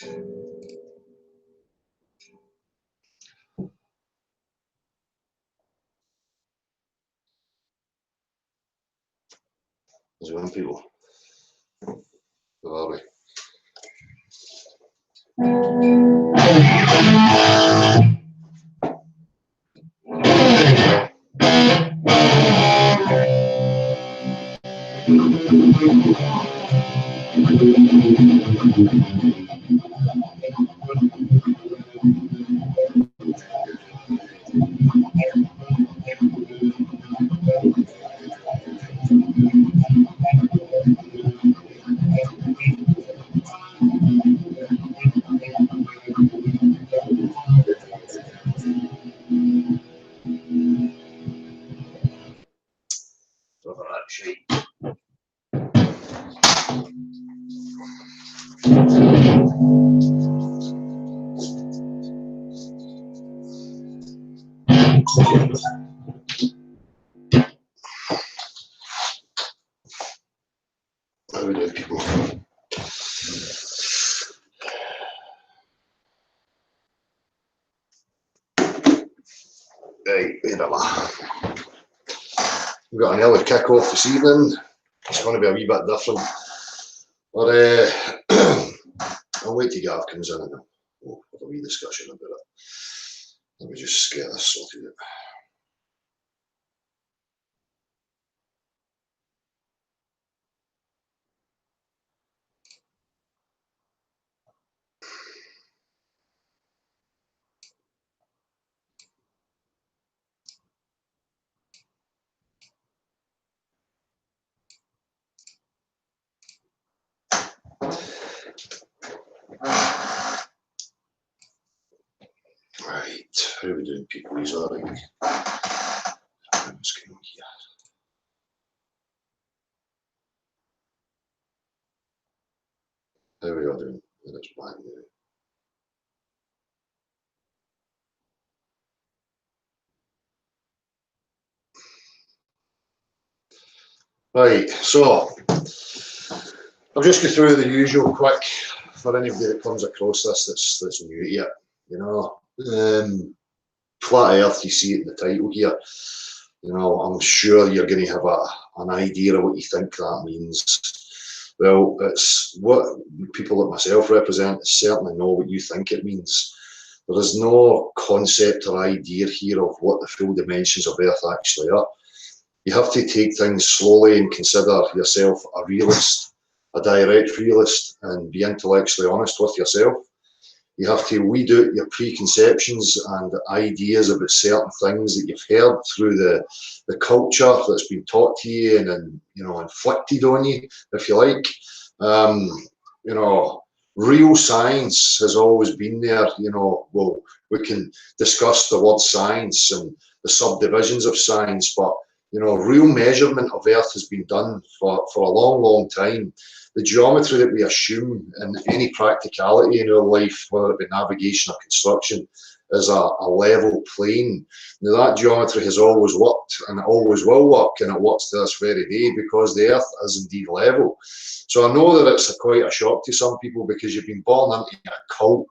There's one people. Where are we? How we doing, people? Right, where am I? We've got an early kick-off this evening. It's going to be a wee bit different. But I'll wait till Gav comes in and we'll have a wee discussion about it. Let me just get this sorted out. Right, how are we doing, people? He's all right. What's going on here? How are we all doing? It's blank now. Right, so I'll just go through the usual quick for anybody that comes across this that's new to it. You know, flat Earth, you see it in the title here. You know, I'm sure you're going to have an idea of what you think that means. Well, it's what people like myself represent, certainly know what you think it means. There is no concept or idea here of what the full dimensions of Earth actually are. You have to take things slowly and consider yourself a realist, a direct realist, and be intellectually honest with yourself. You have to weed out your preconceptions and ideas about certain things that you've heard through the culture that's been taught to you and you know, inflicted on you, if you like. You know, real science has always been there. You know, well, we can discuss the word science and the subdivisions of science, but you know, real measurement of Earth has been done for a long, long time. The geometry that we assume in any practicality in our life, whether it be navigation or construction, is a level plane. Now that geometry has always worked and it always will work, and it works to this very day because the Earth is indeed level. So I know that it's quite a shock to some people because you've been born into a cult,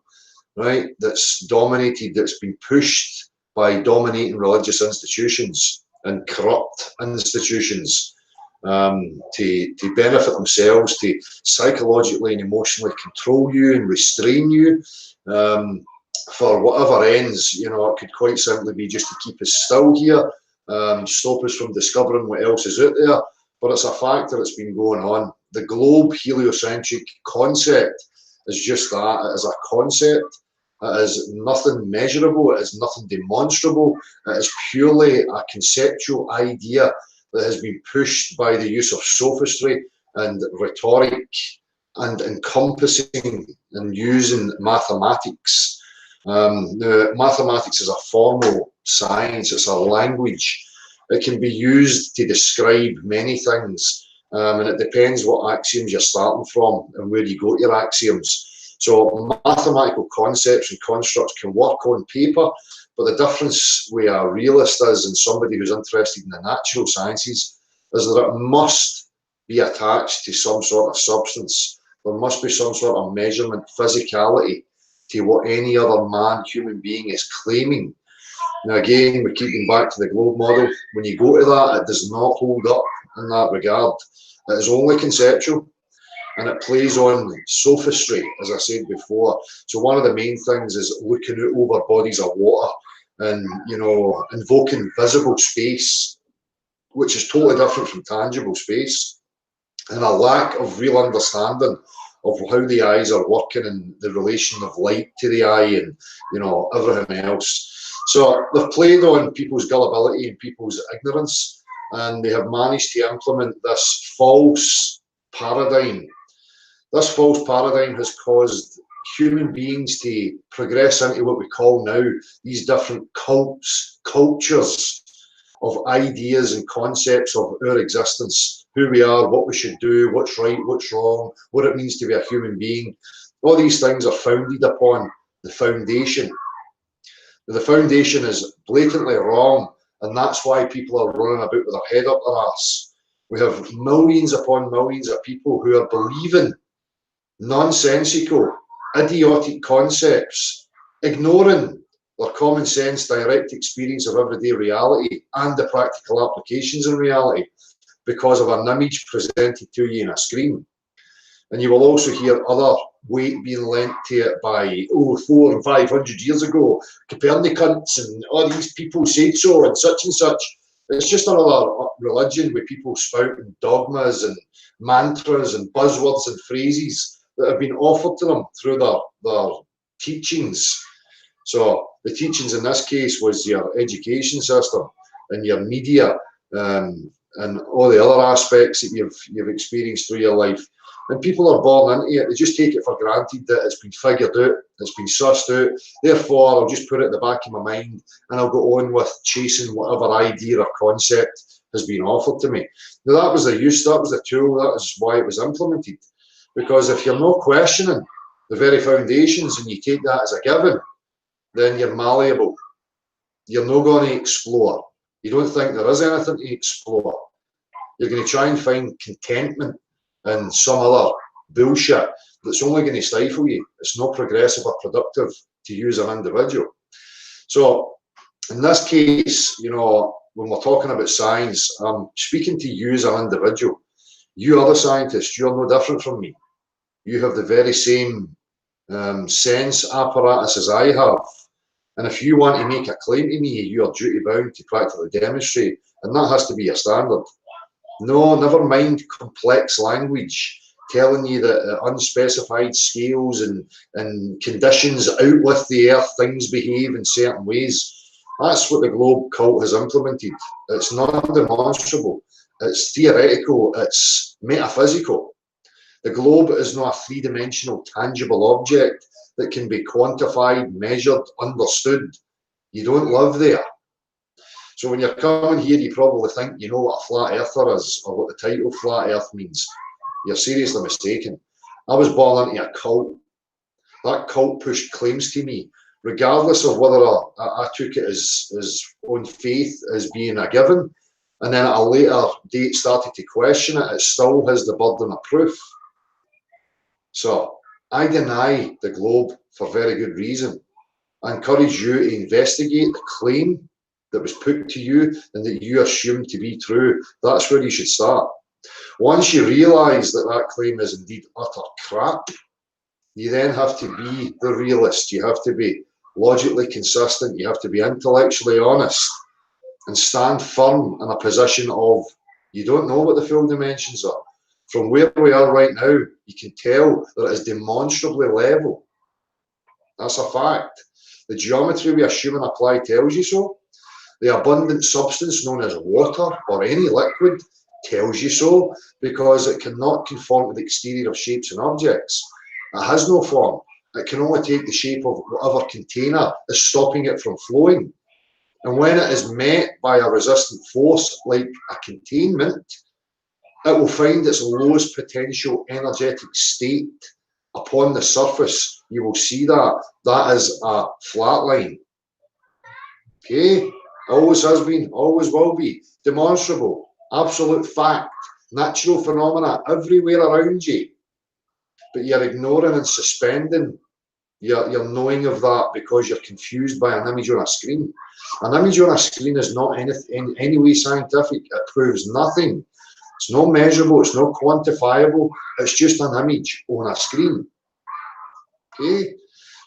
right, that's dominated, that's been pushed by dominating religious institutions and corrupt institutions to benefit themselves, to psychologically and emotionally control you and restrain you for whatever ends. You know, it could quite simply be just to keep us still here, stop us from discovering what else is out there. But it's a factor that's been going on. The globe heliocentric concept is just that. It is a concept. It is nothing measurable. It is nothing demonstrable. It is purely a conceptual idea that has been pushed by the use of sophistry and rhetoric and encompassing and using mathematics. Now, mathematics is a formal science. It's a language. It can be used to describe many things, and it depends what axioms you're starting from and where you go to your axioms. So mathematical concepts and constructs can work on paper, but the difference with a realist is, and somebody who's interested in the natural sciences, is that it must be attached to some sort of substance. There must be some sort of measurement, physicality to what any other man, human being is claiming. Now again, we're keeping back to the globe model. When you go to that, it does not hold up in that regard. It is only conceptual, and it plays on sophistry, as I said before. So one of the main things is looking out over bodies of water and, you know, invoking visible space, which is totally different from tangible space, and a lack of real understanding of how the eyes are working and the relation of light to the eye and, you know, everything else. So they've played on people's gullibility and people's ignorance, and they have managed to implement this false paradigm. This false paradigm has caused human beings to progress into what we call now these different cults, cultures of ideas and concepts of our existence, who we are, what we should do, what's right, what's wrong, what it means to be a human being. All these things are founded upon the foundation. The foundation is blatantly wrong, and that's why people are running about with their head up their ass. We have millions upon millions of people who are believing nonsensical, idiotic concepts, ignoring their common sense, direct experience of everyday reality and the practical applications in reality because of an image presented to you in a screen. And you will also hear other weight being lent to it by, 400 and 500 years ago, Copernicus and all these people said so and such and such. It's just another religion with people spouting dogmas and mantras and buzzwords and phrases that have been offered to them through their teachings. So the teachings in this case was your education system and your media and all the other aspects that you've experienced through your life. And people are born into it. They just take it for granted that it's been figured out, it's been sussed out. Therefore, I'll just put it at the back of my mind and I'll go on with chasing whatever idea or concept has been offered to me. Now, that was the use, that was the tool, that is why it was implemented. Because if you're not questioning the very foundations and you take that as a given, then you're malleable. You're not going to explore. You don't think there is anything to explore. You're going to try and find contentment in some other bullshit that's only going to stifle you. It's not progressive or productive to use an individual. So in this case, you know, when we're talking about science, I'm speaking to you as an individual. You other scientists, you're no different from me. You have the very same sense apparatus as I have. And if you want to make a claim to me, you are duty bound to practically demonstrate, and that has to be your standard. No, never mind complex language telling you that unspecified scales and conditions out with the earth, things behave in certain ways. That's what the globe cult has implemented. It's not demonstrable, it's theoretical, it's metaphysical. The globe is not a three-dimensional tangible object that can be quantified, measured, understood. You don't live there. So when you're coming here, you probably think you know what a flat earther is or what the title flat earth means. You're seriously mistaken. I was born into a cult. That cult pushed claims to me, regardless of whether I took it as on faith as being a given, and then at a later date started to question it, it still has the burden of proof. So I deny the globe for very good reason. I encourage you to investigate the claim that was put to you and that you assume to be true. That's where you should start. Once you realise that that claim is indeed utter crap, you then have to be the realist. You have to be logically consistent. You have to be intellectually honest and stand firm in a position of you don't know what the full dimensions are. From where we are right now, you can tell that it is demonstrably level. That's a fact. The geometry we assume and apply tells you so. The abundant substance known as water or any liquid tells you so, because it cannot conform to the exterior of shapes and objects. It has no form. It can only take the shape of whatever container is stopping it from flowing. And when it is met by a resistant force like a containment, it will find its lowest potential energetic state upon the surface. You will see that. That is a flat line. Okay? Always has been, always will be. Demonstrable, absolute fact, natural phenomena everywhere around you. but you're ignoring and suspending your knowing of that because you're confused by an image on a screen. An image on a screen is not in any way scientific. It proves nothing. It's not measurable, it's not quantifiable, it's just an image on a screen. Okay?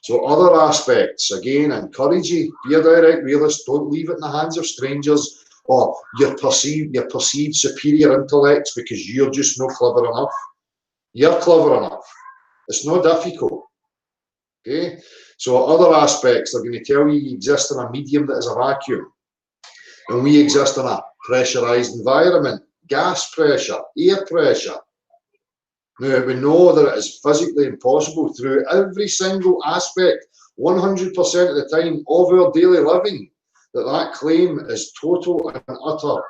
So other aspects, again, encourage you, be a direct realist, don't leave it in the hands of strangers or your perceived superior intellects because you're just not clever enough. You're clever enough. It's not difficult. Okay? So other aspects, they're going to tell you exist in a medium that is a vacuum. And we exist in a pressurized environment, gas pressure, air pressure. Now, we know that it is physically impossible through every single aspect, 100% of the time of our daily living, that claim is total and utter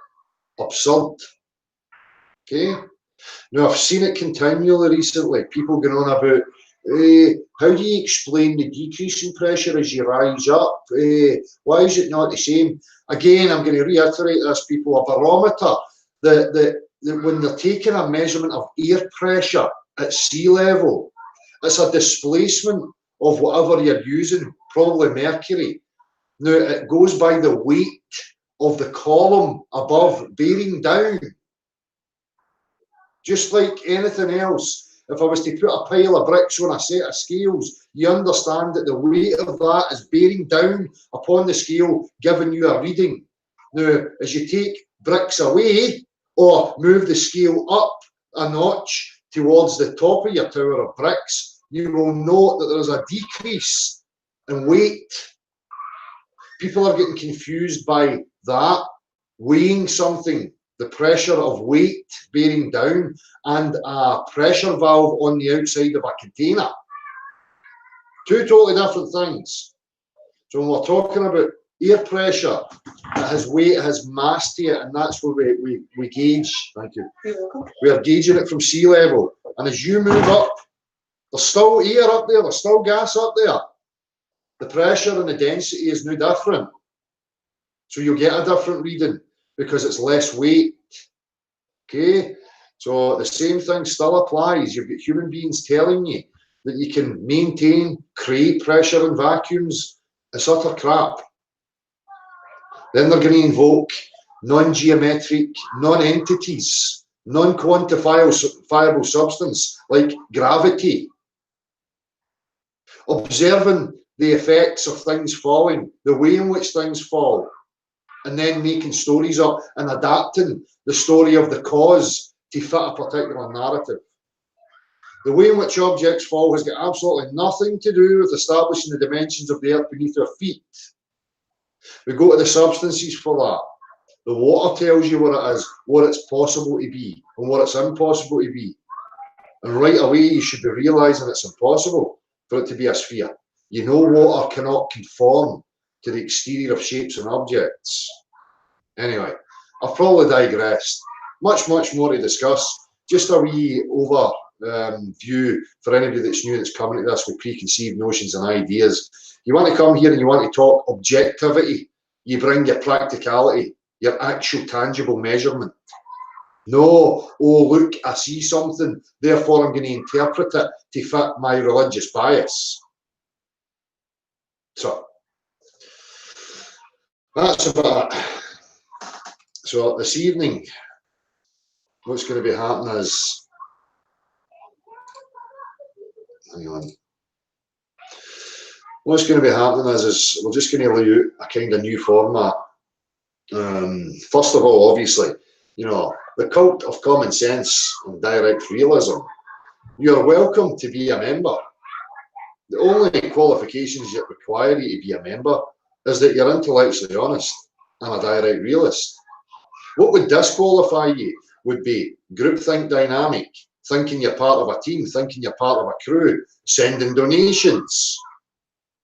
absurd. Okay? Now, I've seen it continually recently, people going on about, how do you explain the decrease in pressure as you rise up? Why is it not the same? Again, I'm going to reiterate this, people, a barometer, when they're taking a measurement of air pressure at sea level, it's a displacement of whatever you're using, probably mercury. Now, it goes by the weight of the column above bearing down. Just like anything else, if I was to put a pile of bricks on a set of scales, you understand that the weight of that is bearing down upon the scale, giving you a reading. Now, as you take bricks away or move the scale up a notch towards the top of your tower of bricks, you will note that there is a decrease in weight. People are getting confused by that, weighing something, the pressure of weight bearing down, and a pressure valve on the outside of a container. Two totally different things. So when we're talking about air pressure, it has weight, it has mass to it, and that's where we gauge. Thank you. We are gauging it from sea level. And as you move up, there's still air up there, there's still gas up there. The pressure and the density is no different. So you'll get a different reading because it's less weight. Okay? So the same thing still applies. You've got human beings telling you that you can maintain, create pressure in vacuums. It's utter crap. Then they're going to invoke non-geometric, non-entities, non-quantifiable substance like gravity. Observing the effects of things falling, the way in which things fall, and then making stories up and adapting the story of the cause to fit a particular narrative. The way in which objects fall has got absolutely nothing to do with establishing the dimensions of the earth beneath our feet. We go to the substances for that. The water tells you what it is, what it's possible to be, and what it's impossible to be. And right away, you should be realising it's impossible for it to be a sphere. You know, water cannot conform to the exterior of shapes and objects. Anyway, I've probably digressed. Much more to discuss. Just a wee overview for anybody that's new, that's coming to this with preconceived notions and ideas. You want to come here and you want to talk objectivity. You bring your practicality, your actual tangible measurement. No, oh look, I see something, therefore I'm going to interpret it to fit my religious bias. So, that's about it. So this evening, what's going to be happening is, hang on. What's going to be happening is we're just going to lay out a kind of new format. First of all, obviously, you know, the cult of common sense and direct realism. You're welcome to be a member. The only qualifications that require you to be a member is that you're intellectually honest and a direct realist. What would disqualify you would be groupthink dynamic, thinking you're part of a team, thinking you're part of a crew, sending donations,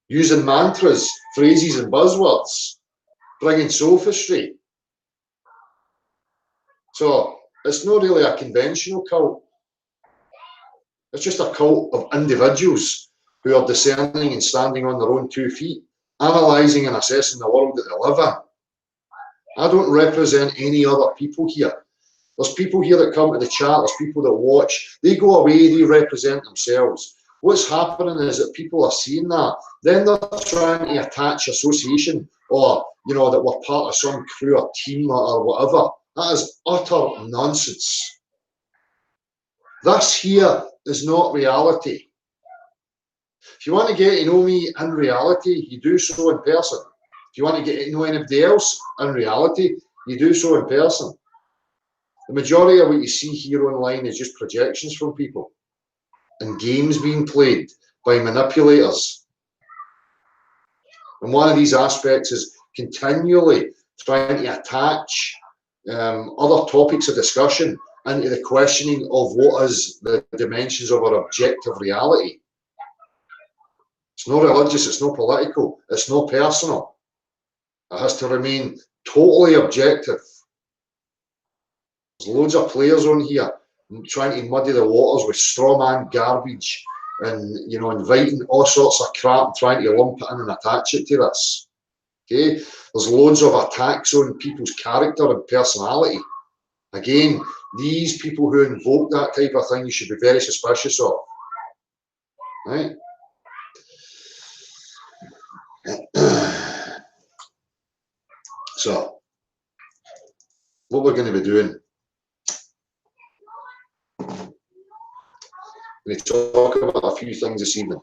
using mantras, phrases and buzzwords, bringing sophistry. So it's not really a conventional cult. It's just a cult of individuals who are discerning and standing on their own 2 feet, analysing and assessing the world that they live in. I don't represent any other people here. There's people here that come to the chat, there's people that watch, they go away, they represent themselves. What's happening is that people are seeing that, then they're trying to attach association, or, you know, that we're part of some crew or team or whatever. That is utter nonsense. This here is not reality. If you want to get to know me in reality, you do so in person. If you want to get to know anybody else in reality, you do so in person. The majority of what you see here online is just projections from people and games being played by manipulators. And one of these aspects is continually trying to attach other topics of discussion into the questioning of what is the dimensions of our objective reality. It's not religious, it's not political, it's not personal. It has to remain totally objective. There's loads of players on here trying to muddy the waters with straw man garbage and, you know, inviting all sorts of crap and trying to lump it in and attach it to this. Okay, there's loads of attacks on people's character and personality. Again, these people who invoke that type of thing, you should be very suspicious of. Right? So, what we're going to be doing, we talk about a few things this evening,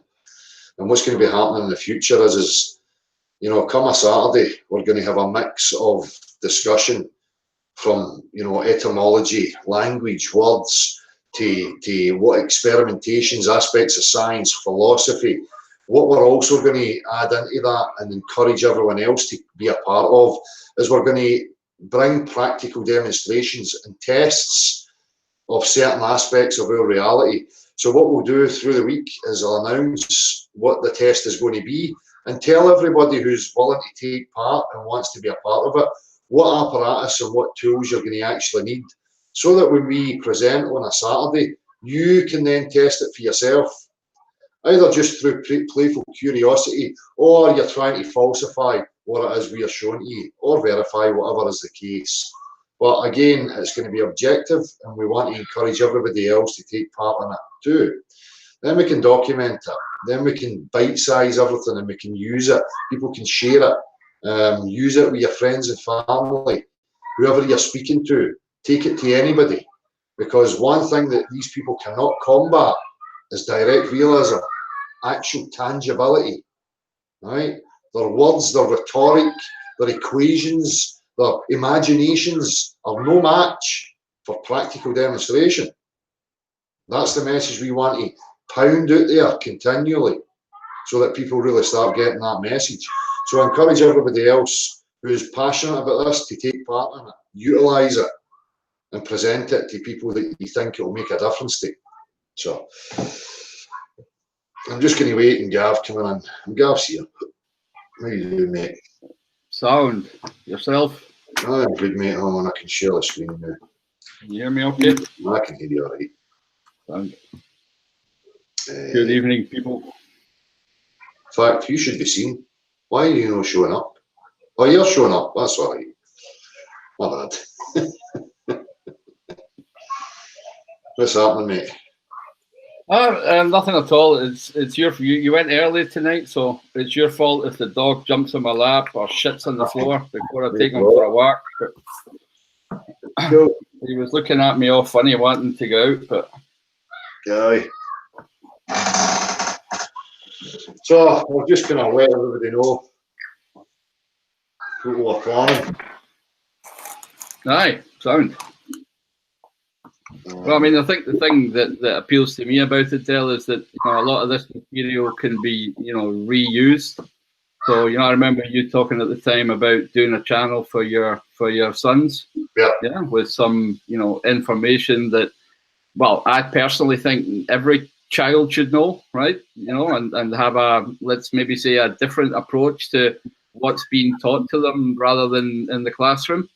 and what's going to be happening in the future is, you know, come a Saturday, we're going to have a mix of discussion from, you know, etymology, language, words, to what experimentations, aspects of science, philosophy. What we're also going to add into that and encourage everyone else to be a part of is we're going to bring practical demonstrations and tests of certain aspects of our reality. So what we'll do through the week is I'll announce what the test is going to be and tell everybody who's willing to take part and wants to be a part of it what apparatus and what tools you're going to actually need, so that when we present on a Saturday, you can then test it for yourself, either just through playful curiosity, or you're trying to falsify what it is we are showing you, or verify whatever is the case. But again, it's going to be objective, and we want to encourage everybody else to take part in it too. Then we can document it. Then we can bite-size everything, and we can use it. People can share it. Use it with your friends and family, whoever you're speaking to. Take it to anybody, because one thing that these people cannot combat is direct realism, actual tangibility. Right? Their words, their rhetoric, their equations, their imaginations are no match for practical demonstration. That's the message we want to pound out there continually, so that people really start getting that message. So I encourage everybody else who's passionate about this to take part in it, utilise it, and present it to people that you think it will make a difference to. So I'm just going to wait and Gav coming in. Gav's here. How you doing, mate? Sound. Yourself? I'm good, mate. Oh, and I can share the screen now. Can you hear me okay? I can hear you all right. Sound. Good evening, people. In fact, you should be seen. Why are you not showing up? Oh, you're showing up. That's all right. My bad. What's happening, mate? Nothing at all. It's your you went early tonight, so it's your fault if the dog jumps on my lap or shits on the floor before I take him for a walk. But he was looking at me all funny, wanting to go out, but Aye. So we're just going to let everybody know what we're planning. Aye, sound. Well, I mean, I think the thing that appeals to me about it, Del, is that, you know, a lot of this material can be, you know, reused. So, you know, I remember you talking at the time about doing a channel for your sons, yeah, with some, you know, information that, well, I personally think every child should know, right? You know, and have a, let's maybe say, a different approach to what's being taught to them rather than in the classroom.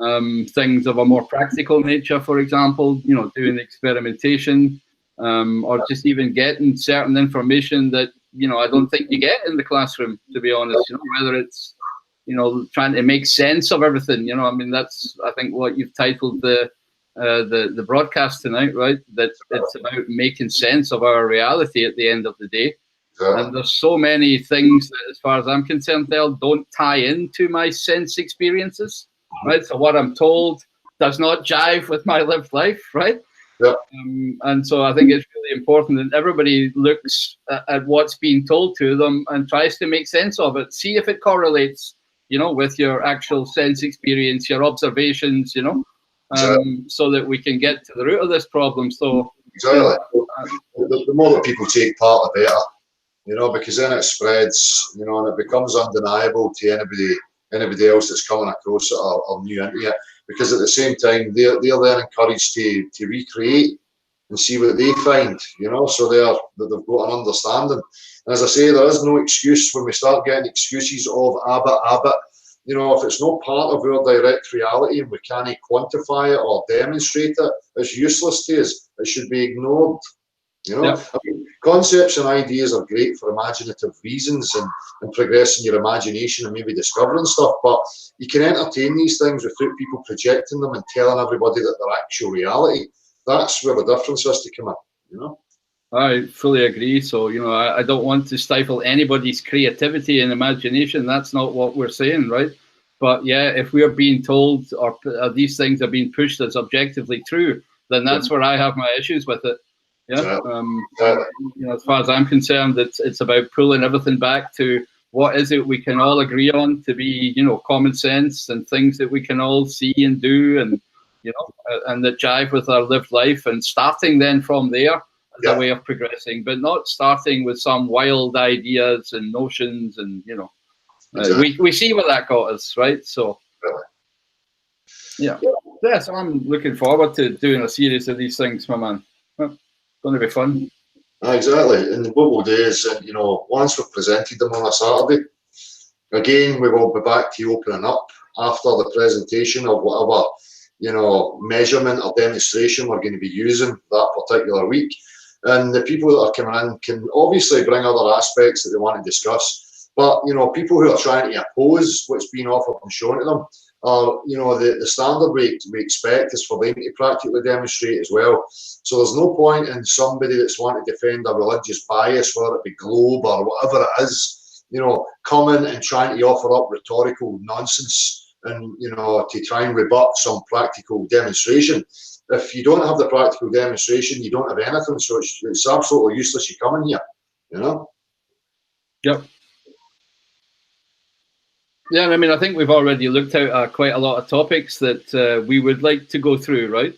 Things of a more practical nature, for example, you know, doing experimentation, or just even getting certain information that, you know, I don't think you get in the classroom, to be honest. You know, whether it's, you know, trying to make sense of everything. You know, I mean, that's, I think, what you've titled the the broadcast tonight, right? That it's about making sense of our reality at the end of the day. And there's so many things that, as far as I'm concerned, Dale, don't tie into my sense experiences, right? So what I'm told does not jive with my lived life, right? Yeah. And so I think it's really important that everybody looks at what's being told to them and tries to make sense of it. See if it correlates, with your actual sense experience, your observations, so that we can get to the root of this problem. So exactly. The more that people take part, the better. Because then it spreads, and it becomes undeniable to anybody else that's coming across it or new into it. Because at the same time, they're then encouraged to recreate and see what they find, so they've got an understanding. And as I say, there is no excuse when we start getting excuses of Abbott. If it's not part of our direct reality and we can't quantify it or demonstrate it, it's useless to us. It should be ignored. Yeah. I mean, concepts and ideas are great for imaginative reasons and progressing your imagination and maybe discovering stuff, but you can entertain these things without people projecting them and telling everybody that they're actual reality. That's where the difference has to come in, I fully agree. So, I don't want to stifle anybody's creativity and imagination. That's not what we're saying, right? But yeah, if we're being told or these things are being pushed as objectively true, then that's where I have my issues with it. Yeah. As far as I'm concerned, it's about pulling everything back to what is it we can all agree on to be, common sense and things that we can all see and do and, and that jive with our lived life, and starting then from there as a way of progressing, but not starting with some wild ideas and notions and, we see where that got us, right? So, yeah, so I'm looking forward to doing a series of these things, my man. Going to be fun. Exactly. And what we'll do is, once we've presented them on a Saturday, again, we will be back to opening up after the presentation of whatever, measurement or demonstration we're going to be using that particular week. And the people that are coming in can obviously bring other aspects that they want to discuss. But, people who are trying to oppose what's being offered and shown to them, the standard we expect is for them to practically demonstrate as well. So there's no point in somebody that's wanting to defend a religious bias, whether it be Globe or whatever it is, coming and trying to offer up rhetorical nonsense and, to try and rebut some practical demonstration. If you don't have the practical demonstration, you don't have anything. So it's absolutely useless you coming here, Yep. Yeah, I mean, I think we've already looked at quite a lot of topics that we would like to go through, right?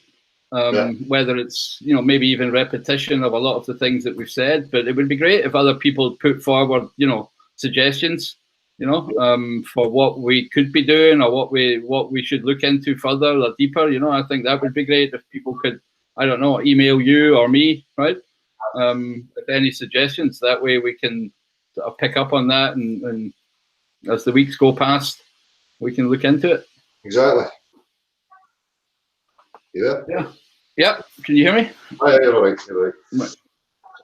Whether it's, maybe even repetition of a lot of the things that we've said, but it would be great if other people put forward, suggestions, for what we could be doing or what we should look into further or deeper. I think that would be great if people could, I don't know, email you or me, right? With any suggestions. That way we can sort of pick up on that and as the weeks go past, we can look into it. Exactly. Yeah. Yeah. Can you hear me? Oh, you're all right.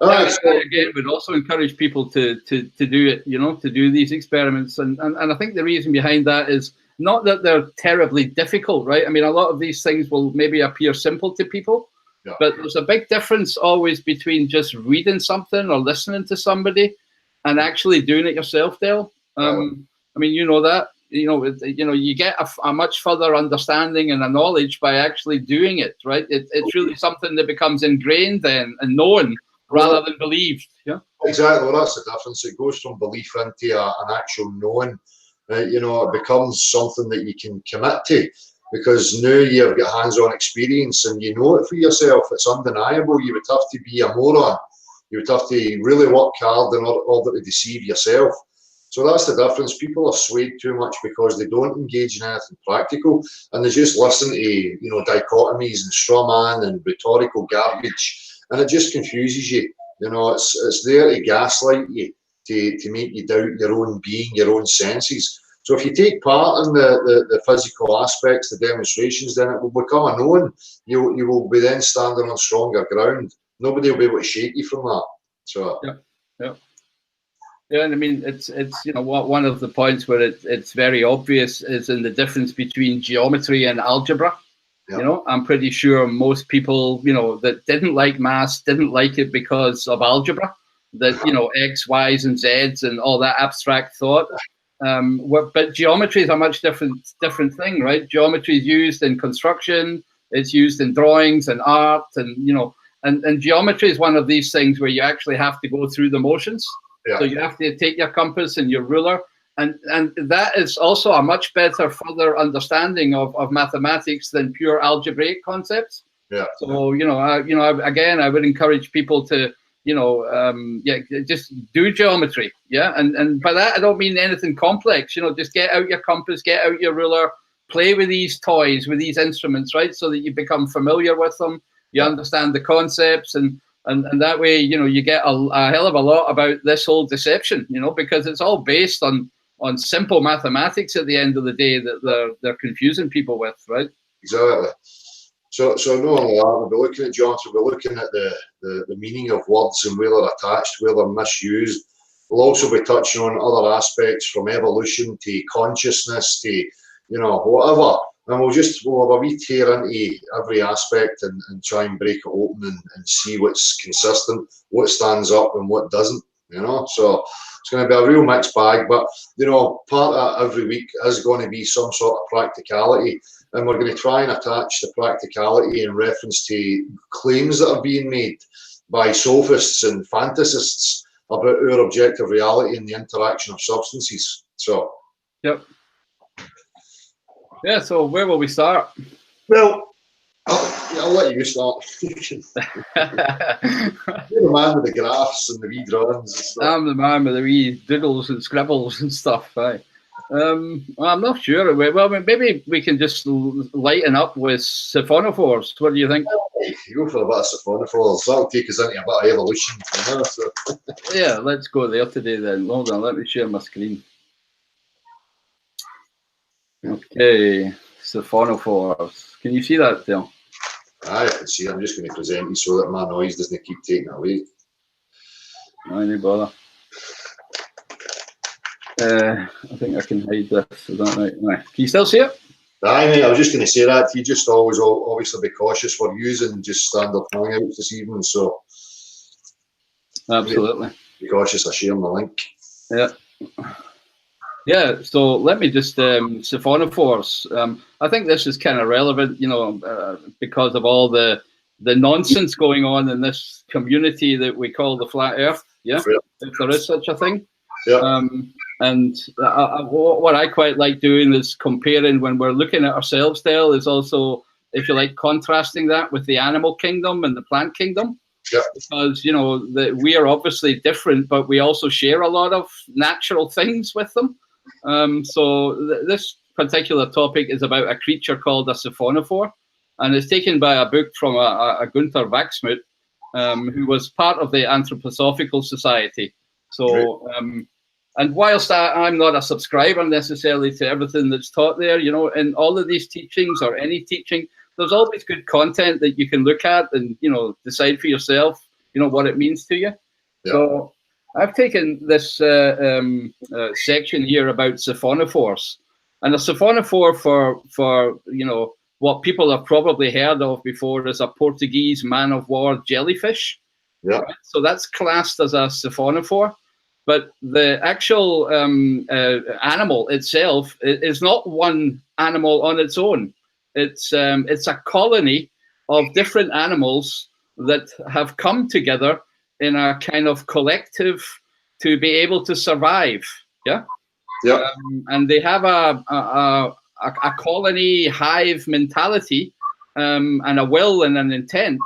All right. So again, we'd also encourage people to do it, to do these experiments. And I think the reason behind that is not that they're terribly difficult, right? I mean, a lot of these things will maybe appear simple to people, but there's a big difference always between just reading something or listening to somebody and actually doing it yourself, Dale. I mean, that, you get a much further understanding and a knowledge by actually doing it, right? It's really something that becomes ingrained then and known rather than believed. Yeah. Exactly. Well, that's the difference. It goes from belief into an actual knowing. It becomes something that you can commit to because now you've got hands-on experience and you know it for yourself. It's undeniable. You would have to be a moron. You would have to really work hard in order to deceive yourself. So that's the difference. People are swayed too much because they don't engage in anything practical and they just listen to, dichotomies and straw man and rhetorical garbage, and it just confuses you. It's there to gaslight you, to make you doubt your own being, your own senses. So if you take part in the physical aspects, the demonstrations, then it will become a known. You will be then standing on stronger ground. Nobody will be able to shake you from that. So Yeah, and I mean, it's one of the points where it's very obvious is in the difference between geometry and algebra. You know, I'm pretty sure most people, you know, that didn't like maths didn't like it because of algebra, that, you know, X, Y's and Z's and all that abstract thought. But geometry is a much different thing, right? Geometry is used in construction, it's used in drawings and art, and, you know, and geometry is one of these things where you actually have to go through the motions. So you have to take your compass and your ruler. And that is also a much better further understanding of mathematics than pure algebraic concepts. So, you know, again, I would encourage people to, you know, just do geometry. And by that, I don't mean anything complex. You know, just get out your compass, get out your ruler, play with these toys, with these instruments, right? So that you become familiar with them, you understand the concepts, and that way, you know, you get a hell of a lot about this whole deception, you know, because it's all based on simple mathematics at the end of the day that they're confusing people with, right? Exactly. So not only that, we'll be looking at geometry, we'll be looking at the meaning of words and where they're attached, where they're misused. We'll also be touching on other aspects from evolution to consciousness to, you know, whatever. And we'll have a wee tear into every aspect and try and break it open and see what's consistent, what stands up and what doesn't, you know. So it's going to be a real mixed bag, but, you know, part of that every week is going to be some sort of practicality, and we're going to try and attach the practicality in reference to claims that are being made by sophists and fantasists about our objective reality and the interaction of substances. So, yep. Yeah, so where will we start? Well, I'll let you start. You're the man with the graphs and the wee drawings and stuff. I'm the man with the wee doodles and scribbles and stuff. Right? I'm not sure. Well, maybe we can just lighten up with siphonophores. What do you think? You go for a bit of siphonophores. That'll take us into a bit of evolution. You know, so. Yeah, let's go there today then. Hold on, let me share my screen. Okay, siphonophores. Can you see that, Dale? I can see. I'm just going to present you so that my noise doesn't keep taking it away. No bother. I think I can hide this. Is that right? Right. Can you still see it? Aye, mate, I was just going to say that. You just always obviously be cautious for using just standard hangouts this evening. So absolutely. Be cautious of sharing the link. Yeah. Yeah, so let me just siphonophores. I think this is kind of relevant, you know, because of all the nonsense going on in this community that we call the flat Earth. Yeah, if there is such a thing. Yeah. And what I quite like doing is comparing when we're looking at ourselves, Dale, is also, if you like, contrasting that with the animal kingdom and the plant kingdom. Yeah. Because, you know, we are obviously different, but we also share a lot of natural things with them. So this particular topic is about a creature called a siphonophore, and it's taken by a book from a Gunther Vaxmuth, who was part of the Anthroposophical Society. So, and whilst I'm not a subscriber necessarily to everything that's taught there, you know, in all of these teachings or any teaching, there's always good content that you can look at and, you know, decide for yourself, you know, what it means to you. Yeah. So I've taken this section here about siphonophores, and a siphonophore for you know, what people have probably heard of before is a Portuguese man-of-war jellyfish. Yeah. Right? So that's classed as a siphonophore, but the actual animal itself is not one animal on its own. It's a colony of different animals that have come together in a kind of collective to be able to survive. Yeah. Yeah. And they have a colony hive mentality, and a will and an intent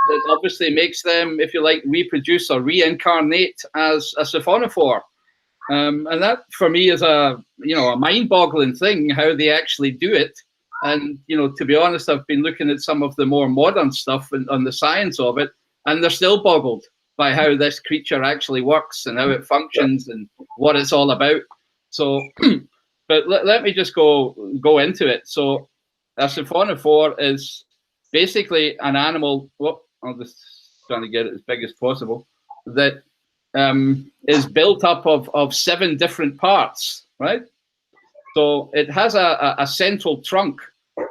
that obviously makes them, if you like, reproduce or reincarnate as a siphonophore. And that for me is a mind-boggling thing how they actually do it. And, you know, to be honest, I've been looking at some of the more modern stuff on the science of it, and they're still boggled by how this creature actually works and how it functions and what it's all about. So, but let me just go into it. So a siphonophore is basically an animal, I'll just trying to get it as big as possible, that is built up of 7 different parts, right? So it has a central trunk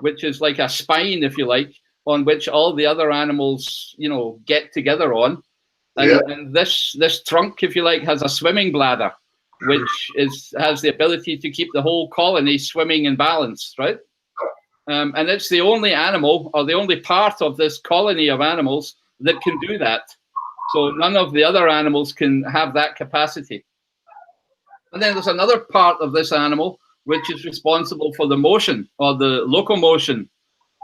which is like a spine, if you like, on which all the other animals, you know, get together on. And this trunk, if you like, has a swimming bladder, which has the ability to keep the whole colony swimming in balance, right? And it's the only animal, or the only part of this colony of animals that can do that. So none of the other animals can have that capacity. And then there's another part of this animal which is responsible for the motion, or the locomotion.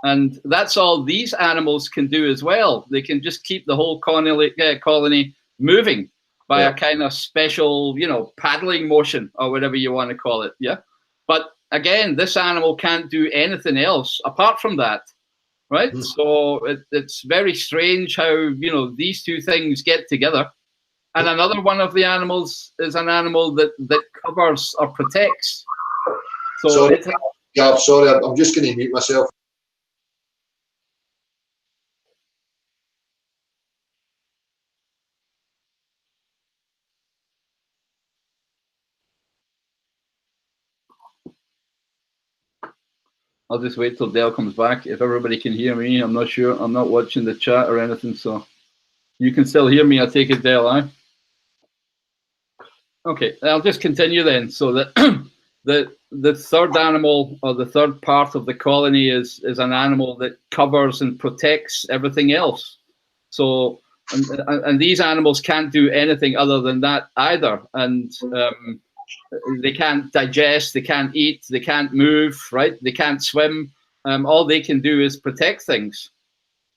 And that's all these animals can do as well. They can just keep the whole colony moving by a kind of special, you know, paddling motion, or whatever you want to call it. Yeah. But again, this animal can't do anything else apart from that. Right. So it's very strange how, you know, these two things get together. And another one of the animals is an animal that covers or protects. So sorry, I'm just going to mute myself. I'll just wait till Dale comes back. If everybody can hear me, I'm not sure. I'm not watching the chat or anything, so you can still hear me. I take it, Dale, aye? Okay, I'll just continue then. So that the third animal, or the third part of the colony, is an animal that covers and protects everything else. So and these animals can't do anything other than that either. And they can't digest, they can't eat, they can't move, right? They can't swim. All they can do is protect things,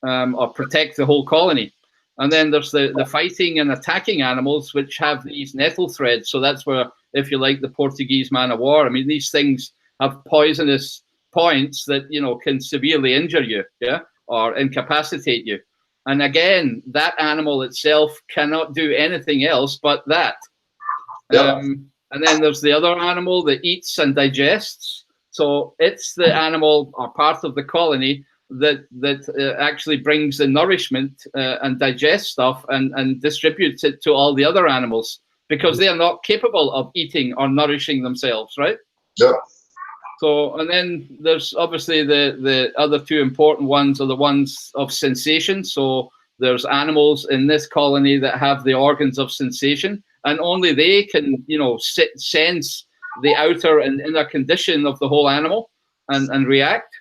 or protect the whole colony. And then there's the fighting and attacking animals, which have these nettle threads. So that's where, if you like, the Portuguese man of war. I mean, these things have poisonous points that, you know, can severely injure you, yeah, or incapacitate you. And again, that animal itself cannot do anything else but that. And then there's the other animal that eats and digests. So it's the animal, or part of the colony, that actually brings the nourishment and digests stuff and distributes it to all the other animals, because they are not capable of eating or nourishing themselves, right? Yeah. So, and then there's obviously the other two important ones are the ones of sensation. So there's animals in this colony that have the organs of sensation, and only they can, you know, sense the outer and inner condition of the whole animal and react.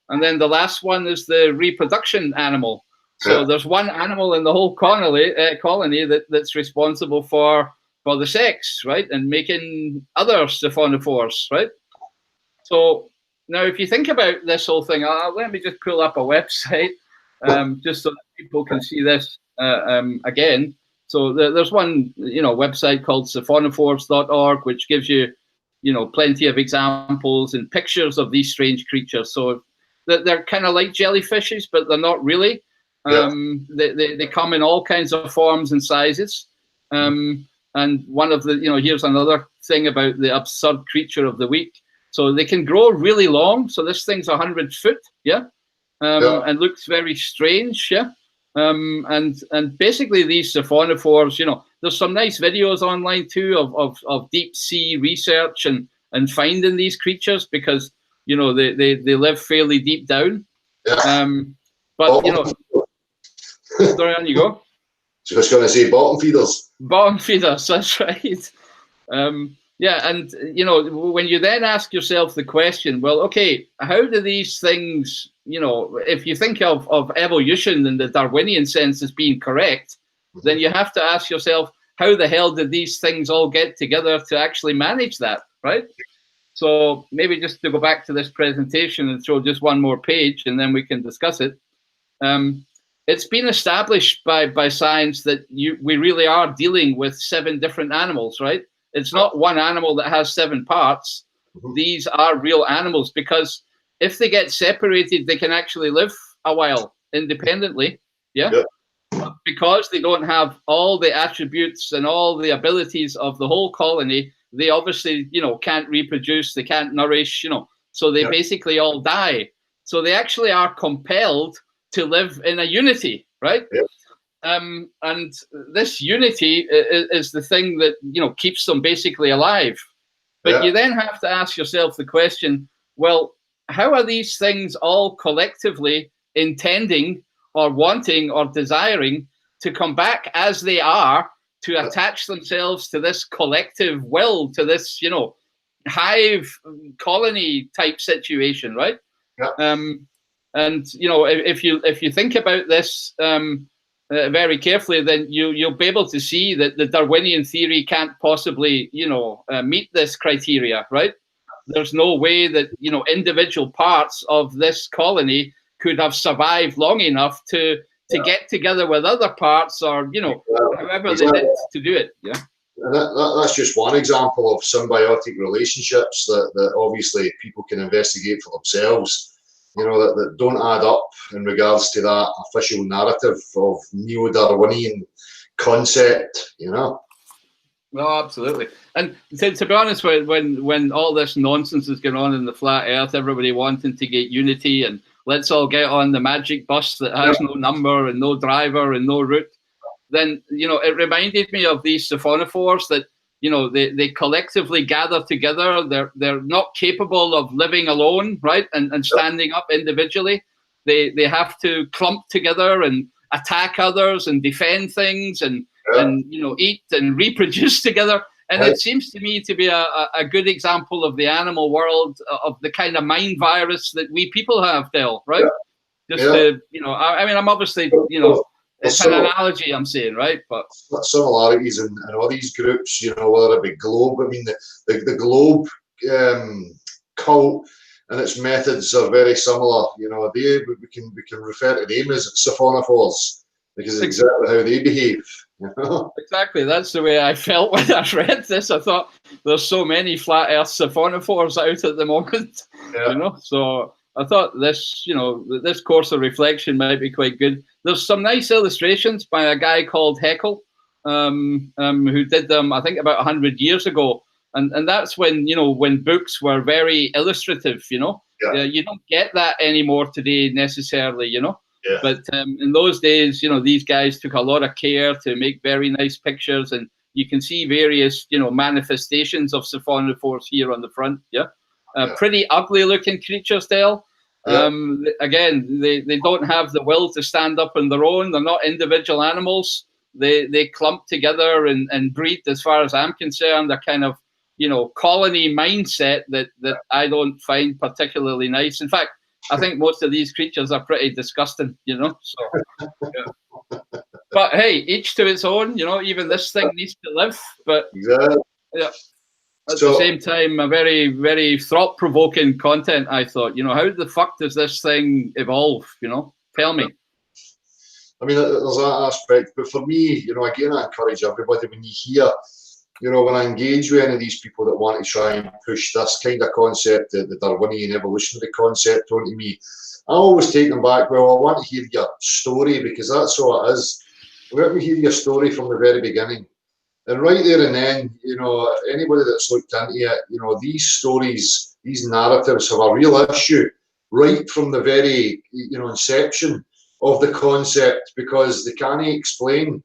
And then the last one is the reproduction animal. So there's one animal in the whole colony that's responsible for the sex, right, and making other siphonophores, right? So now, if you think about this whole thing, let me just pull up a website just so that people can see this again. So there's one, you know, website called siphonophores.org, which gives you, you know, plenty of examples and pictures of these strange creatures. So they're kind of like jellyfishes, but they're not really. They come in all kinds of forms and sizes. And one of the, you know, here's another thing about the absurd creature of the week. So they can grow really long. So this thing's 100 foot, and looks very strange, and basically these siphonophores, you know, there's some nice videos online too of deep sea research and finding these creatures, because, you know, they live fairly deep down. But you know, sorry, on you go. Just going to say bottom feeders. Bottom feeders, that's right. Yeah, and you know, when you then ask yourself the question, well, okay, how do these things, you know, if you think of evolution in the Darwinian sense as being correct, then you have to ask yourself, how the hell did these things all get together to actually manage that, right? So maybe just to go back to this presentation and throw just one more page, and then we can discuss it. It's been established by science that we really are dealing with 7 different animals, right? It's not one animal that has 7 parts. These are real animals, because if they get separated, they can actually live a while independently, because they don't have all the attributes and all the abilities of the whole colony. They obviously, you know, can't reproduce, they can't nourish, you know, so they basically all die. So they actually are compelled to live in a unity, right? And this unity is the thing that, you know, keeps them basically alive. But you then have to ask yourself the question, well, how are these things all collectively intending or wanting or desiring to come back as they are, to attach themselves to this collective will, to this, you know, hive colony type situation, right? Yeah. And you know, if you think about this very carefully, then you'll be able to see that the Darwinian theory can't possibly, you know, meet this criteria, right? There's no way that, you know, individual parts of this colony could have survived long enough to get together with other parts, or, you know, however they did to do it. Yeah. And that's just one example of symbiotic relationships that obviously people can investigate for themselves, you know, that don't add up in regards to that official narrative of neo-Darwinian concept, you know. No, absolutely. And to be honest, when all this nonsense is going on in the flat earth, everybody wanting to get unity and let's all get on the magic bus that has no number and no driver and no route, then, you know, it reminded me of these siphonophores that, you know, they collectively gather together. They're not capable of living alone, right? And standing up individually. They have to clump together and attack others and defend things and you know, eat and reproduce together. And it seems to me to be a good example of the animal world, of the kind of mind virus that we people have, Del, right? Just to, you know, I mean, I'm obviously, you know, it's an analogy I'm saying, right? But similarities in all these groups, you know, whether it be Globe, I mean, the Globe cult and its methods are very similar. You know, we can refer to them as siphonophores because it's exactly how they behave. You know? Exactly, that's the way I felt when I read this. I thought there's so many flat Earth siphonophores out at the moment, you know. So I thought this, you know, this course of reflection might be quite good. There's some nice illustrations by a guy called Haeckel, who did them, I think, about 100 years ago. And that's when, you know, when books were very illustrative, you know. You don't get that anymore today necessarily, you know. But in those days, you know, these guys took a lot of care to make very nice pictures, and you can see various, you know, manifestations of siphonophores here on the front. Pretty ugly looking creatures, Dale. Again, they don't have the will to stand up on their own. They're not individual animals. They clump together and breed, as far as I'm concerned, a kind of, you know, colony mindset that I don't find particularly nice. In fact, I think most of these creatures are pretty disgusting, you know. So, but hey, each to its own, you know. Even this thing needs to live, but at the same time, a very, very thought-provoking content. I thought, you know, how the fuck does this thing evolve? You know, tell me. I mean, there's that aspect, but for me, you know, again, I encourage everybody, when you hear, you know, when I engage with any of these people that want to try and push this kind of concept, the Darwinian evolutionary concept onto me, I always take them back, well, I want to hear your story, because that's all it is. Let me hear your story from the very beginning. And right there and then, you know, anybody that's looked into it, you know, these stories, these narratives have a real issue right from the very, you know, inception of the concept, because they can't explain,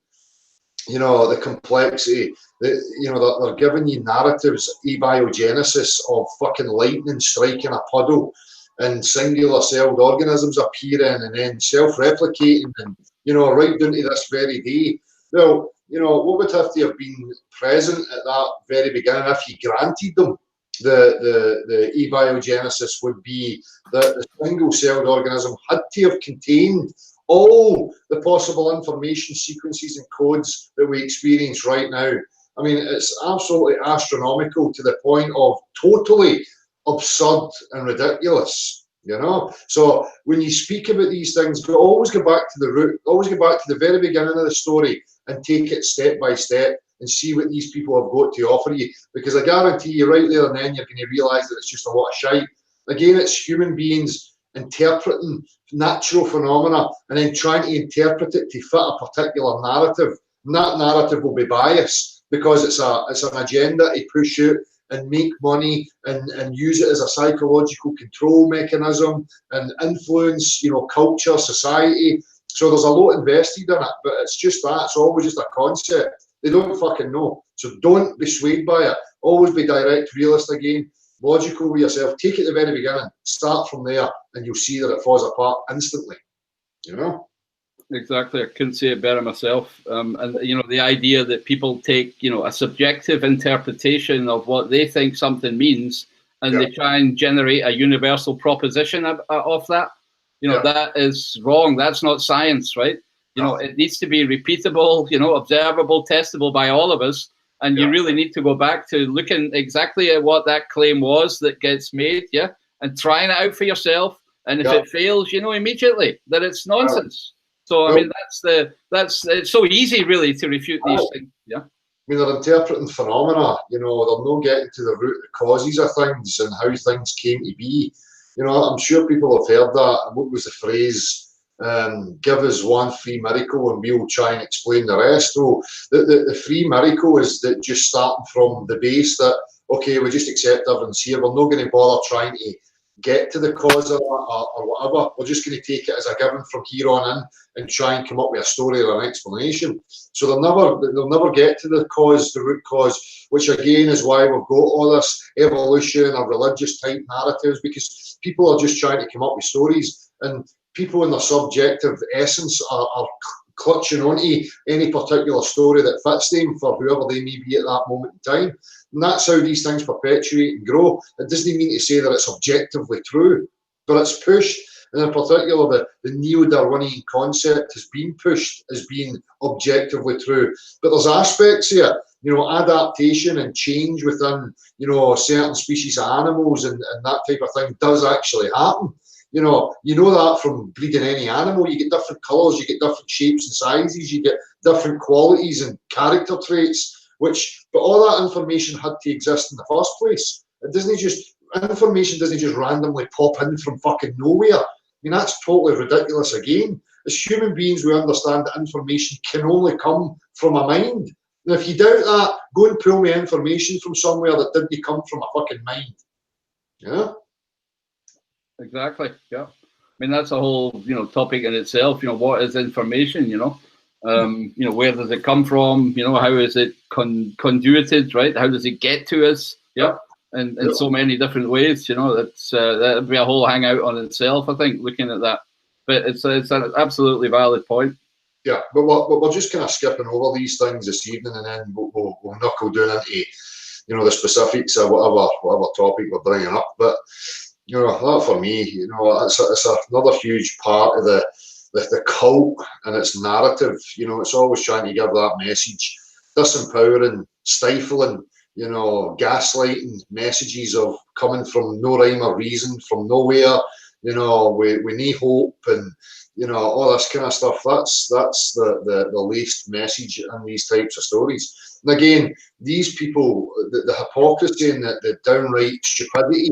you know, the complexity. You know, they're giving you narratives, abiogenesis of fucking lightning striking a puddle and singular celled organisms appearing and then self-replicating, and, you know, right down to this very day. Well, you know, what would have to have been present at that very beginning, if you granted them the abiogenesis, would be that the single-celled organism had to have contained all the possible information sequences and codes that we experience right now. I mean, it's absolutely astronomical, to the point of totally absurd and ridiculous, you know. So when you speak about these things, always go back to the root, always go back to the very beginning of the story and take it step by step and see what these people have got to offer you. Because I guarantee you, right there and then, you're going to realise that it's just a lot of shite. Again, it's human beings interpreting natural phenomena and then trying to interpret it to fit a particular narrative. And that narrative will be biased, because it's an agenda to push out and make money and use it as a psychological control mechanism and influence, you know, culture, society. So there's a lot invested in it, but it's just that. It's always just a concept. They don't fucking know. So don't be swayed by it. Always be direct realist again. logical with yourself. Take it at the very beginning, start from there, and you'll see that it falls apart instantly. You know? Exactly. I couldn't say it better myself. And, you know, the idea that people take, you know, a subjective interpretation of what they think something means, and they try and generate a universal proposition of that, you know, that is wrong. That's not science, right? You know, it needs to be repeatable, you know, observable, testable by all of us. And you really need to go back to looking exactly at what that claim was that gets made, and trying it out for yourself. And if it fails, you know immediately that it's nonsense. So I mean, that's it's so easy really to refute these things. Yeah. I mean, they're interpreting phenomena. You know, they're not getting to the root of the causes of things and how things came to be. You know, I'm sure people have heard that. What was the phrase? Give us one free miracle and we'll try and explain the rest. So the free miracle is that just starting from the base that, okay, we just accept everyone's here. We're not going to bother trying to get to the cause of it or whatever. We're just going to take it as a given from here on in and try and come up with a story or an explanation. So they'll never get to the cause, the root cause, which again is why we've got all this evolution of religious type narratives, because people are just trying to come up with stories, and people in their subjective essence are clutching onto any particular story that fits them for whoever they may be at that moment in time. And that's how these things perpetuate and grow. It doesn't mean to say that it's objectively true, but it's pushed. And in particular, the neo-Darwinian concept has been pushed as being objectively true. But there's aspects here, you know, adaptation and change within, you know, certain species of animals and that type of thing does actually happen. You know that from breeding any animal. You get different colours, you get different shapes and sizes, you get different qualities and character traits, but all that information had to exist in the first place. Information doesn't just randomly pop in from fucking nowhere. I mean, that's totally ridiculous again. As human beings, we understand that information can only come from a mind. And if you doubt that, go and pull me information from somewhere that didn't come from a fucking mind. Yeah? Exactly. Yeah. I mean, that's a whole, you know, topic in itself. You know, what is information? You know, where does it come from? You know, how is it conduited? Right? How does it get to us? Yeah. And in so many different ways. You know, that'd be a whole hangout on itself. I think looking at that, but it's an absolutely valid point. Yeah, but we're just kind of skipping over these things this evening, and then we'll knuckle down into, you know, the specifics of whatever topic we're bringing up. But you know, that for me, you know, it's another huge part of the cult and its narrative. You know, it's always trying to give that message, disempowering, stifling, you know, gaslighting messages of coming from no rhyme or reason, from nowhere. You know, we need hope and, you know, all this kind of stuff. That's the least message in these types of stories. And again, these people, the hypocrisy and the downright stupidity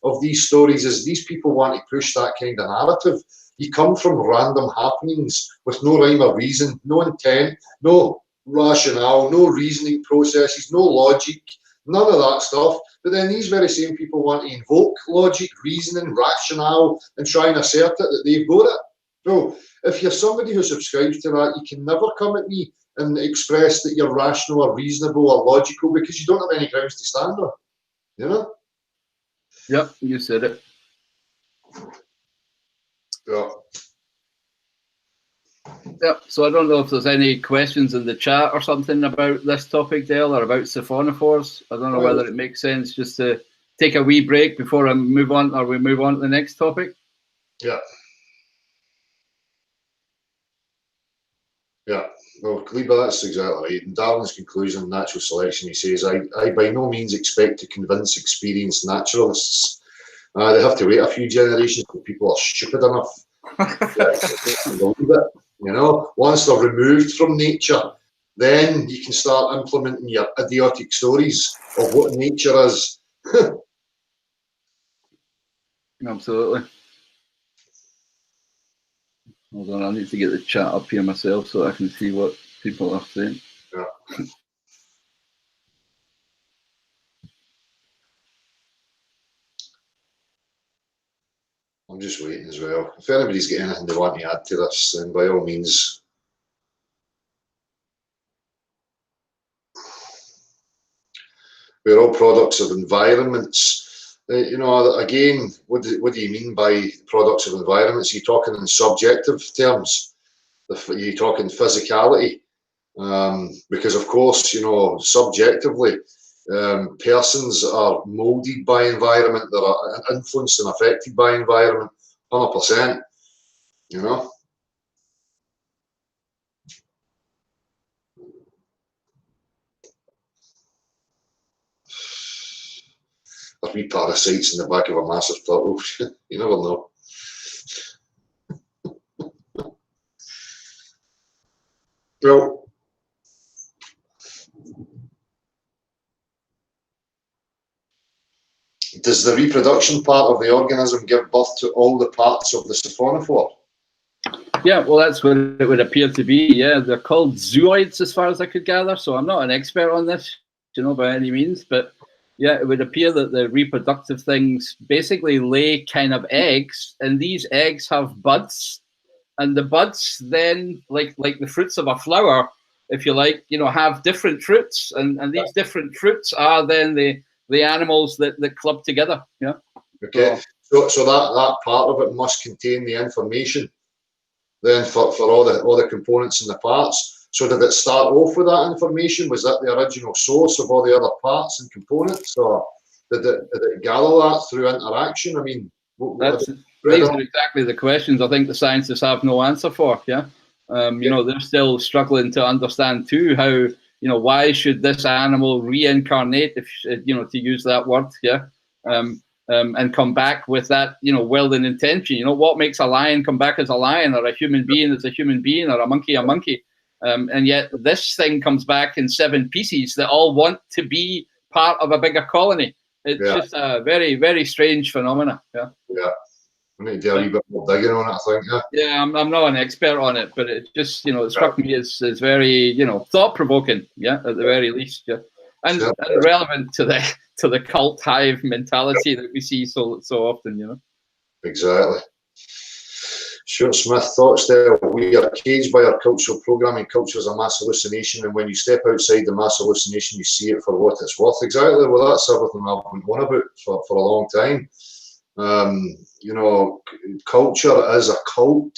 of these stories is these people want to push that kind of narrative. You come from random happenings with no rhyme or reason, no intent, no rationale, no reasoning processes, no logic, none of that stuff. But then these very same people want to invoke logic, reasoning, rationale, and try and assert it that they've got it. So if you're somebody who subscribes to that, you can never come at me and express that you're rational or reasonable or logical, because you don't have any grounds to stand on. You know? Yep, you said it. Yeah. Yeah, so I don't know if there's any questions in the chat or something about this topic, Dale, or about siphonophores. I don't know whether it makes sense just to take a wee break before we move on to the next topic. Yeah. Yeah. Well, Gleba, that's exactly right. In Darwin's conclusion, natural selection, he says, I by no means expect to convince experienced naturalists. They have to wait a few generations till people are stupid enough to believe it. You know, once they're removed from nature, then you can start implementing your idiotic stories of what nature is. Absolutely. Hold on, I need to get the chat up here myself so I can see what people are saying. Yeah. I'm just waiting as well. If anybody's got anything they want to add to this, then by all means. We're all products of environments You know, again, what do you mean by products of environments? Are you talking in subjective terms? Are you talking physicality? Because of course, you know, subjectively, persons are moulded by environment, they are influenced and affected by environment, 100%, you know. There'll be parasites in the back of a massive turtle. You never know. Well, does the reproduction part of the organism give birth to all the parts of the siphonophore? Yeah, well, that's what it would appear to be. Yeah, they're called zooids, as far as I could gather. So I'm not an expert on this, you know, by any means, but yeah, it would appear that the reproductive things basically lay kind of eggs, and these eggs have buds, and the buds then, like the fruits of a flower, if you like, you know, have different fruits, and these different fruits are then the animals that club together. Yeah. Okay. So that part of it must contain the information then for all the components and the parts. So did it start off with that information? Was that the original source of all the other parts and components, or did it gather that through interaction? I mean, these are exactly the questions I think the scientists have no answer for. Yeah, you know, they're still struggling to understand too how, you know, why should this animal reincarnate, if you know, to use that word, yeah, and come back with that, you know, well-in intention. You know, what makes a lion come back as a lion, or a human being as a human being, or a monkey a monkey? And yet this thing comes back in 7 pieces that all want to be part of a bigger colony. It's just a very, very strange phenomena. Yeah. Yeah. We need to do a wee bit more digging on it, I think. Yeah. Yeah, I'm not an expert on it, but it just, you know, it struck me as very, you know, thought-provoking. Yeah, at the very least. Yeah, and relevant to the cult hive mentality that we see so often. You know. Exactly. Stuart Smith, thoughts there. We are caged by our cultural programming. Culture is a mass hallucination, and when you step outside the mass hallucination, you see it for what it's worth. Exactly. Well, that's everything I've been on about for a long time. You know, culture is a cult.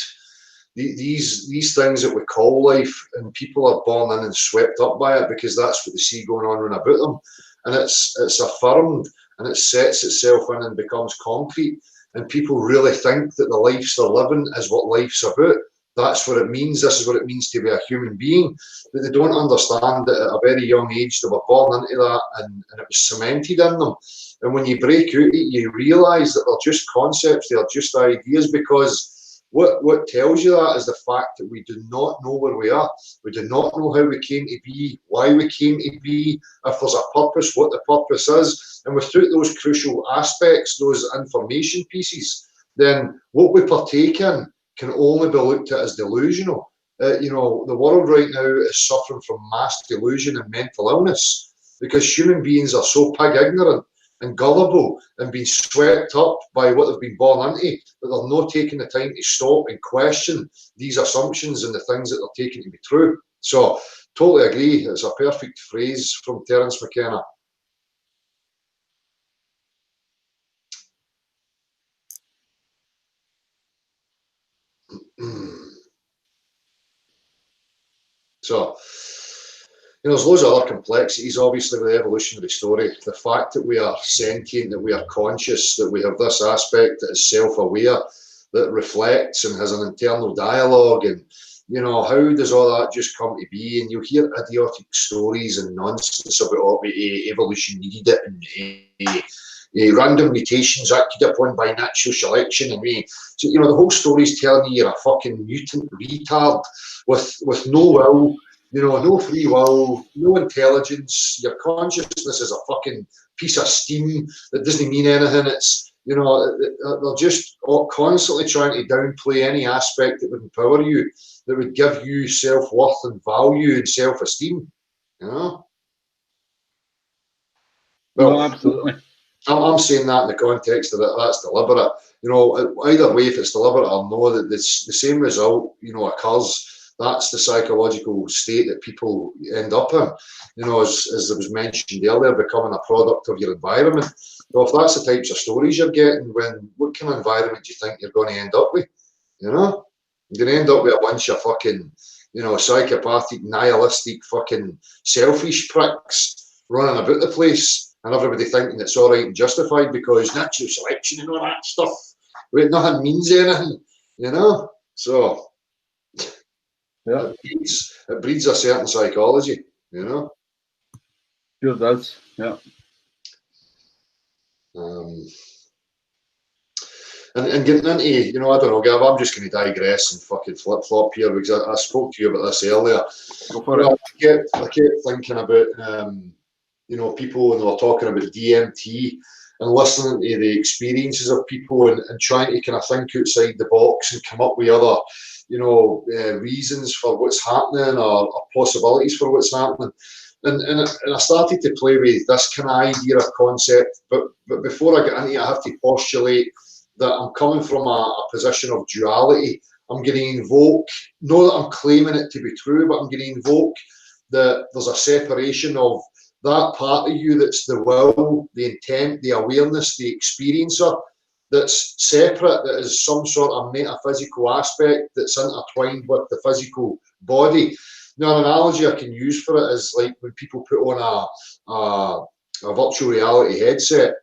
These things that we call life, and people are born in and swept up by it because that's what they see going on around about them, and it's affirmed and it sets itself in and becomes concrete. And people really think that the lives they're living is what life's about. That's what it means. This is what it means to be a human being. But they don't understand that at a very young age they were born into that, and it was cemented in them. And when you break out it, you realise that they're just concepts, they're just ideas, because what tells you that is the fact that we do not know where we are. We do not know how we came to be, why we came to be, if there's a purpose, what the purpose is. And without those crucial aspects, those information pieces, then what we partake in can only be looked at as delusional. You know, the world right now is suffering from mass delusion and mental illness because human beings are so pig ignorant and gullible and being swept up by what they've been born into that they're not taking the time to stop and question these assumptions and the things that they're taking to be true. So, totally agree. It's a perfect phrase from Terence McKenna. So, you know, there's loads of other complexities, obviously, with the evolutionary story. The fact that we are sentient, that we are conscious, that we have this aspect that is self-aware, that reflects and has an internal dialogue, and, you know, how does all that just come to be? And you hear idiotic stories and nonsense about, oh, evolution needed it, and random mutations acted upon by natural selection, and so, you know, the whole story's telling you you're a fucking mutant retard with no will, you know, no free will, no intelligence. Your consciousness is a fucking piece of steam that doesn't mean anything. It's, you know, they're just constantly trying to downplay any aspect that would empower you, that would give you self-worth and value and self-esteem, you know? Well, no, absolutely. I'm saying that in the context of that's deliberate. You know, either way, if it's deliberate or no, that the same result, you know, occurs. that's the psychological state that people end up in. You know, as it was mentioned earlier, becoming a product of your environment. Well, if that's the types of stories you're getting, what kind of environment do you think you're going to end up with? You know, you're going to end up with a bunch of fucking, you know, psychopathic, nihilistic, fucking selfish pricks running about the place, and everybody thinking it's all right and justified because natural selection and all that stuff, where nothing means anything, you know. So yeah, it breeds a certain psychology, you know. sure does. Yeah. And getting into, you know, I don't know, Gav, I'm just going to digress and fucking flip-flop here because I spoke to you about this earlier. Go for it. I kept thinking about, you know, people when they were talking about DMT and listening to the experiences of people and trying to kind of think outside the box and come up with other, you know, reasons for what's happening or possibilities for what's happening. And I started to play with this kind of idea or concept, but before I get into it, I have to postulate that I'm coming from a position of duality. I'm going to invoke, not that I'm claiming it to be true, but I'm going to invoke that there's a separation of that part of you that's the will, the intent, the awareness, the experiencer, that's separate, that is some sort of metaphysical aspect that's intertwined with the physical body. Now, an analogy I can use for it is like when people put on a virtual reality headset.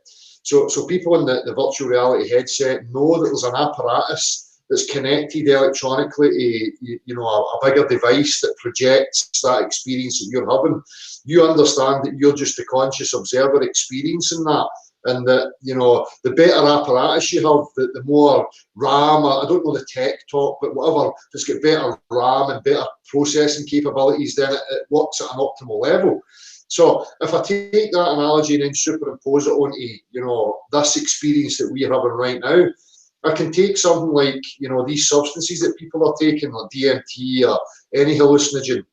So people in the virtual reality headset know that there's an apparatus that's connected electronically to, you know, a bigger device that projects that experience that you're having. You understand that you're just a conscious observer experiencing that, and that, you know, the better apparatus you have, the more RAM, I don't know the tech talk, but whatever, just get better RAM and better processing capabilities, then it works at an optimal level. So if I take that analogy and then superimpose it onto, you know, this experience that we're having right now, I can take something like, you know, these substances that people are taking, like DMT or any hallucinogen,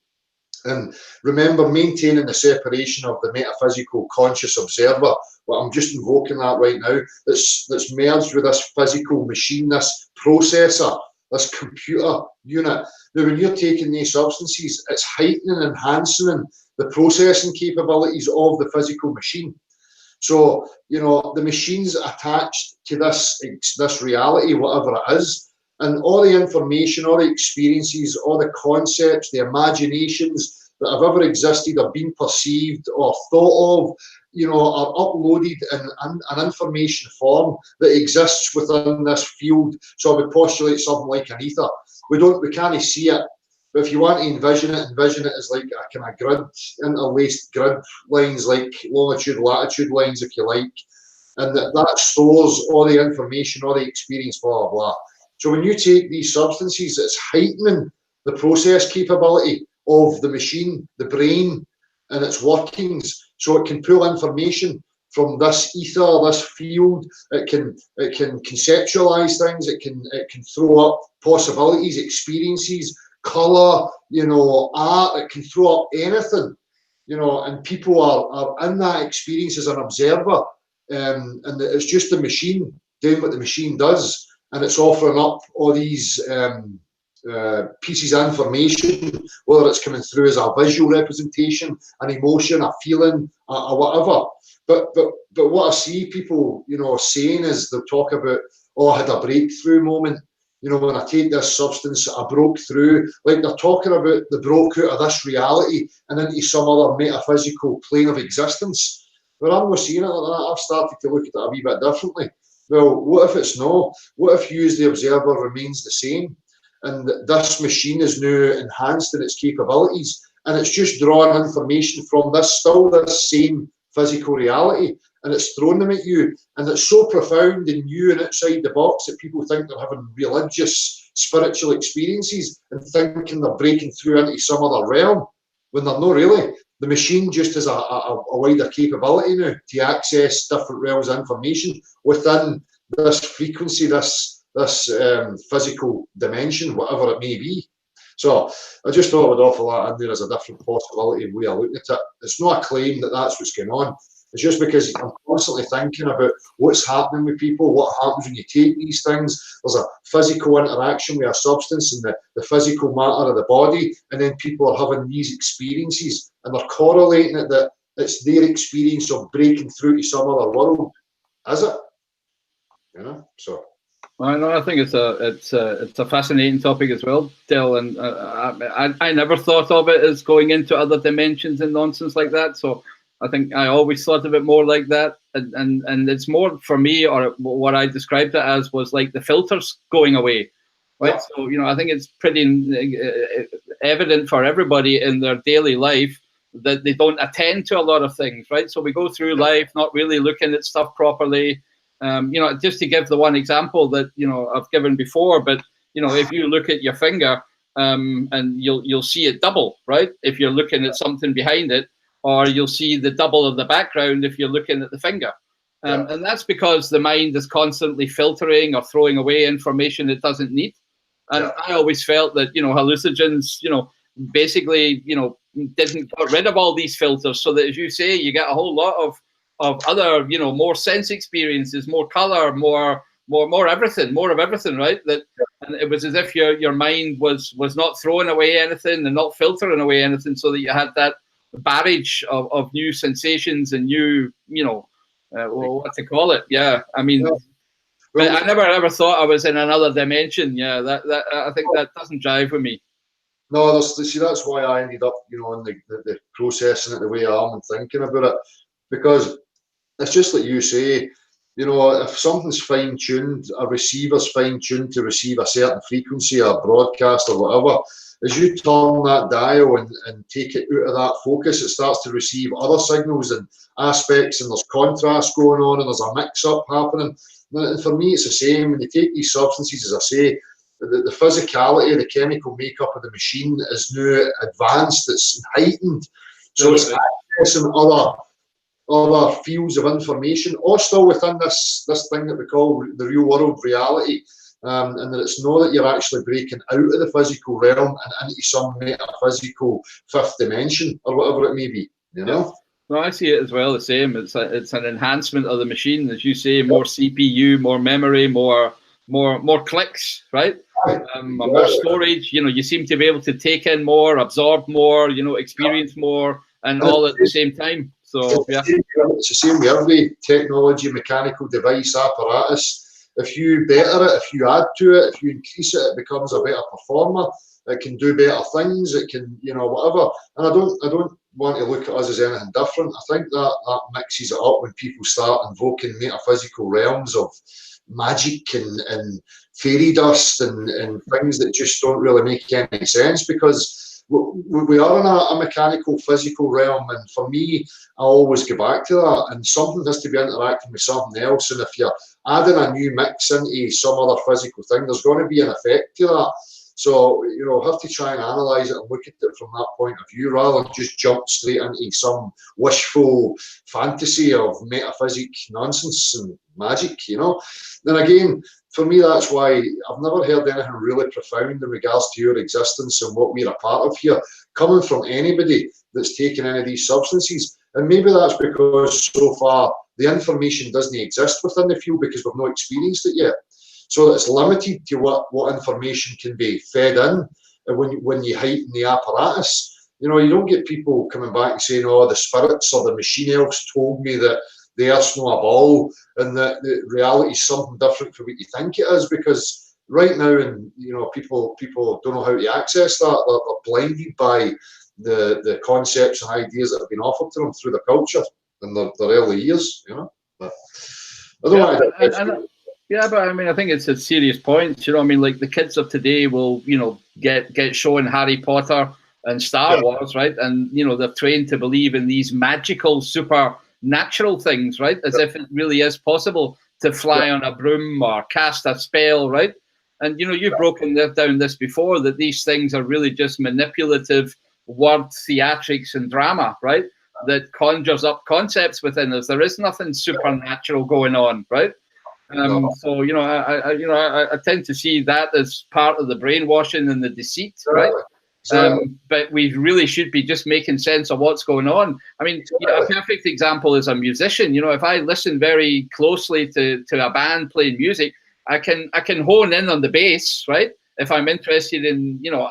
and remember maintaining the separation of the metaphysical conscious observer. Well, I'm just invoking that right now. That's merged with this physical machine, this processor, this computer unit. Now, when you're taking these substances, it's heightening and enhancing the processing capabilities of the physical machine. So, you know, the machine's attached to this reality, whatever it is, and all the information, all the experiences, all the concepts, the imaginations that have ever existed or been perceived or thought of, you know, are uploaded in an information form that exists within this field. So I would postulate something like an ether. We can't see it, but if you want to envision it as like a kind of grid, interlaced grid lines, like longitude, latitude lines, if you like, and that stores all the information, all the experience, blah, blah, blah. So when you take these substances, it's heightening the process capability of the machine, the brain, and its workings, so it can pull information from this ether, this field. It can conceptualize things. It can throw up possibilities, experiences, color, you know, art. It can throw up anything, you know. And people are in that experience as an observer, and it's just the machine doing what the machine does, and it's offering up all these pieces of information, whether it's coming through as a visual representation, an emotion, a feeling, or whatever. But what I see people, you know, saying is they'll talk about, oh, I had a breakthrough moment. You know, when I take this substance, I broke through. Like they're talking about they broke out of this reality and into some other metaphysical plane of existence. But I'm not seeing it like that. I've started to look at it a wee bit differently. Well, what if it's no? What if you as the observer remains the same? And this machine is now enhanced in its capabilities, and it's just drawing information from this same physical reality, and it's throwing them at you, and it's so profound and new and outside the box that people think they're having religious, spiritual experiences and thinking they're breaking through into some other realm, when they're not really. The machine just has a wider capability now to access different realms of information within this frequency, this physical dimension, whatever it may be. So I just thought I would offer that in there as a different possibility and way of looking at it. It's not a claim that that's what's going on. It's just because I'm constantly thinking about what's happening with people, what happens when you take these things. There's a physical interaction with a substance and the physical matter of the body, and then people are having these experiences and they're correlating it that it's their experience of breaking through to some other world. Is it? You know, so. I know. I think it's a fascinating topic as well, Del. And I never thought of it as going into other dimensions and nonsense like that. So I think I always thought of it more like that. And it's more for me, or what I described it as was like the filters going away, right? So I think it's pretty evident for everybody in their daily life that they don't attend to a lot of things, right? So we go through life not really looking at stuff properly. Just to give the one example that I've given before, but if you look at your finger, and you'll see it double, right? If you're looking at something behind it, or you'll see the double of the background if you're looking at the finger, and that's because the mind is constantly filtering or throwing away information it doesn't need. And I always felt that hallucinogens, basically didn't get rid of all these filters, so that, as you say, you get a whole lot of other, more sense experiences, more color, more everything, more of everything, right? And it was as if your mind was not throwing away anything and not filtering away anything, so that you had that barrage of new sensations and new, what to call it? Yeah, I mean, but I never ever thought I was in another dimension. Yeah, that I think that doesn't jive with me. No, see, that's why I ended up, in the processing it the way I am and thinking about it, because it's just like you say, if something's fine-tuned, a receiver's fine-tuned to receive a certain frequency, a broadcast or whatever, as you turn that dial and take it out of that focus, it starts to receive other signals and aspects, and there's contrast going on, and there's a mix-up happening. And for me, it's the same. When you take these substances, as I say, the physicality, the chemical makeup of the machine is now advanced, it's heightened. So it's accessing other fields of information, all still within this thing that we call the real world reality, and that it's not that you're actually breaking out of the physical realm and into some metaphysical fifth dimension or whatever it may be, No, I see it as well the same. It's an enhancement of the machine, as you say, more CPU, more memory, more clicks, right? More storage. You seem to be able to take in more, absorb more, experience more, and all at the same time. So it's the same with every technology, mechanical device, apparatus. If you better it, if you add to it, if you increase it, it becomes a better performer. It can do better things. It can, whatever. And I don't want to look at us as anything different. I think that mixes it up when people start invoking metaphysical realms of magic and fairy dust and things that just don't really make any sense, because we are in a mechanical, physical realm, and for me, I always go back to that, and something has to be interacting with something else, and if you're adding a new mix into some other physical thing, there's going to be an effect to that. So, have to try and analyse it and look at it from that point of view, rather than just jump straight into some wishful fantasy of metaphysic nonsense and magic, Then again, for me, that's why I've never heard anything really profound in regards to your existence and what we're a part of here, coming from anybody that's taken any of these substances. And maybe that's because so far the information doesn't exist within the field because we've not experienced it yet. So it's limited to what information can be fed in when you heighten the apparatus. You don't get people coming back and saying, oh, the spirits or the machine elves told me that the Earth's not a ball and that the reality is something different from what you think it is, because right now, and people don't know how to access that. They're blinded by the concepts and ideas that have been offered to them through the culture in their early years, But I don't want to yeah, but I mean, I think it's a serious point. Like the kids of today will, get shown Harry Potter and Star Wars, right? And they're trained to believe in these magical, supernatural things, right? As if it really is possible to fly on a broom or cast a spell, right? And you've broken down this before, that these things are really just manipulative word theatrics and drama, right? That conjures up concepts within us. There is nothing supernatural going on, right? So I tend to see that as part of the brainwashing and the deceit, right? But we really should be just making sense of what's going on. I mean, a perfect example is a musician. You know, if I listen very closely to a band playing music, I can hone in on the bass, right? If I'm interested in, you know,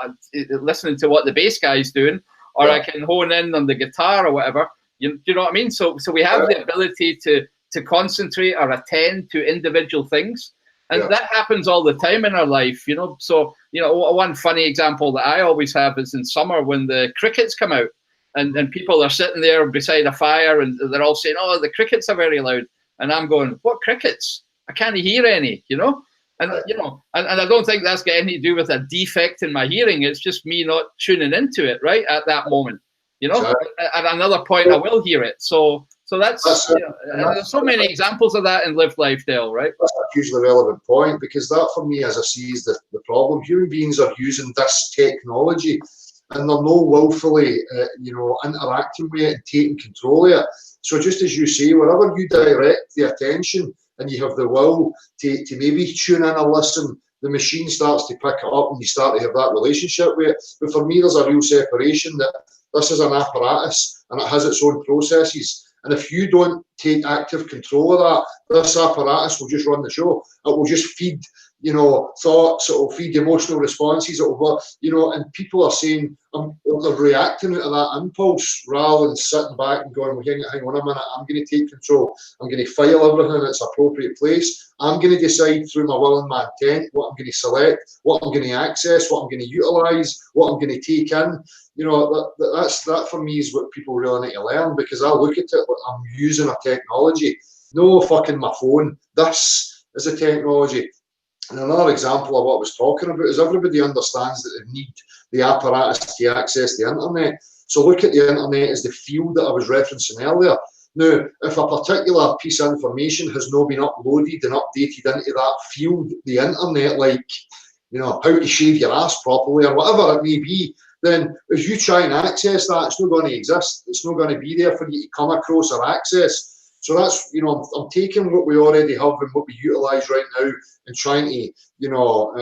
listening to what the bass guy's doing, or I can hone in on the guitar or whatever. You know what I mean? So we have the ability to concentrate or attend to individual things. And that happens all the time in our life, you know. So, you know, one funny example that I always have is in summer when the crickets come out and people are sitting there beside a fire and they're all saying, oh, the crickets are very loud. And I'm going, what crickets? I can't hear any, you know. And, you know, and I don't think that's got anything to do with a defect in my hearing. It's just me not tuning into it, right, at that moment. You know, at another point, I will hear it. So that's you know, and there's so many examples of that in lived life, Dale, right? That's a hugely relevant point, because that, for me, as I see, is the problem. Human beings are using this technology and they're not willfully, you know, interacting with it and taking control of it. So just as you say, wherever you direct the attention and you have the will to maybe tune in or listen, the machine starts to pick it up and you start to have that relationship with it. But for me, there's a real separation that this is an apparatus and it has its own processes. And if you don't take active control of that, this apparatus will just run the show. It will just feed, you know, thoughts. It will feed emotional responses. It will, you know, and people are saying they're reacting to that impulse rather than sitting back and going, well, hang on a minute, I'm going to take control. I'm going to file everything in its appropriate place. I'm going to decide through my will and my intent what I'm going to select, what I'm going to access, what I'm going to utilise, what I'm going to take in. You know, that for me is what people really need to learn, because I look at it like I'm using a technology. No fucking my phone. This is a technology. And another example of what I was talking about is everybody understands that they need the apparatus to access the internet. So look at the internet as the field that I was referencing earlier. Now, if a particular piece of information has not been uploaded and updated into that field, the internet, like, you know, how to shave your ass properly or whatever it may be, then as you try and access that, it's not going to exist. It's not going to be there for you to come across or access. So that's, you know, I'm taking what we already have and what we utilise right now and trying to, you know,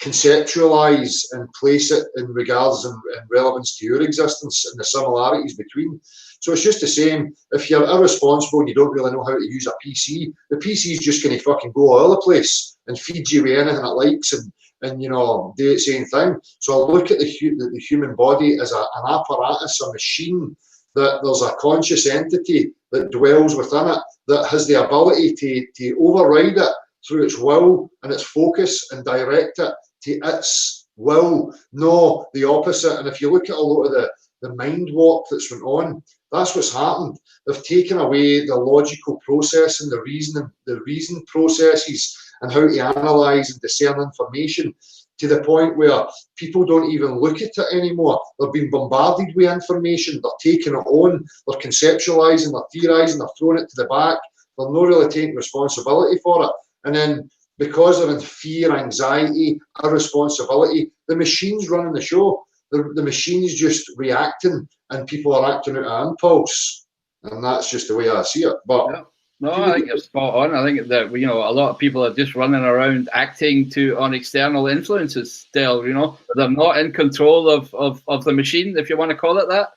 conceptualise and place it in regards and relevance to your existence and the similarities between. So it's just the same. If you're irresponsible and you don't really know how to use a PC, the PC is just going to fucking go all over the place and feed you with anything it likes and you know, do its own thing. So I look at the human body as an apparatus, a machine, that there's a conscious entity that dwells within it, that has the ability to override it through its will and its focus and direct it to its will, no the opposite. And if you look at a lot of the mind warp that's went on, that's what's happened. They've taken away the logical process and the reason processes and how to analyse and discern information, to the point where people don't even look at it anymore. They're being bombarded with information, they're taking it on, they're conceptualising, they're theorising, they're throwing it to the back, they're not really taking responsibility for it. And then because they're in fear, anxiety, irresponsibility, the machine's running the show. The machine's just reacting and people are acting out of impulse. And that's just the way I see it. But yeah. No, I think you're spot on. I think that, you know, a lot of people are just running around acting on external influences still, you know. They're not in control of the machine, if you want to call it that.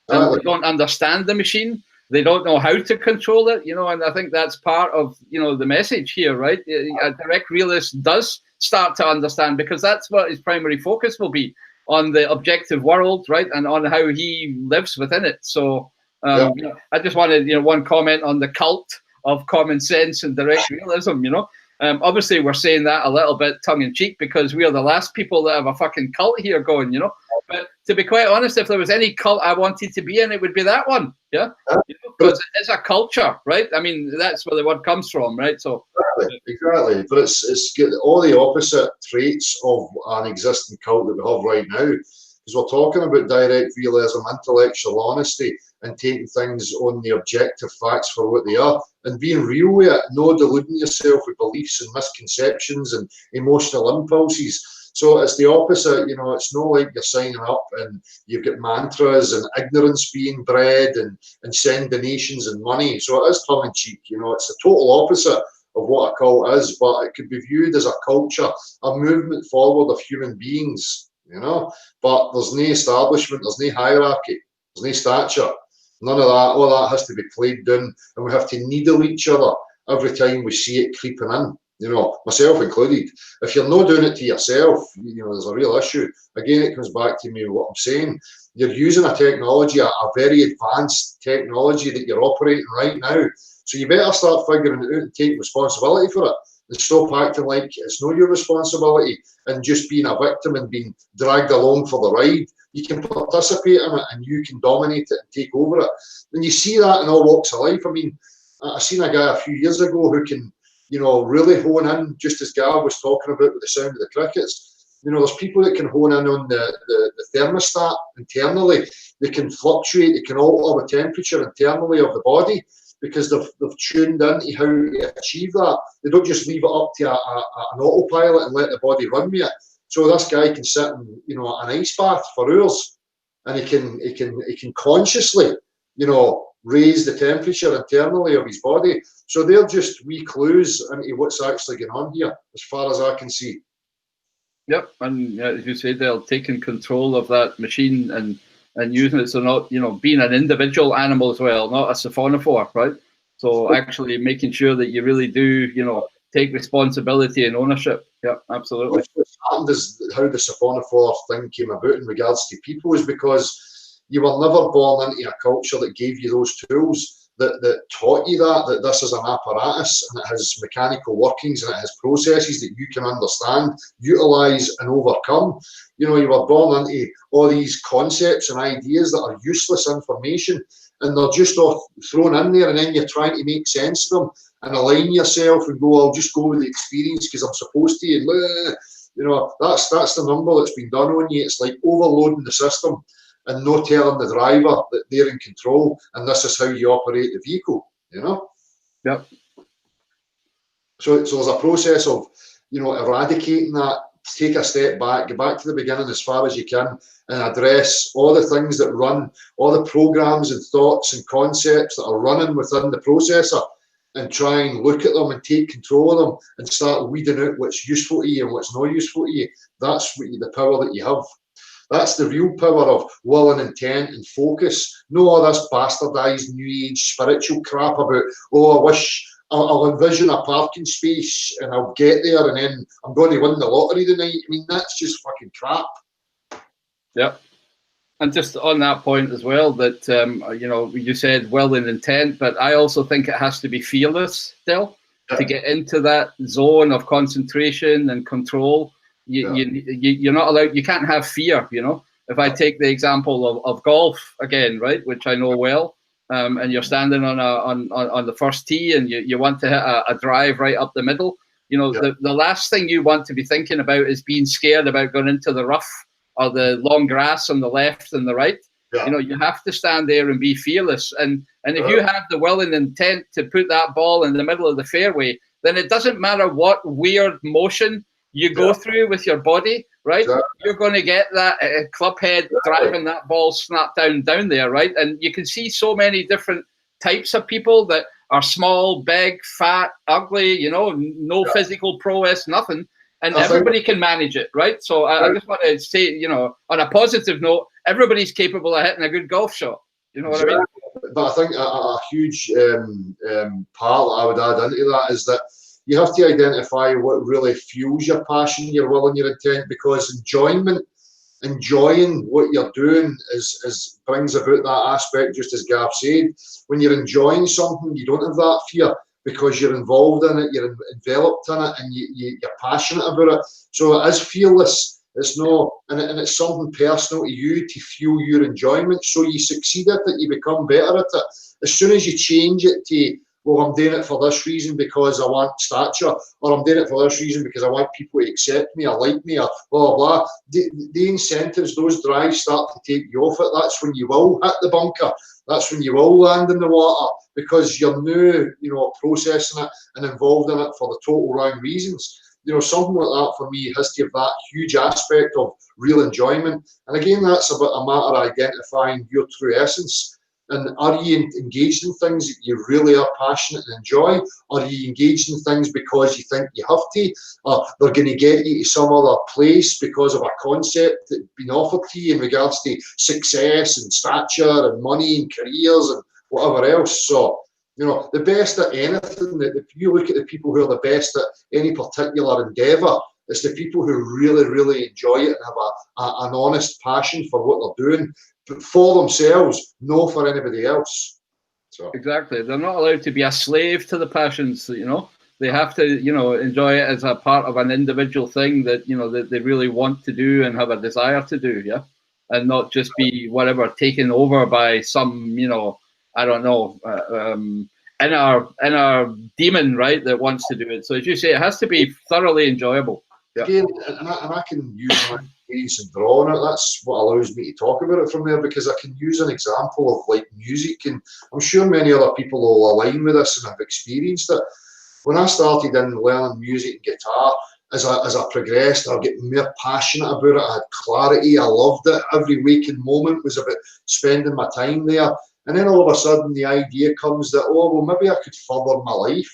And they don't understand the machine. They don't know how to control it, you know, and I think that's part of, you know, the message here, right? A direct realist does start to understand, because that's what his primary focus will be, on the objective world, right? And on how he lives within it. So you know, I just wanted, you know, one comment on the cult of common sense and direct realism, you know. Obviously, we're saying that a little bit tongue-in-cheek because we are the last people that have a fucking cult here going, you know. But to be quite honest, if there was any cult I wanted to be in, it would be that one, yeah? You know, because it's a culture, right? I mean, that's where the word comes from, right? So exactly. But it's all the opposite traits of an existing cult that we have right now. Because we're talking about direct realism, intellectual honesty, and taking things on the objective facts for what they are, and being real with it, not deluding yourself with beliefs and misconceptions and emotional impulses. So it's the opposite, you know. It's not like you're signing up and you've got mantras and ignorance being bred and send donations and money. So it is tongue-in-cheek, you know. It's the total opposite of what a cult is, but it could be viewed as a culture, a movement forward of human beings, you know. But there's no establishment, there's no hierarchy, there's no stature, none of that. All that has to be played down, and we have to needle each other every time we see it creeping in, you know, myself included. If you're not doing it to yourself, you know, there's a real issue. Again, it comes back to me what I'm saying. You're using a technology, a very advanced technology that you're operating right now. So you better start figuring it out and take responsibility for it, and stop acting like it's not your responsibility and just being a victim and being dragged along for the ride. You can participate in it and you can dominate it and take over it. And you see that in all walks of life. I mean, I seen a guy a few years ago who can, you know, really hone in, just as Gav was talking about with the sound of the crickets. You know, there's people that can hone in on the thermostat internally. They can fluctuate, they can alter the temperature internally of the body because they've tuned into how to achieve that. They don't just leave it up to an autopilot and let the body run with it. So this guy can sit in, you know, an ice bath for hours, and he can consciously, you know, raise the temperature internally of his body. So they're just wee clues into what's actually going on here, as far as I can see. Yep, and as you say, they're taking control of that machine and using it. So not, you know, being an individual animal as well, not a siphonophore, right? So actually making sure that you really do, you know, take responsibility and ownership. Yeah, absolutely. What's happened is how the siphonophore thing came about in regards to people is because you were never born into a culture that gave you those tools, that taught you that this is an apparatus and it has mechanical workings and it has processes that you can understand, utilise and overcome. You know, you were born into all these concepts and ideas that are useless information, and they're just all thrown in there, and then you're trying to make sense of them and align yourself and go, I'll just go with the experience because I'm supposed to. And, you know, that's the number that's been done on you. It's like overloading the system and not telling the driver that they're in control and this is how you operate the vehicle, you know? Yep. So there's a process of, you know, eradicating that, take a step back, get back to the beginning as far as you can and address all the things that run, all the programs and thoughts and concepts that are running within the processor, and try and look at them and take control of them and start weeding out what's useful to you and what's not useful to you. That's the power that you have. That's the real power of will and intent and focus. No all this bastardised new age spiritual crap about, oh, I wish I'll envision a parking space and I'll get there and then I'm going to win the lottery tonight. I mean, that's just fucking crap. Yeah. And just on that point as well, that, you know, you said will and intent, but I also think it has to be fearless still to get into that zone of concentration and control. You're not allowed, you can't have fear, you know. If I take the example of golf again, right, which I know well, and you're standing on the first tee and you want to hit a drive right up the middle, you know, the last thing you want to be thinking about is being scared about going into the rough or the long grass on the left and the right. You know, you have to stand there and be fearless. And if you have the will and intent to put that ball in the middle of the fairway, then it doesn't matter what weird motion you go through with your body, right? You're going to get that club head driving that ball snap down there, right? And you can see so many different types of people that are small, big, fat, ugly, you know, no physical prowess, nothing. And everybody can manage it, right? So I just want to say, you know, on a positive note, everybody's capable of hitting a good golf shot. You know what I mean? But I think a huge part that I would add into that is that you have to identify what really fuels your passion, your will and your intent, because enjoying what you're doing is brings about that aspect, just as Gav said. When you're enjoying something, you don't have that fear because you're involved in it, you're enveloped in it, and you're passionate about it. So it is fearless. It's not, and it's something personal to you to fuel your enjoyment. So you succeed at it, you become better at it. As soon as you change it to, well, I'm doing it for this reason because I want stature, or I'm doing it for this reason because I want people to accept me or like me, or blah, blah, blah. The incentives, those drives start to take you off it. That's when you will hit the bunker. That's when you will land in the water, because you're now, you know, processing it and involved in it for the total wrong reasons. You know, something like that for me has to have that huge aspect of real enjoyment. And again, that's about a matter of identifying your true essence And are you engaged in things that you really are passionate and enjoy? Or are you engaged in things because you think you have to? Or they're going to get you to some other place because of a concept that's been offered to you in regards to success and stature and money and careers and whatever else. So, you know, the best at anything, if you look at the people who are the best at any particular endeavour, it's the people who really, really enjoy it and have an honest passion for what they're doing, for themselves, not for anybody else. So. Exactly. They're not allowed to be a slave to the passions, you know. They have to, you know, enjoy it as a part of an individual thing that, you know, that they really want to do and have a desire to do, yeah? And not just be whatever, taken over by some, you know, I don't know, inner demon, right, that wants to do it. So as you say, it has to be thoroughly enjoyable. Yeah. Again, and I can use my experience and draw on it. That's what allows me to talk about it from there, because I can use an example of like music, and I'm sure many other people will align with this and have experienced it. When I started in learning music and guitar, as I progressed, I get more passionate about it. I had clarity. I loved it. Every waking moment was about spending my time there. And then all of a sudden, the idea comes that, oh, well, maybe I could further my life.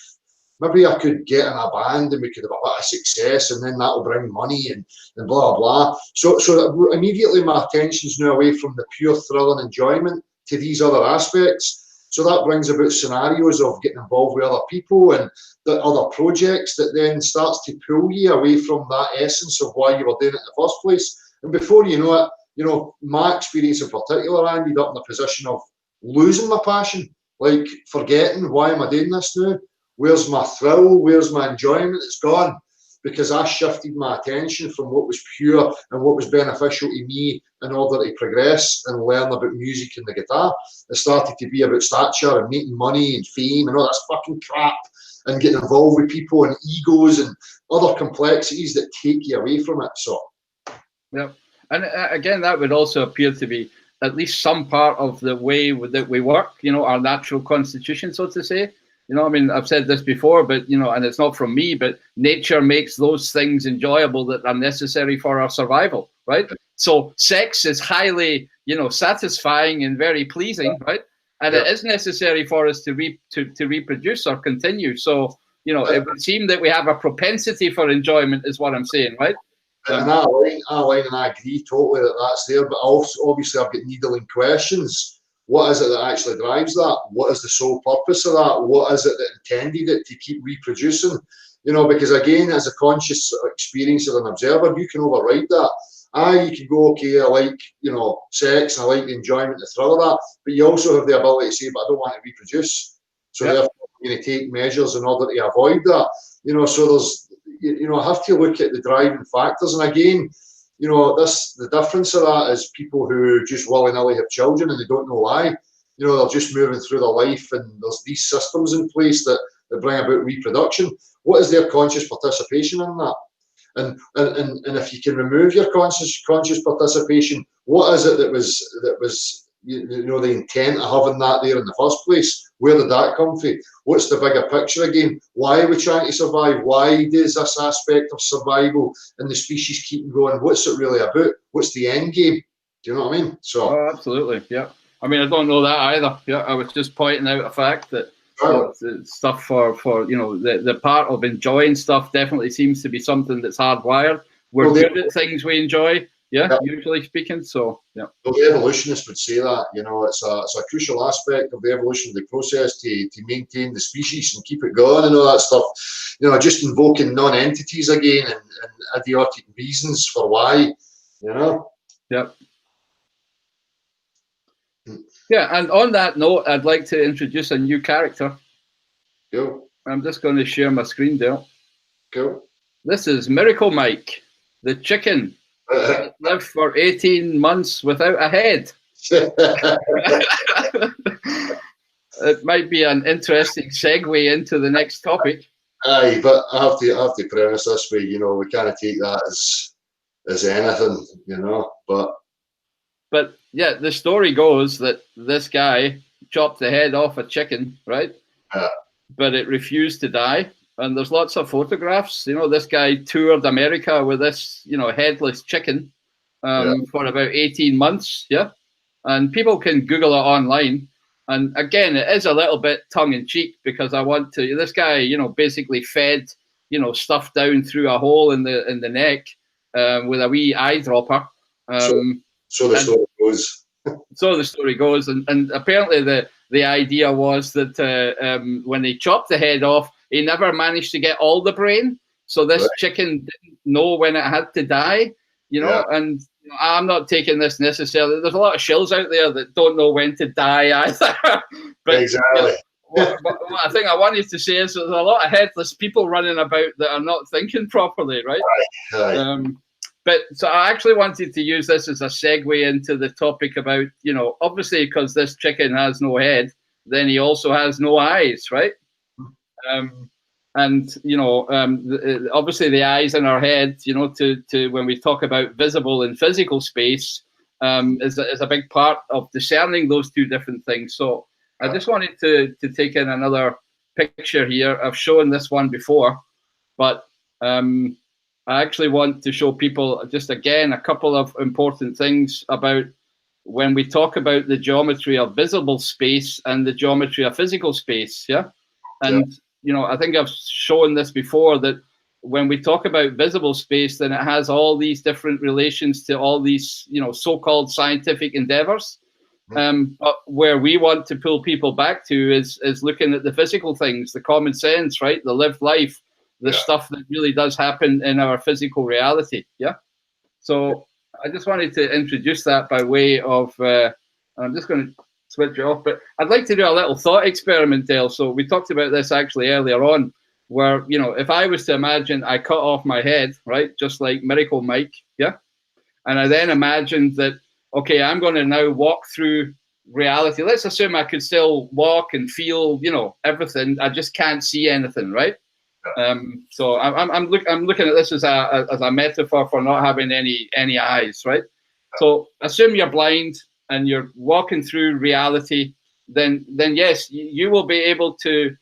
Maybe I could get in a band and we could have a bit of success, and then that'll bring money and blah, blah. So immediately my attention's now away from the pure thrill and enjoyment to these other aspects. So that brings about scenarios of getting involved with other people and the other projects that then starts to pull you away from that essence of why you were doing it in the first place. And before you know it, you know, my experience in particular, I ended up in a position of losing my passion, like forgetting, why am I doing this now? Where's my thrill? Where's my enjoyment? It's gone, because I shifted my attention from what was pure and what was beneficial to me in order to progress and learn about music and the guitar. It started to be about stature and making money and fame and all that fucking crap, and getting involved with people and egos and other complexities that take you away from it. So, yeah, and again, that would also appear to be at least some part of the way that we work. You know, our natural constitution, so to say. You know, I mean, I've said this before, but, you know, and it's not from me, but nature makes those things enjoyable that are necessary for our survival, right? So sex is highly, you know, satisfying and very pleasing, right? And it is necessary for us to reproduce or continue. So, you know, it would seem that we have a propensity for enjoyment is what I'm saying, right? And I align and I agree totally that that's there, but also, obviously I've got needling questions. What is it that actually drives that? What is the sole purpose of that? What is it that intended it to keep reproducing? You know, because again, as a conscious experience of an observer, you can override that. You can go, okay, I like, you know, sex, and I like the enjoyment, the thrill of that, but you also have the ability to say, but I don't want to reproduce. So therefore, you're going to take measures in order to avoid that. You know, so there's, you know, I have to look at the driving factors. And again, you know, the difference of that is people who just willy-nilly have children and they don't know why. You know, they're just moving through their life and there's these systems in place that bring about reproduction. What is their conscious participation in that? And if you can remove your conscious participation, what is it that was you know, the intent of having that there in the first place? Where did that come from? What's the bigger picture again? Why are we trying to survive? Why does this aspect of survival and the species keep going? What's it really about? What's the end game? Do you know what I mean? So, oh, absolutely, yeah. I mean, I don't know that either. Yeah, I was just pointing out a fact that stuff for you know, the part of enjoying stuff definitely seems to be something that's hardwired. We're good at things we enjoy. Yeah, usually speaking. So, yeah. Well, the evolutionists would say that, you know, it's a crucial aspect of the evolutionary process to maintain the species and keep it going and all that stuff. You know, just invoking non-entities again and idiotic reasons for why, you know. Yep. Yeah, and on that note, I'd like to introduce a new character. Cool. I'm just going to share my screen there. Cool. This is Miracle Mike, the chicken. Lived for 18 months without a head. It might be an interesting segue into the next topic. Aye, but I have to premise this way, you know, we can't take that as anything, you know, but yeah, the story goes that this guy chopped the head off a chicken, right? Yeah. But it refused to die. And there's lots of photographs. You know, this guy toured America with this, you know, headless chicken for about 18 months. Yeah. And people can Google it online. And again, it is a little bit tongue in cheek because I want to. This guy, you know, basically fed, you know, stuff down through a hole in the neck with a wee eyedropper. So the story goes. So the story goes, and apparently the idea was that when they chopped the head off, he never managed to get all the brain. So this chicken didn't know when it had to die, you know. And you know, I'm not taking this necessarily. There's a lot of shills out there that don't know when to die either. But, exactly. You know, what I think I wanted to say is there's a lot of headless people running about that are not thinking properly, right? Right. But so I actually wanted to use this as a segue into the topic about, you know, obviously because this chicken has no head, then he also has no eyes, right? And, you know, obviously the eyes in our head, you know, to when we talk about visible and physical space is a big part of discerning those two different things. So I just wanted to take in another picture here. I've shown this one before, but I actually want to show people just again a couple of important things about when we talk about the geometry of visible space and the geometry of physical space. Yeah. And, you know, I think I've shown this before that when we talk about visible space, then it has all these different relations to all these, you know, so-called scientific endeavors. But where we want to pull people back to is looking at the physical things, the common sense, right? The lived life, the stuff that really does happen in our physical reality. Yeah. So I just wanted to introduce that by way of, I'm just going to switch it off, but I'd like to do a little thought experiment, Dale. So we talked about this actually earlier on, where, you know, if I was to imagine I cut off my head, right, just like Miracle Mike, yeah, and I then imagined that, okay, I'm going to now walk through reality. Let's assume I could still walk and feel, you know, everything. I just can't see anything, right? So I'm looking at this as a metaphor for not having any eyes, right? So assume you're blind and you're walking through reality, then yes, you will be able to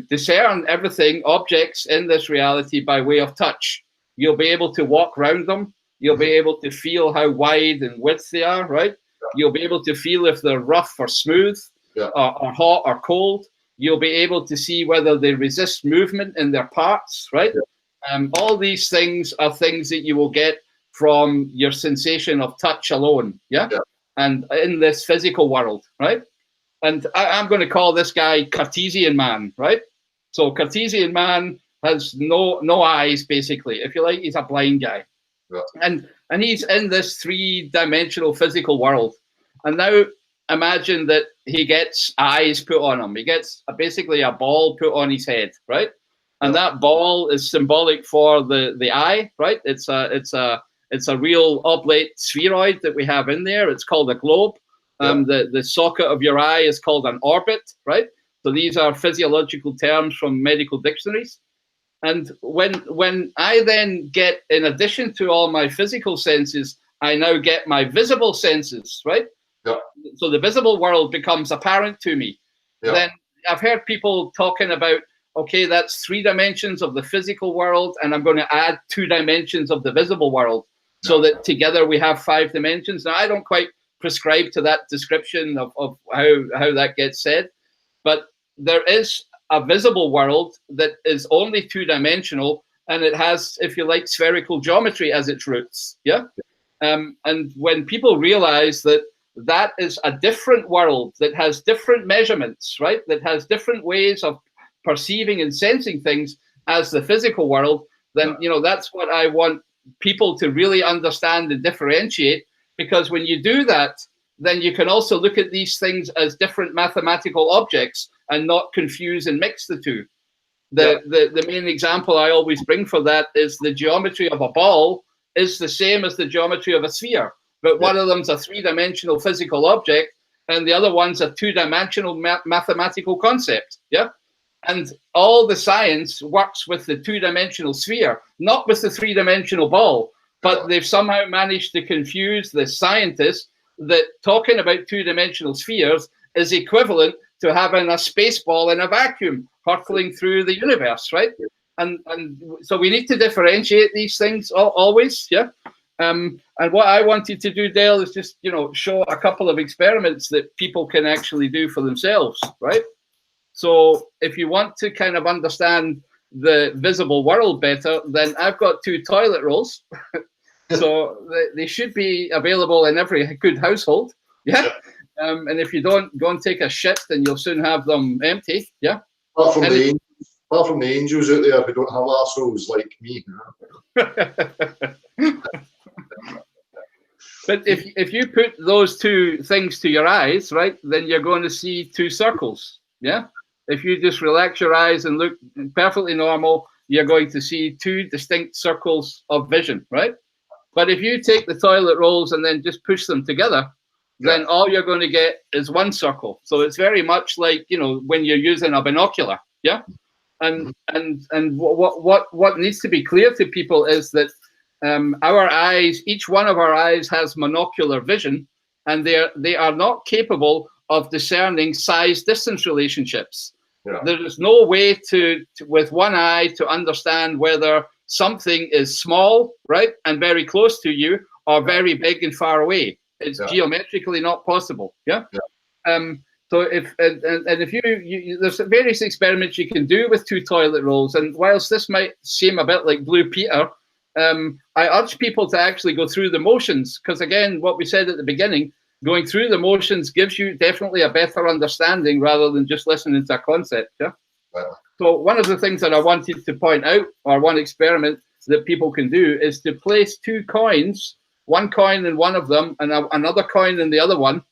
discern everything, objects in this reality by way of touch. You'll be able to walk around them. You'll be able to feel how wide and width they are, right? You'll be able to feel if they're rough or smooth, or hot or cold. You'll be able to see whether they resist movement in their parts, right? All these things are things that you will get from your sensation of touch alone, and in this physical world, right? And I'm going to call this guy Cartesian man, right? So Cartesian man has no eyes, basically. If you like, he's a blind guy. And he's in this three-dimensional physical world. And now imagine that he gets eyes put on him. He gets basically a ball put on his head, right? And that ball is symbolic for the eye, right? It's a real oblate spheroid that we have in there. It's called a globe. The socket of your eye is called an orbit, right? So these are physiological terms from medical dictionaries. And when I then get, in addition to all my physical senses, I now get my visible senses, right? So the visible world becomes apparent to me. Then I've heard people talking about, okay, that's 3 dimensions of the physical world, and I'm going to add 2 dimensions of the visible world, so that together we have 5 dimensions. Now, I don't quite prescribe to that description of how that gets said, but there is a visible world that is only 2-dimensional, and it has, if you like, spherical geometry as its roots. And when people realize that that is a different world that has different measurements, right, that has different ways of perceiving and sensing things as the physical world, then you know, that's what I want people to really understand and differentiate. Because when you do that, then you can also look at these things as different mathematical objects and not confuse and mix the two. The main example I always bring for that is the geometry of a ball is the same as the geometry of a sphere, but one of them's a 3-dimensional physical object and the other one's a 2-dimensional mathematical concept. And all the science works with the 2-dimensional sphere, not with the 3-dimensional ball. But they've somehow managed to confuse the scientists that talking about 2-dimensional spheres is equivalent to having a space ball in a vacuum hurtling through the universe, right? And so we need to differentiate these things always, And what I wanted to do, Dale, is just, show a couple of experiments that people can actually do for themselves, right? So if you want to kind of understand the visible world better, then I've got 2 toilet rolls. So they should be available in every good household. Yeah. And if you don't, go and take a shit, then you'll soon have them empty. Yeah. Apart from the angels out there who don't have arseholes like me. But if you put those 2 things to your eyes, right, then you're going to see 2 circles. Yeah. If you just relax your eyes and look perfectly normal, you're going to see 2 distinct circles of vision, right? But if you take the toilet rolls and then just push them together, then all you're going to get is 1 circle. So it's very much like, when you're using a binocular. Yeah. And what needs to be clear to people is that our eyes, each one of our eyes has monocular vision, and they are not capable of discerning size-distance relationships. Yeah. There is no way to with one eye to understand whether something is small, right, and very close to you, or very big and far away. It's geometrically not possible. Yeah. So if there's various experiments you can do with 2 toilet rolls, and whilst this might seem a bit like Blue Peter, I urge people to actually go through the motions, because again, what we said at the beginning, going through the motions gives you definitely a better understanding rather than just listening to a concept. Yeah. Wow. So one of the things that I wanted to point out, or one experiment that people can do, is to place 2 coins, 1 coin in one of them and another coin in the other one.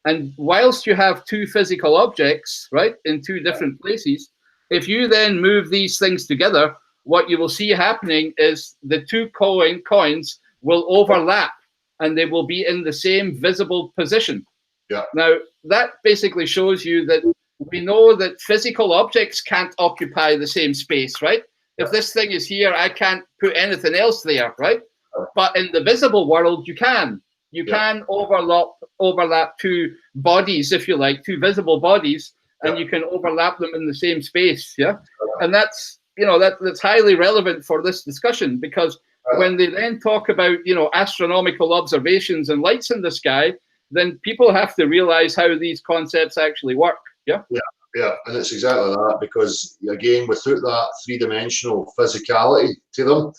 And whilst you have 2 physical objects, right, in 2 different places, if you then move these things together, what you will see happening is the 2 coins will overlap and they will be in the same visible position. Yeah. Now, that basically shows you that we know that physical objects can't occupy the same space, right? Yeah. If this thing is here, I can't put anything else there, right? But in the visible world, you can. You can overlap 2 bodies, if you like, 2 visible bodies, and you can overlap them in the same space. Yeah. And that's, that's highly relevant for this discussion, because when they then talk about, astronomical observations and lights in the sky, then people have to realize how these concepts actually work. Yeah. Yeah, and it's exactly that, because again, without that 3-dimensional physicality to them,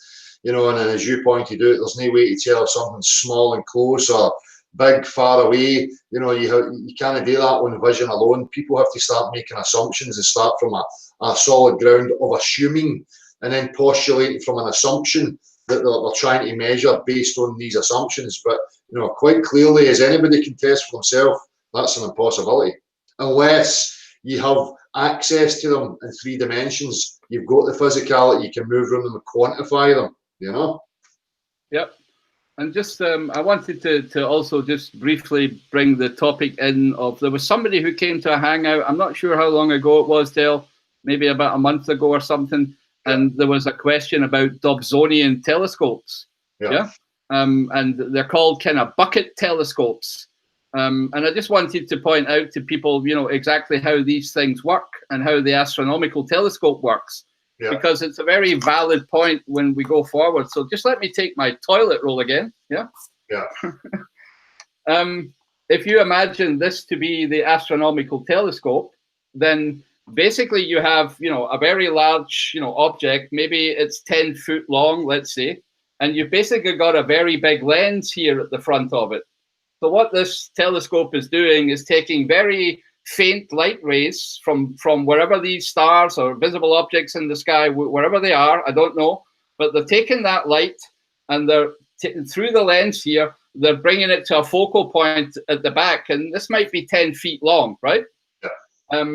and as you pointed out, there's no way to tell if something's small and close or big, far away. You can't do that on vision alone. People have to start making assumptions and start from a solid ground of assuming, and then postulating from an assumption that they're trying to measure based on these assumptions. But quite clearly, as anybody can test for themselves, that's an impossibility. Unless you have access to them in 3 dimensions, you've got the physicality, you can move around them and quantify them, Yep. And just, I wanted to also just briefly bring the topic in of, there was somebody who came to a hangout, I'm not sure how long ago it was, Dale, maybe about a month ago or something, and there was a question about Dobsonian telescopes. Yeah. And they're called kind of bucket telescopes. And I just wanted to point out to people, exactly how these things work and how the astronomical telescope works, because it's a very valid point when we go forward. So just let me take my toilet roll again. Yeah. If you imagine this to be the astronomical telescope, then basically you have, a very large, object, maybe it's 10 foot long, let's say, and you've basically got a very big lens here at the front of it. So what this telescope is doing is taking very faint light rays from wherever these stars or visible objects in the sky, wherever they are, I don't know, but they're taking that light and they're through the lens here, they're bringing it to a focal point at the back, and this might be 10 feet long, right? Yeah.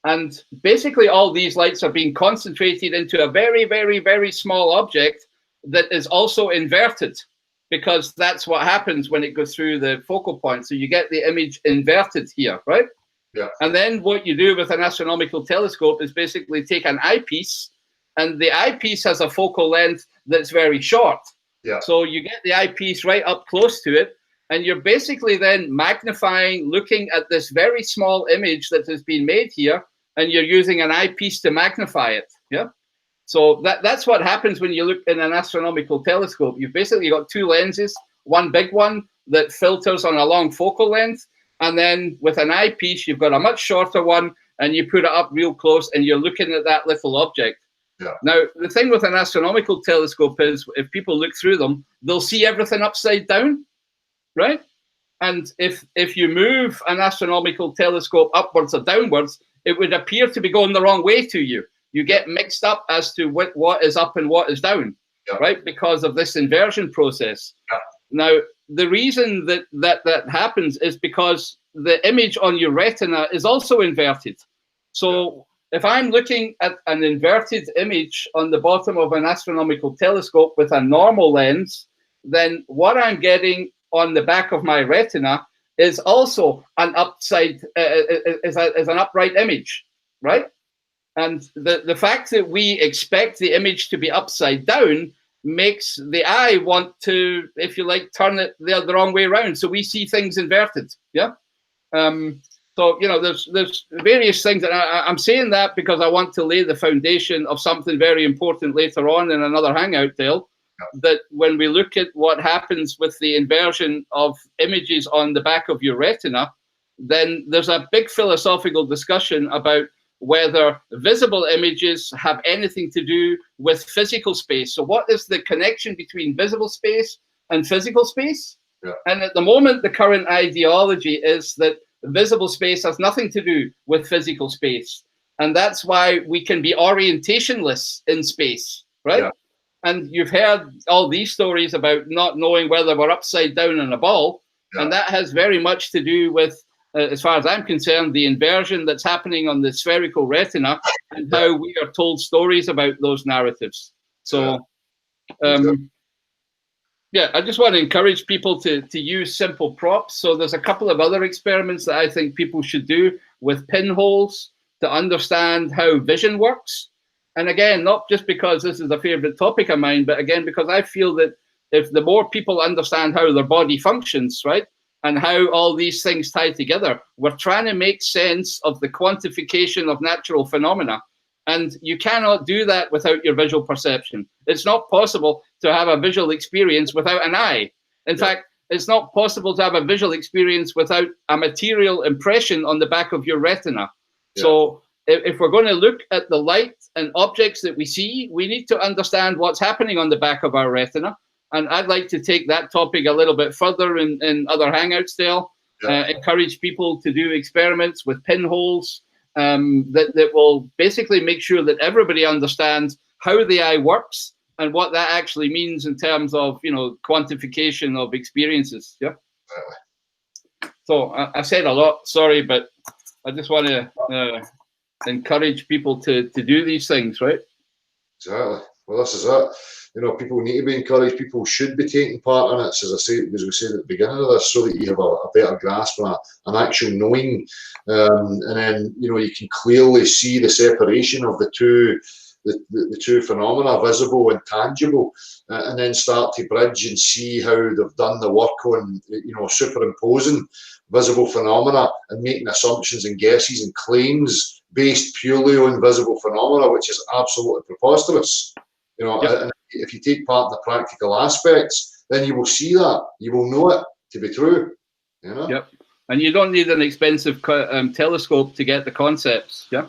And basically all these lights are being concentrated into a very, very, very small object that is also inverted, because that's what happens when it goes through the focal point. So you get the image inverted here, right? Yeah. And then what you do with an astronomical telescope is basically take an eyepiece, and the eyepiece has a focal length that's very short. Yeah. So you get the eyepiece right up close to it, and you're basically then magnifying, looking at this very small image that has been made here, and you're using an eyepiece to magnify it. Yeah. So that's what happens when you look in an astronomical telescope. You've basically got two lenses, one big one that filters on a long focal length, and then with an eyepiece, you've got a much shorter one, and you put it up real close, and you're looking at that little object. Yeah. Now, the thing with an astronomical telescope is if people look through them, they'll see everything upside down, right? And if you move an astronomical telescope upwards or downwards, it would appear to be going the wrong way to you. You get mixed up as to what is up and what is down, right? Because of this inversion process. Yeah. Now, the reason that happens is because the image on your retina is also inverted. So if I'm looking at an inverted image on the bottom of an astronomical telescope with a normal lens, then what I'm getting on the back of my retina is also an upside, is an upright image, right? And the fact that we expect the image to be upside down makes the eye want to, if you like, turn it the wrong way around. So we see things inverted, yeah? So, you know, there's various things. And I'm saying that because I want to lay the foundation of something very important later on in another Hangout, Dale, that when we look at what happens with the inversion of images on the back of your retina, then there's a big philosophical discussion about whether visible images have anything to do with physical space. So what is the connection between visible space and physical space? Yeah. And at the moment, the current ideology is that visible space has nothing to do with physical space. And that's why we can be orientationless in space, right? Yeah. And you've heard all these stories about not knowing whether we're upside down in a ball. Yeah. And that has very much to do with, as far as I'm concerned, the inversion that's happening on the spherical retina and how we are told stories about those narratives. So, yeah, I just want to encourage people to use simple props. So there's a couple of other experiments that I think people should do with pinholes to understand how vision works. And again, not just because this is a favorite topic of mine, but again, because I feel that if the more people understand how their body functions, right, and how all these things tie together, we're trying to make sense of the quantification of natural phenomena. And you cannot do that without your visual perception. It's not possible to have a visual experience without an eye. In fact, it's not possible to have a visual experience without a material impression on the back of your retina. Yeah. So if we're going to look at the light and objects that we see, we need to understand what's happening on the back of our retina. And I'd like to take that topic a little bit further in other Hangouts, Dale. Yeah. Encourage people to do experiments with pinholes that will basically make sure that everybody understands how the eye works and what that actually means in terms of, you know, quantification of experiences. Yeah. So I said a lot, sorry, but I just want to encourage people to do these things, right? Exactly. Well, this is it. You know, people need to be encouraged. People should be taking part in it, as I say, as we said at the beginning of this, so that you have a better grasp and an actual knowing. And then, you know, you can clearly see the separation of the two phenomena, visible and tangible, and then start to bridge and see how they've done the work on, you know, superimposing visible phenomena and making assumptions and guesses and claims based purely on visible phenomena, which is absolutely preposterous. You know, and if you take part in the practical aspects, then you will see that, you will know it to be true. You know. Yep. And you don't need an expensive telescope to get the concepts. Yeah.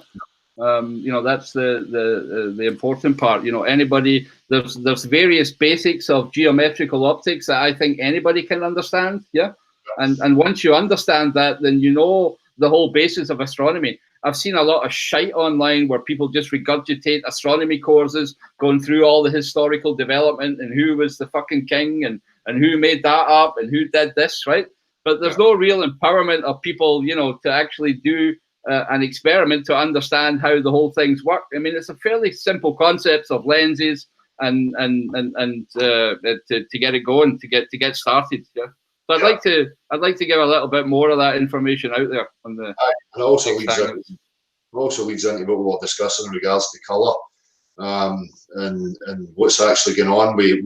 You know, that's the important part. You know, anybody, there's various basics of geometrical optics that I think anybody can understand. Yeah. And once you understand that, then you know the whole basis of astronomy. I've seen a lot of shite online where people just regurgitate astronomy courses, going through all the historical development and who was the fucking king and who made that up and who did this, right? But there's no real empowerment of people, you know, to actually do an experiment to understand how the whole things work. I mean, it's a fairly simple concept of lenses and to get it going, to get started. Yeah. So I'd like to give a little bit more of that information out there on the. And also leads into what we were discussing in regards to colour, and what's actually going on with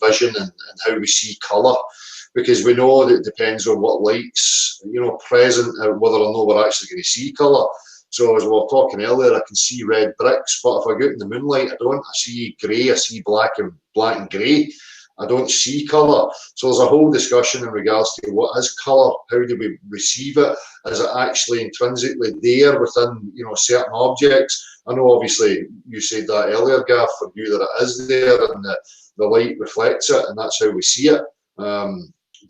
vision and how we see colour, because we know that it depends on what light's, you know, present, whether or not we're actually going to see colour. So as we were talking earlier, I can see red bricks, but if I go out in the moonlight, I don't. I see grey. I see black and grey. I don't see colour. So there's a whole discussion in regards to what is colour, how do we receive it? Is it actually intrinsically there within, you know, certain objects? I know obviously you said that earlier, Gav, for you that it is there and the light reflects it and that's how we see it.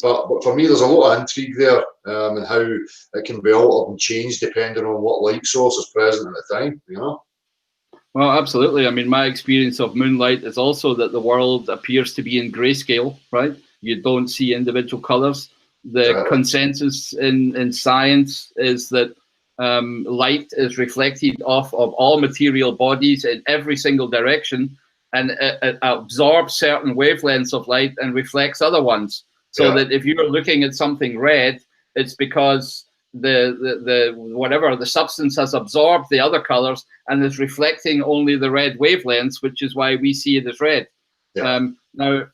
But for me, there's a lot of intrigue there and how it can be altered and changed depending on what light source is present at the time, you know? Well, absolutely. I mean, my experience of moonlight is also that the world appears to be in grayscale, right? You don't see individual colors. The consensus in science is that light is reflected off of all material bodies in every single direction, and it absorbs certain wavelengths of light and reflects other ones. So that if you're looking at something red, it's because the substance has absorbed the other colors and is reflecting only the red wavelengths, which is why we see it as red. Now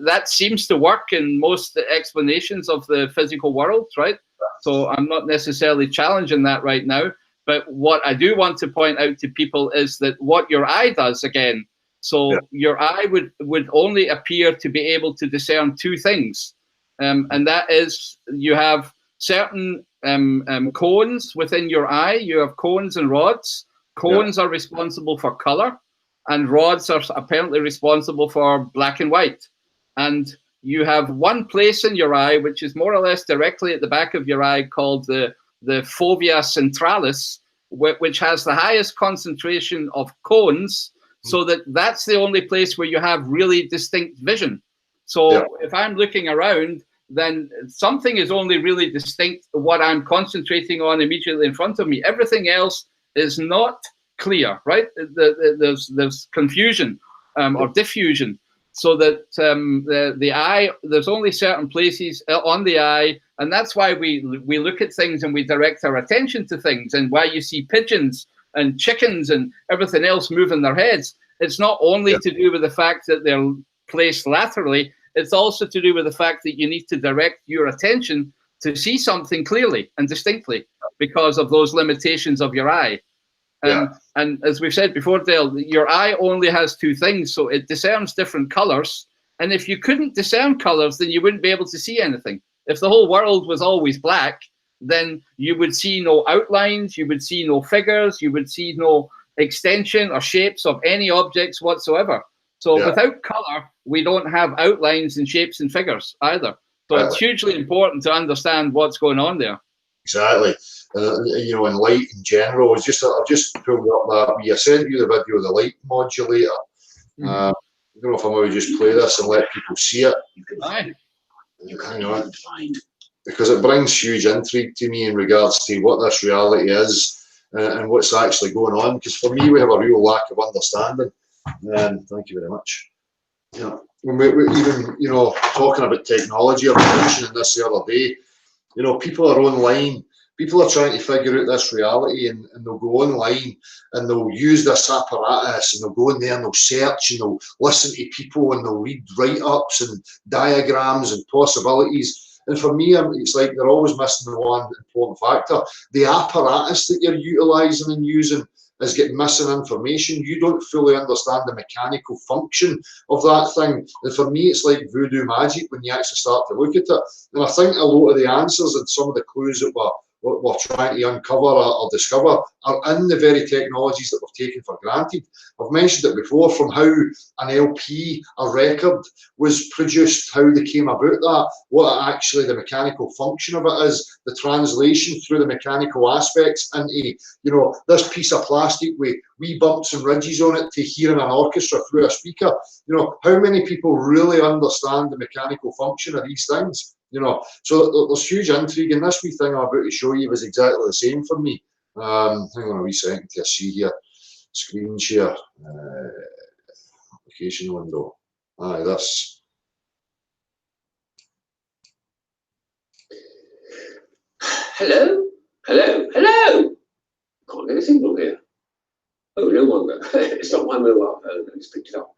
that seems to work in most explanations of the physical world, right? So I'm not necessarily challenging that right now, but what I do want to point out to people is that what your eye does again. So your eye would only appear to be able to discern two things, and that is you have certain cones within your eye. You have cones and rods. Cones are responsible for color, and rods are apparently responsible for black and white. And you have one place in your eye, which is more or less directly at the back of your eye, called the fovea centralis, which has the highest concentration of cones, so that's the only place where you have really distinct vision. So if I'm looking around, then something is only really distinct what I'm concentrating on immediately in front of me. Everything else is not clear, right? There's confusion or diffusion, so that the eye, there's only certain places on the eye, and that's why we look at things and we direct our attention to things, and why you see pigeons and chickens and everything else moving their heads. It's not only to do with the fact that they're placed laterally, it's also to do with the fact that you need to direct your attention to see something clearly and distinctly because of those limitations of your eye. And as we've said before, Dale, your eye only has two things, so it discerns different colors. And if you couldn't discern colors, then you wouldn't be able to see anything. If the whole world was always black, then you would see no outlines, you would see no figures, you would see no extension or shapes of any objects whatsoever. So without color, we don't have outlines and shapes and figures either. So it's hugely important to understand what's going on there. Exactly. You know, in light in general, I've just pulled up that I sent you the video of the light modulator. I don't know if I might just play this and let people see it. Hang on. Because it brings huge intrigue to me in regards to what this reality is and what's actually going on. Because for me, we have a real lack of understanding. Thank you very much. Yeah, when we even, you know, talking about technology, I was mentioning this the other day. You know, people are online. People are trying to figure out this reality, and they'll go online and they'll use this apparatus, and they'll go in there and they'll search and they'll listen to people and they'll read write-ups and diagrams and possibilities. And for me, it's like they're always missing the one important factor. The apparatus that you're utilising and using is getting missing information. You don't fully understand the mechanical function of that thing. And for me, it's like voodoo magic when you actually start to look at it. And I think a lot of the answers and some of the clues that we're trying to uncover or discover are in the very technologies that we've taken for granted. I've mentioned it before, from how an LP, a record, was produced, how they came about that, what actually the mechanical function of it is, the translation through the mechanical aspects into, you know, this piece of plastic with wee bumps and ridges on it to hearing an orchestra through a speaker. You know, how many people really understand the mechanical function of these things? You know, so there's huge intrigue, and this wee thing I'm about to show you was exactly the same for me. Hang on a wee second to see here. Screen share, application window. This. Hello, hello, hello. Can't get a signal here. Oh, no wonder. It's not my mobile phone. I just picked it up.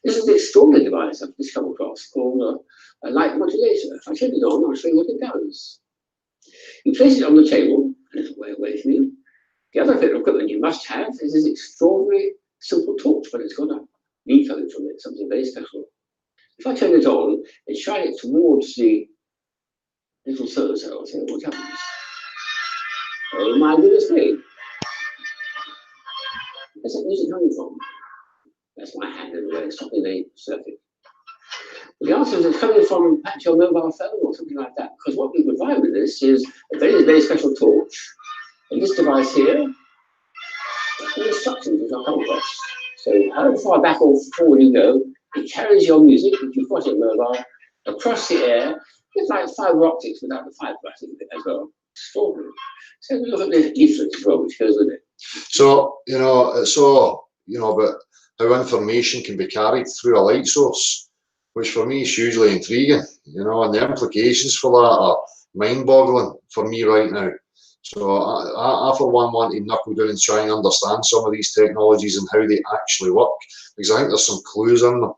This is an extraordinary device I've just come across called a light modulator. If I turn it on, I'll show you what it does. You place it on the table, a little way away from you, The other bit of equipment you must have is this extraordinary simple torch, but it's got a lead coming from it, something very special. If I turn it on and shine it towards the little solar cell, say, what happens? Oh my goodness me. Where's that music coming from? That's my hand in the way, stopping the circuit. But the answer is it's coming from perhaps your mobile phone or something like that, because what we provide with this is a very, very special torch, and this device here, and the instructions which I'll come across. So however far back or forward you go, it carries your music, which you've got in mobile, across the air. It's like fiber optics without the fiber optic as well. Extraordinary. So we look at the leaflet as well, which goes with it. So, it's all, but how information can be carried through a light source, which for me is hugely intriguing, and the implications for that are mind-boggling for me right now. So I for one want to knuckle down and try and understand some of these technologies and how they actually work, because I think there's some clues in them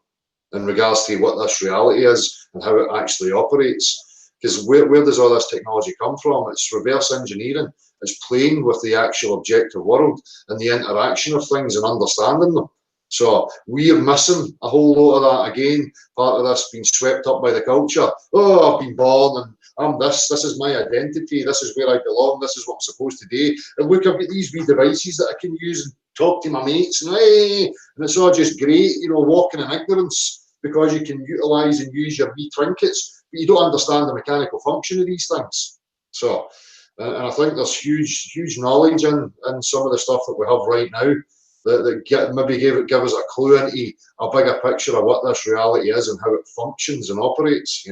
in regards to what this reality is and how it actually operates. Because where does all this technology come from? It's reverse engineering. It's playing with the actual objective world and the interaction of things and understanding them. So we're missing a whole lot of that again. Part of this being swept up by the culture. Oh, I've been born and I'm this is my identity. This is where I belong. This is what I'm supposed to do. And look, I've got these wee devices that I can use and talk to my mates. And hey, and it's all just great, walking in ignorance because you can utilise and use your wee trinkets, but you don't understand the mechanical function of these things. So, and I think there's huge knowledge in some of the stuff that we have right now that maybe give us a clue into a bigger picture of what this reality is and how it functions and operates.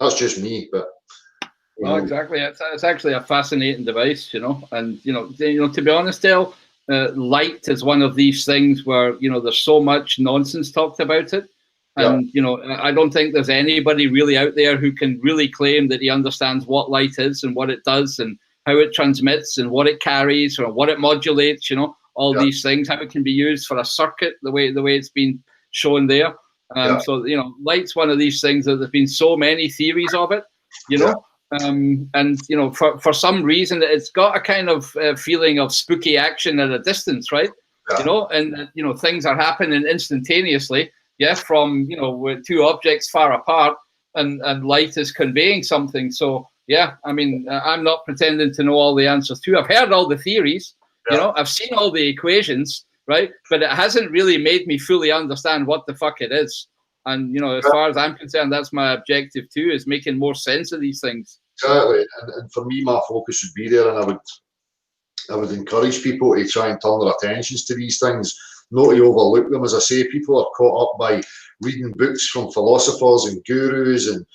That's just me, but. No, exactly. It's actually a fascinating device, and to be honest, Dale, light is one of these things where there's so much nonsense talked about it. And, I don't think there's anybody really out there who can really claim that he understands what light is and what it does and how it transmits and what it carries or what it modulates, all these things, how it can be used for a circuit, the way it's been shown there. So, light's one of these things that there's been so many theories of it, and, for some reason, it's got a kind of feeling of spooky action at a distance, right? And, things are happening instantaneously. Yeah, from with two objects far apart, and light is conveying something. So yeah, I mean, I'm not pretending to know all the answers too. I've heard all the theories, I've seen all the equations, right? But it hasn't really made me fully understand what the fuck it is. And as far as I'm concerned, that's my objective too, is making more sense of these things. Exactly, and for me, my focus would be there, and I would encourage people to try and turn their attentions to these things. Not to overlook them. As I say, people are caught up by reading books from philosophers and gurus and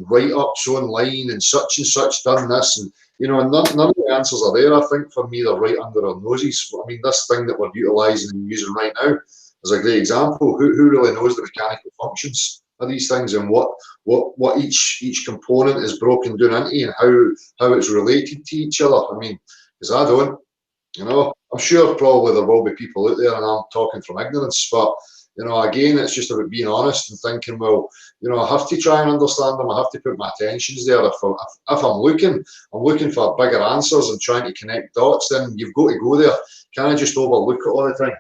write-ups online and such done this, and none of the answers are there. I think for me they're right under our noses. I mean, this thing that we're utilising and using right now is a great example. Who really knows the mechanical functions of these things and what each component is broken down into and how it's related to each other? I mean, because I don't. I'm sure probably there will be people out there, and I'm talking from ignorance, but again, it's just about being honest and thinking, well, I have to try and understand them. I have to put my attentions there. If I'm looking for bigger answers and trying to connect dots, then you've got to go there. Can't just overlook it all the time.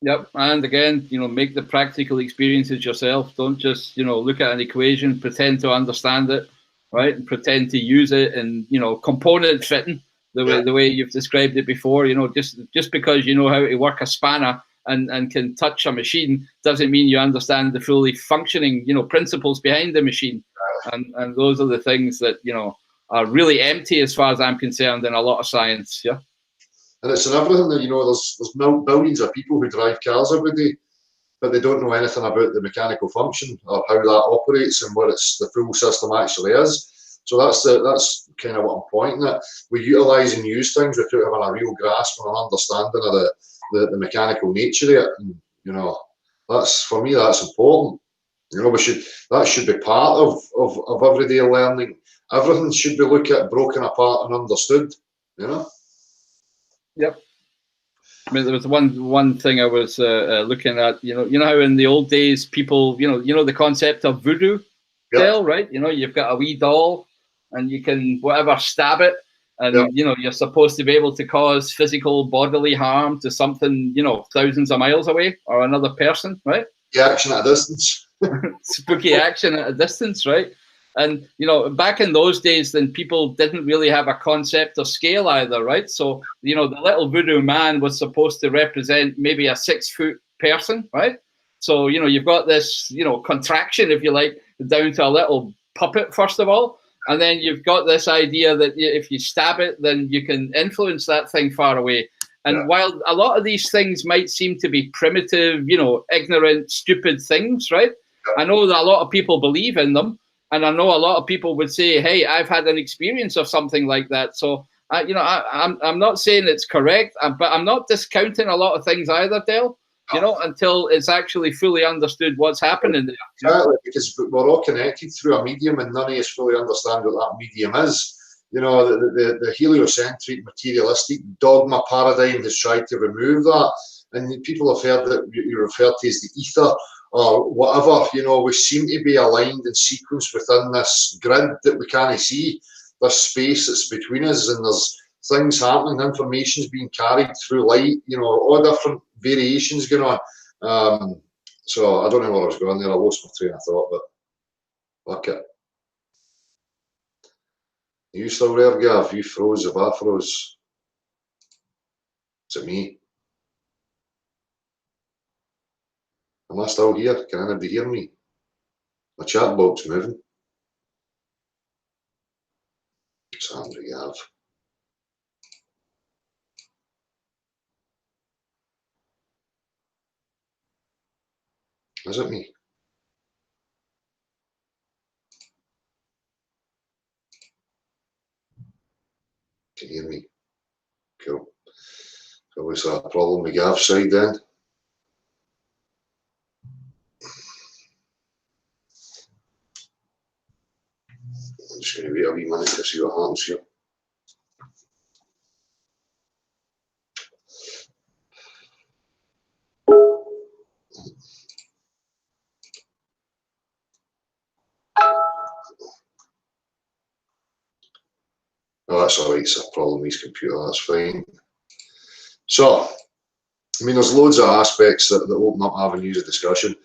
Yep, and again, make the practical experiences yourself. Don't just look at an equation, pretend to understand it, right, and pretend to use it, and component fitting. The way you've described it before, just because you know how to work a spanner and can touch a machine doesn't mean you understand the fully functioning, principles behind the machine. And those are the things that, are really empty as far as I'm concerned in a lot of science. Yeah. And it's in everything that, there's billions of people who drive cars every day, but they don't know anything about the mechanical function or how that operates and what the full system actually is. So that's kind of what I'm pointing at. We utilise and use things without having a real grasp or an understanding of the mechanical nature of it. And, that's, for me, that's important. That should be part of everyday learning. Everything should be looked at, broken apart and understood, Yep. I mean, there was one thing I was looking at, how in the old days people, the concept of voodoo, Dale, right? You've got a wee doll, and you can stab it, And, you're supposed to be able to cause physical bodily harm to something, thousands of miles away or another person, right? Yeah, action at a distance. Spooky action at a distance, right? And, back in those days, then people didn't really have a concept of scale either, right? So, the little voodoo man was supposed to represent maybe a 6-foot person, right? So, you've got this, contraction, if you like, down to a little puppet, first of all. And then you've got this idea that if you stab it, then you can influence that thing far away. And while a lot of these things might seem to be primitive, ignorant, stupid things, right? I know that a lot of people believe in them. And I know a lot of people would say, hey, I've had an experience of something like that. So, I'm not saying it's correct, but I'm not discounting a lot of things either, Dale. Until it's actually fully understood what's happening there. Exactly, because we're all connected through a medium and none of us fully understand what that medium is. The heliocentric, materialistic dogma paradigm has tried to remove that. And people have heard that you refer to as the ether or whatever. We seem to be aligned and sequenced within this grid that we can't see, this space that's between us, and there's things happening, information's being carried through light, all different variations going on. So I don't know where I was going there. I lost my train of thought, but fuck it. Are you still there, Gav? You froze if I froze. Is it me? Am I still here? Can anybody hear me? My chat box moving. Sandra, Gav. Is it me? Can you hear me? Cool. So is that a problem with Gav's side then? I'm just going to wait a wee minute to see what happens here. Oh, that's all right. It's a problem with his computer. That's fine. So, there's loads of aspects that open up avenues of discussion.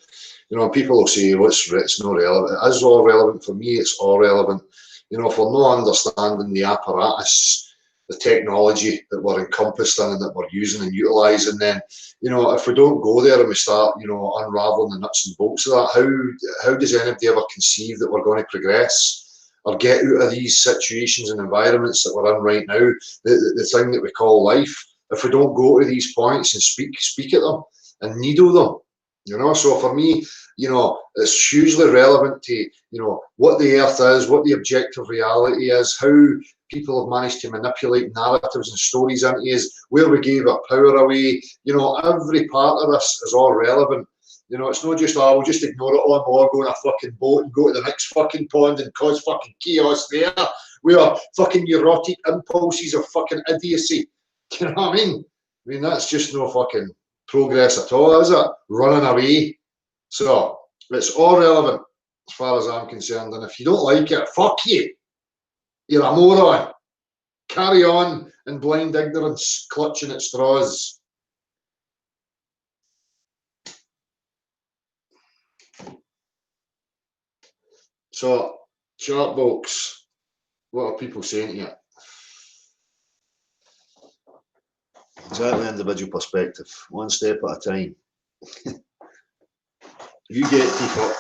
People will say, well, it's not relevant. It is all relevant. For me, it's all relevant. If we're not understanding the apparatus, the technology that we're encompassed in and that we're using and utilising, then, if we don't go there and we start, unraveling the nuts and bolts of that, how does anybody ever conceive that we're going to progress or get out of these situations and environments that we're in right now, the thing that we call life, if we don't go to these points and speak at them and needle them? So for me, it's hugely relevant to, what the earth is, what the objective reality is, how people have managed to manipulate narratives and stories into us, where we gave our power away. Every part of this is all relevant. It's not just, we'll just ignore it all, or go on a fucking boat and go to the next fucking pond and cause fucking chaos there. We are fucking neurotic impulses of fucking idiocy. Do you know what I mean? That's just no fucking progress at all, is it? Running away. So it's all relevant as far as I'm concerned. And if you don't like it, fuck you. You're a moron. Carry on in blind ignorance, clutching at straws. So, chat box, what are people saying to you? Exactly, individual perspective, one step at a time. You get to fuck.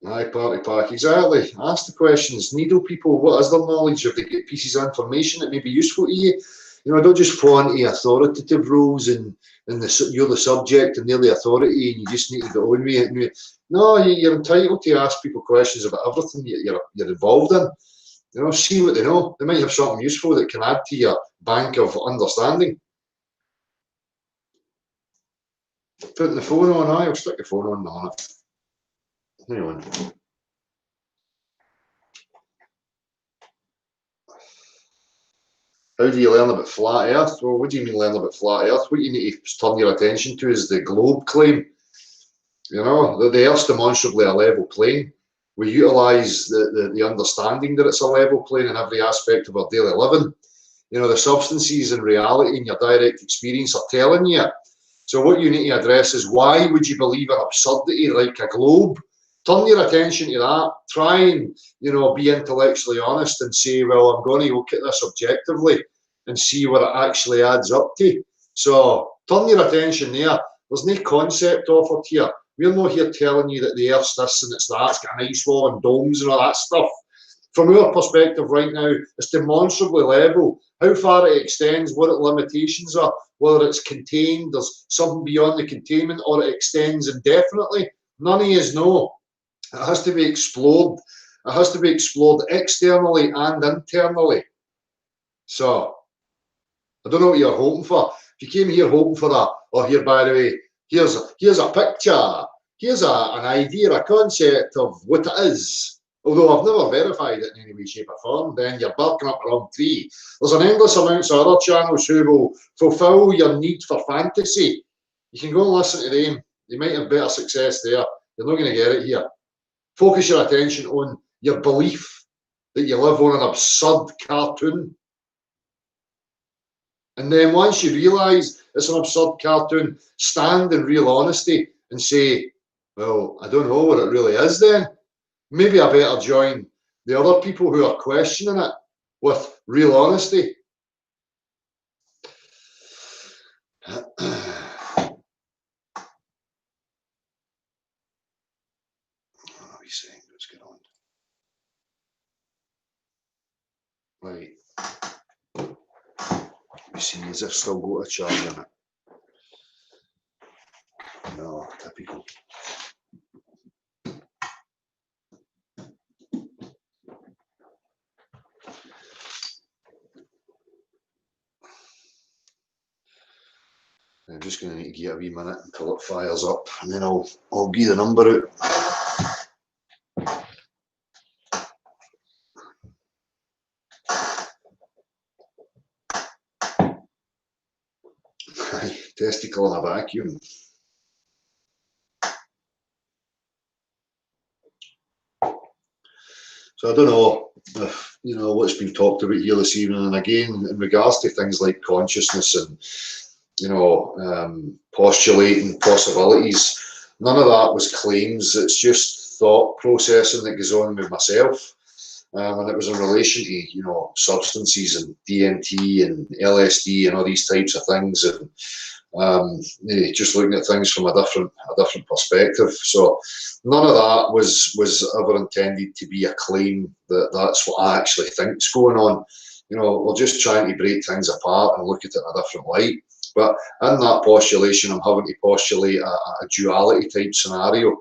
Aye, party pack, exactly. Ask the questions, needle people, what is their knowledge? If they get pieces of information that may be useful to you, don't just fall into authoritative roles and you're the subject and they're the authority and you just need to go on with it. No, you're entitled to ask people questions about everything you're involved in. See what they know. They might have something useful that can add to your bank of understanding. Putting the phone on, I'll stick the phone on it. Hang on. How do you learn about flat Earth? Well, what do you mean learn about flat Earth? What you need to turn your attention to is the globe claim. You know, the Earth's demonstrably a level plane. We utilise the understanding that it's a level plane in every aspect of our daily living. You know, the substances in reality in your direct experience are telling you. So what you need to address is, why would you believe an absurdity like a globe? Turn your attention to that. Try and, you know, be intellectually honest and say, well, I'm going to look at this objectively and see what it actually adds up to. So turn your attention there. There's no concept offered here. We're not here telling you that the Earth's this and it's that, it's got an ice wall and domes and all that stuff. From our perspective right now, it's demonstrably level. How far it extends, what its limitations are, whether it's contained, there's something beyond the containment, or it extends indefinitely. None of us know. It has to be explored. It has to be explored externally and internally. So, I don't know what you're hoping for. If you came here hoping for that, or here, by the way, here's a picture, here's an idea, a concept of what it is, although I've never verified it in any way, shape or form, then you're barking up the wrong tree. There's an endless amount of other channels who will fulfill your need for fantasy. You can go and listen to them. You might have better success there. You're not going to get it here. Focus your attention on your belief that you live on an absurd cartoon. And then once you realise it's an absurd cartoon, stand in real honesty and say, well, I don't know what it really is then. Maybe I better join the other people who are questioning it with real honesty. What are we saying? Let's get on. Right. We see, is this still got a charge in it? No, typical. I'm just going to need to get a wee minute until it fires up, and then I'll give the number out. Testicle in a vacuum. So I don't know if, you know, what's been talked about here this evening, and again, in regards to things like consciousness and, you know, postulating possibilities, none of that was claims. It's just thought processing that goes on with myself. And it was in relation to, you know, substances and DMT and LSD and all these types of things, and just looking at things from a different perspective. So none of that was ever intended to be a claim that that's what I actually think's going on. You know, we're just trying to break things apart and look at it in a different light. But in that postulation, I'm having to postulate a duality type scenario,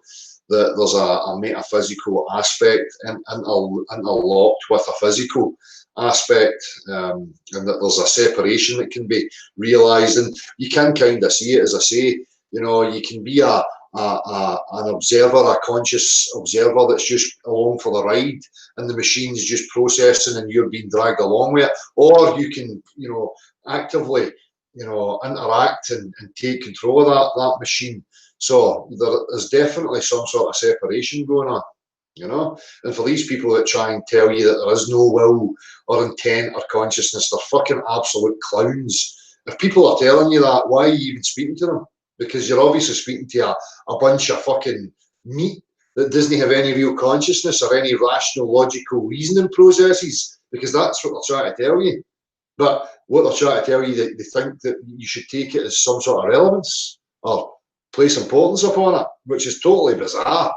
that there's a metaphysical aspect interlocked with a physical aspect, and that there's a separation that can be realised. And you can kind of see it, as I say, you know, you can be an observer, a conscious observer that's just along for the ride, and the machine's just processing and you're being dragged along with it. Or you can, you know, actively, you know, interact and take control of that machine. So there is definitely some sort of separation going on, you know. And for these people that try and tell you that there is no will or intent or consciousness, they're fucking absolute clowns. If people are telling you that, why are you even speaking to them? Because you're obviously speaking to a bunch of fucking meat that doesn't have any real consciousness or any rational, logical reasoning processes, because that's what they're trying to tell you. But what they're trying to tell you, they think that you should take it as some sort of relevance or place importance upon it, which is totally bizarre.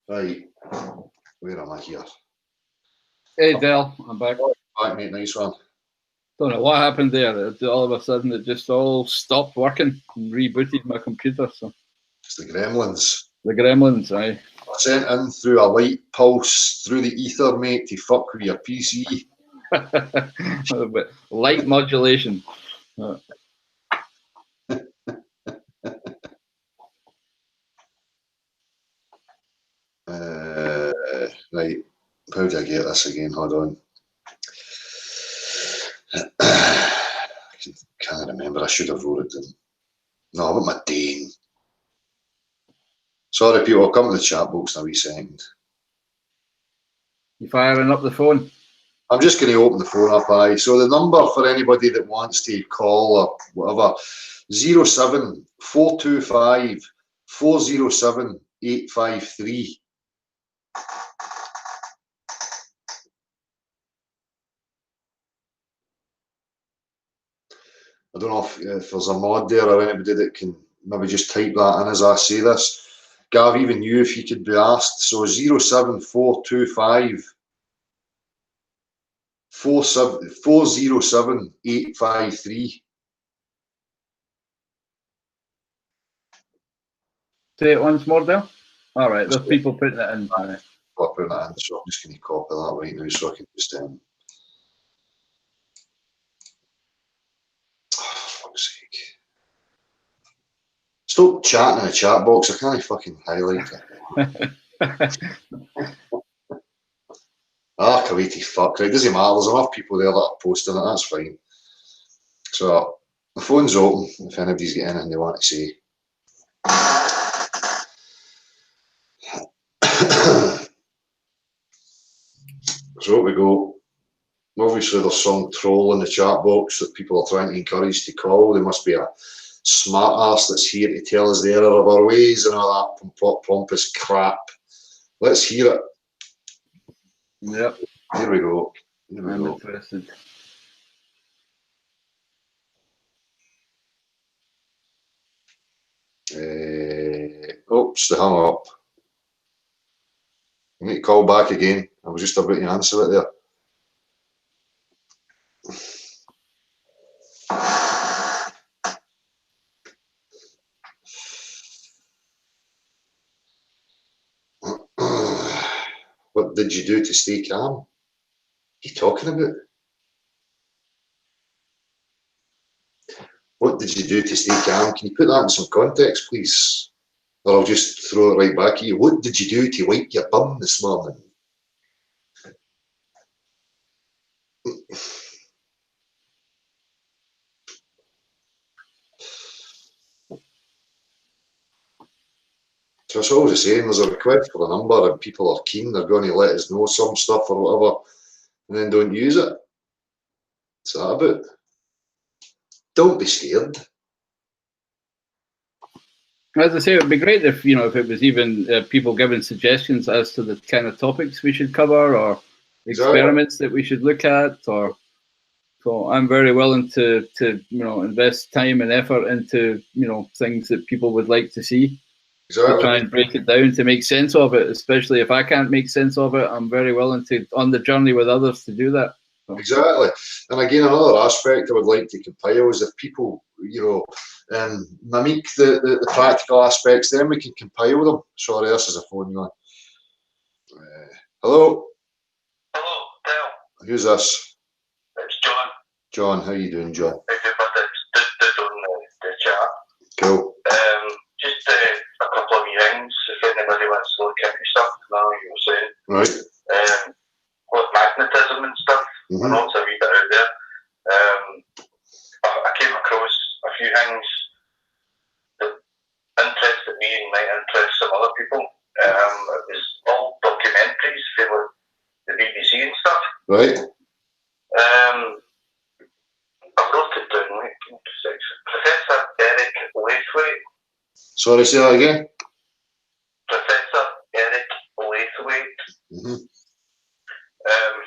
Right, where am I here? Hey Del, I'm back. Back, mate, nice one. Don't know what happened there. All of a sudden, it just all stopped working and rebooted my computer. So It's the gremlins. the gremlins, aye. Sent in through a light pulse through the ether, mate, to fuck with your PC. Light modulation. Right, how do I get this again? Hold on. I can't remember. I should have wrote it down. No, what am I doing? Sorry, people. I'll come to the chat box in a wee second. You firing up the phone? I'm just going to open the phone up, aye. So the number for anybody that wants to call or whatever, 07425 407 853. I don't know if there's a mod there or anybody that can maybe just type that in as I say this. Gav, even you, if you could be asked. So 07425 407 853. Say it once more, Dale. All right, there's people putting it in. I'll put that in, so I'm just going to copy that right now so I can just fuck's sake. Stop chatting in the chat box. I can't fucking highlight it. Kuwaiti fuck. Right, doesn't matter. There's enough people there that are posting it. That's fine. So the phone's open if anybody's got anything they want to say. So we go. Obviously, there's some troll in the chat box that people are trying to encourage to call. There must be a smart ass that's here to tell us the error of our ways and all that pompous crap. Let's hear it. Yep. Here we go. Here we I'm go. interested. Oops, they hung up. I need to call back again. I was just about to answer it there. What did you do to stay calm? What are you talking about? What did you do to stay calm? Can you put that in some context, please? Or I'll just throw it right back at you. What did you do to wipe your bum this morning? So it's always the same. There's a request for the number and people are keen. They're going to let us know some stuff or whatever and then don't use it. What's that about? Don't be scared. As I say, it would be great if if it was even people giving suggestions as to the kind of topics we should cover or experiments that we should look at. Or so I'm very willing to invest time and effort into things that people would like to see. Exactly. To try and break it down to make sense of it. Especially if I can't make sense of it, I'm very willing to on the journey with others to do that. So. Exactly. And again, another aspect I would like to compile is if people, mimic the practical aspects, then we can compile them. Sorry, this is a phone line. Hello? Hello, Dale. Who's this? It's John. John, how you doing, John? It's on the chat. Cool. Just a couple of things, if anybody wants to look into stuff, now you were saying. Right. With magnetism and stuff, I know it's a wee bit out there. I came across a few things that interested me and might interest some other people. It was all documentaries for the BBC and stuff. Right. I wrote it down, like, Professor Eric Laithwaite. Sorry, say that again? Professor Eric Laithwaite.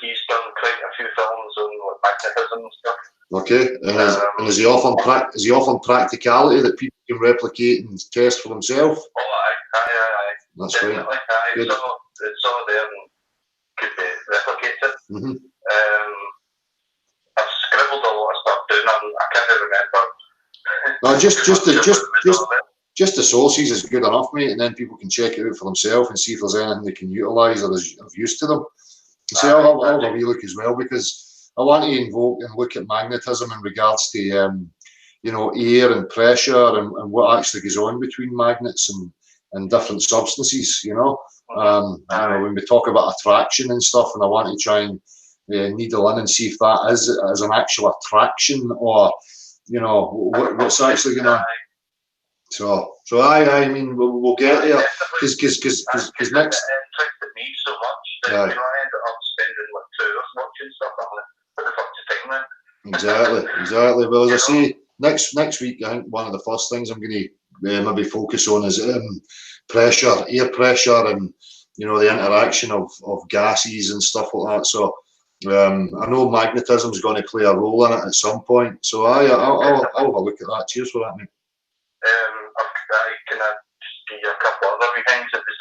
He's done quite a few films on magnetism and stuff. Okay, and is he off on practicality that people can replicate and test for themselves? Oh, aye. That's definitely, right. Aye. Good. It's all there and could be replicated. I've scribbled a lot of stuff down and I can't remember. No, just the sources is good enough, mate, and then people can check it out for themselves and see if there's anything they can utilise or is of use to them. So I'll have a wee look as well, because I want to invoke and look at magnetism in regards to air and pressure and what actually goes on between magnets and different substances, You know, when we talk about attraction and stuff, and I want to try and needle in and see if that is as an actual attraction, or you know what's actually going on. So I mean we'll get there because next. It interested me so much that you know, I ended up spending like 2 hours watching stuff. I'm like, what the fuck's the time then? Exactly. Well, as I say, next week I think one of the first things I'm going to maybe focus on is pressure, air pressure, and you know the interaction of gases and stuff like that. So I know magnetism is going to play a role in it at some point. So I'll have a look at that. Cheers for that, mate. I can just give you a couple other wee things. It was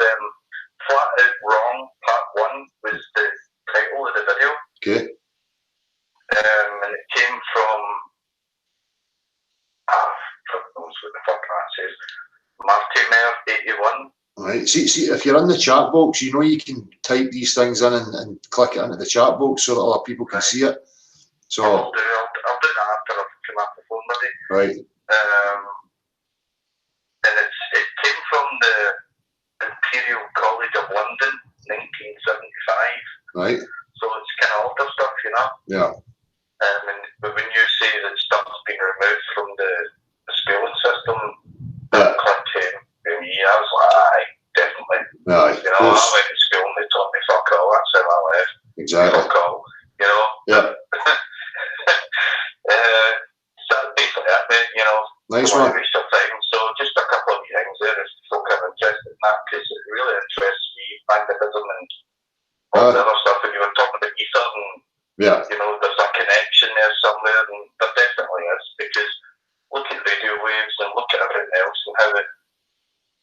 Flat Out Wrong Part 1 was the title of the video. Okay. And it came from what the fuck that says, Martimer81. Right. See, if you're in the chat box, you know you can type these things in and click it into the chat box so that other people can see it. So I'll do that after I've come off the phone with you. Right. And it came from the Imperial College of London, 1975. Right. So it's kind of older stuff, you know. Yeah. But when you say that stuff's been removed from the spelling system, that clicked in me. I was like, aye, definitely. Aye, you know, I went to school and they taught me fuck all. That's how I left. Exactly. Fuck all. You know. Yeah. So basically that, mate. You know. Nice one. one. Waste your time. So just a couple of things there if folk are interested in that, because it really interests me, magnetism and all the other stuff. And you were talking about ether and you know, there's a connection there somewhere, and there definitely is, because look at radio waves and look at everything else and how it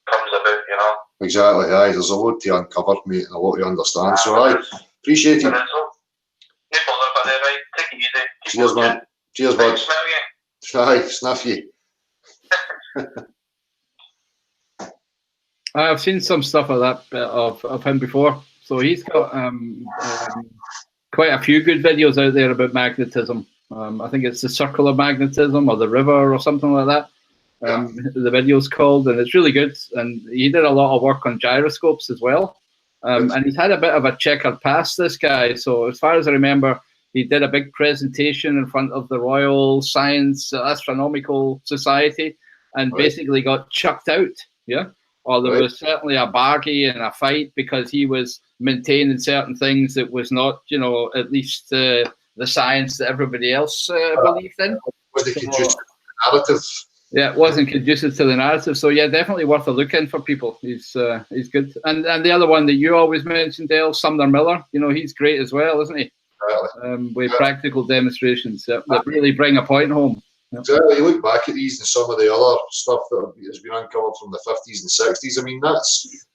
comes about, you know. Exactly, aye. There's a lot to uncover, mate, and a lot to understand. So I appreciate it. No bother, buddy, right? Take it easy. Cheers, man. Cheers, bud. Smell you. Aye, snuff you. I've seen some stuff like that of him before. So he's got quite a few good videos out there about magnetism. I think it's the Circle of Magnetism or the River or something like that. The video's called, and it's really good. And he did a lot of work on gyroscopes as well. And he's had a bit of a checkered past, this guy. So as far as I remember, he did a big presentation in front of the Royal Science Astronomical Society and basically got chucked out. Yeah. Or there was certainly a bargy and a fight because he was maintaining certain things that was not, you know, at least the science that everybody else believed in. Was it conducive to the narrative? Yeah, it wasn't conducive to the narrative. So yeah, definitely worth a look in for people. He's good. And the other one that you always mentioned, Dale, Sumner Miller. You know, he's great as well, isn't he? With practical demonstrations that really bring a point home. Exactly. You look back at these and some of the other stuff that has been uncovered from the 50s and 60s. I mean,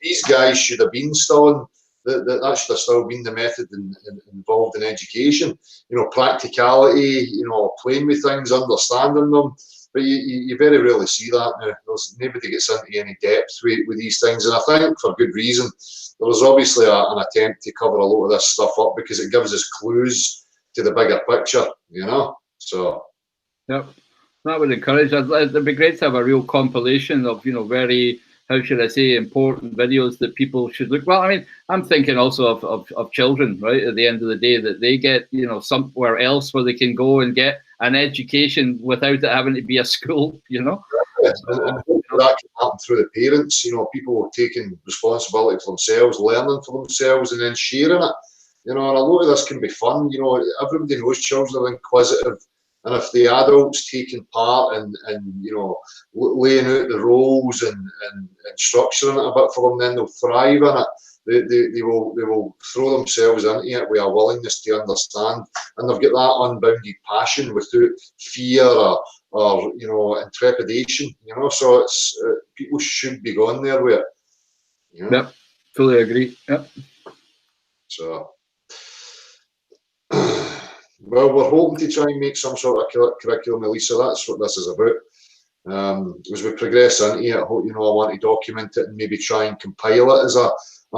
these guys should have been still that should have still been the method involved in education. You know, practicality. You know, playing with things, understanding them. But you very rarely see that now. Nobody gets into any depth with these things, and I think for good reason. There was obviously an attempt to cover a lot of this stuff up because it gives us clues to the bigger picture. You know, so. Yep. That would encourage. It'd be great to have a real compilation of, you know, very, how should I say, important videos that people should look. Well, I mean, I'm thinking also of children, right? At the end of the day, that they get, you know, somewhere else where they can go and get an education without it having to be a school, you know. That can happen through the parents. You know, people taking responsibility for themselves, learning for themselves, and then sharing it. You know, and a lot of this can be fun. You know, everybody knows children are inquisitive. And if the adults taking part and you know, laying out the roles and structuring it a bit for them, then they'll thrive in it. They will throw themselves into it with a willingness to understand, and they've got that unbounded passion without fear or you know, intrepidation. You know, so it's people should be going there with it. You know? Yep, fully agree. Yep. So. Well, we're hoping to try and make some sort of curriculum, Elisa. That's what this is about. As we progress into it, you know, I want to document it and maybe try and compile it as a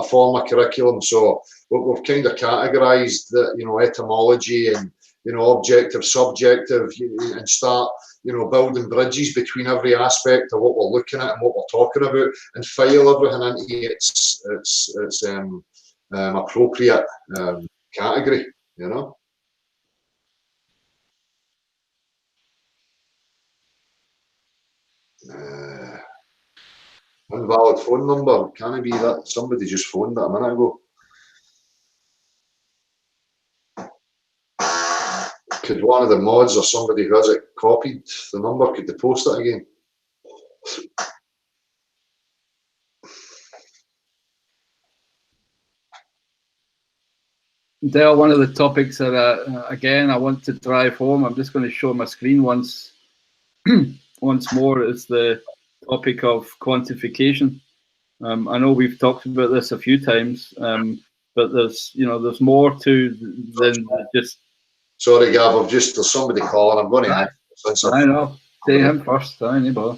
form of curriculum. So we've kind of categorised the, you know, etymology and, you know, objective, subjective, and start you know, building bridges between every aspect of what we're looking at and what we're talking about, and file everything into its appropriate category, you know. Invalid phone number. Can it be that somebody just phoned that a minute ago? Could one of the mods or somebody who has it copied the number, could they post it again? Dale, one of the topics that, again, I want to drive home, I'm just going to show my screen once more, is the topic of quantification. I know we've talked about this a few times, but there's more to than just. Sorry, Gav, there's somebody calling. I'm going to answer. I know. Say him first. I ain't bother.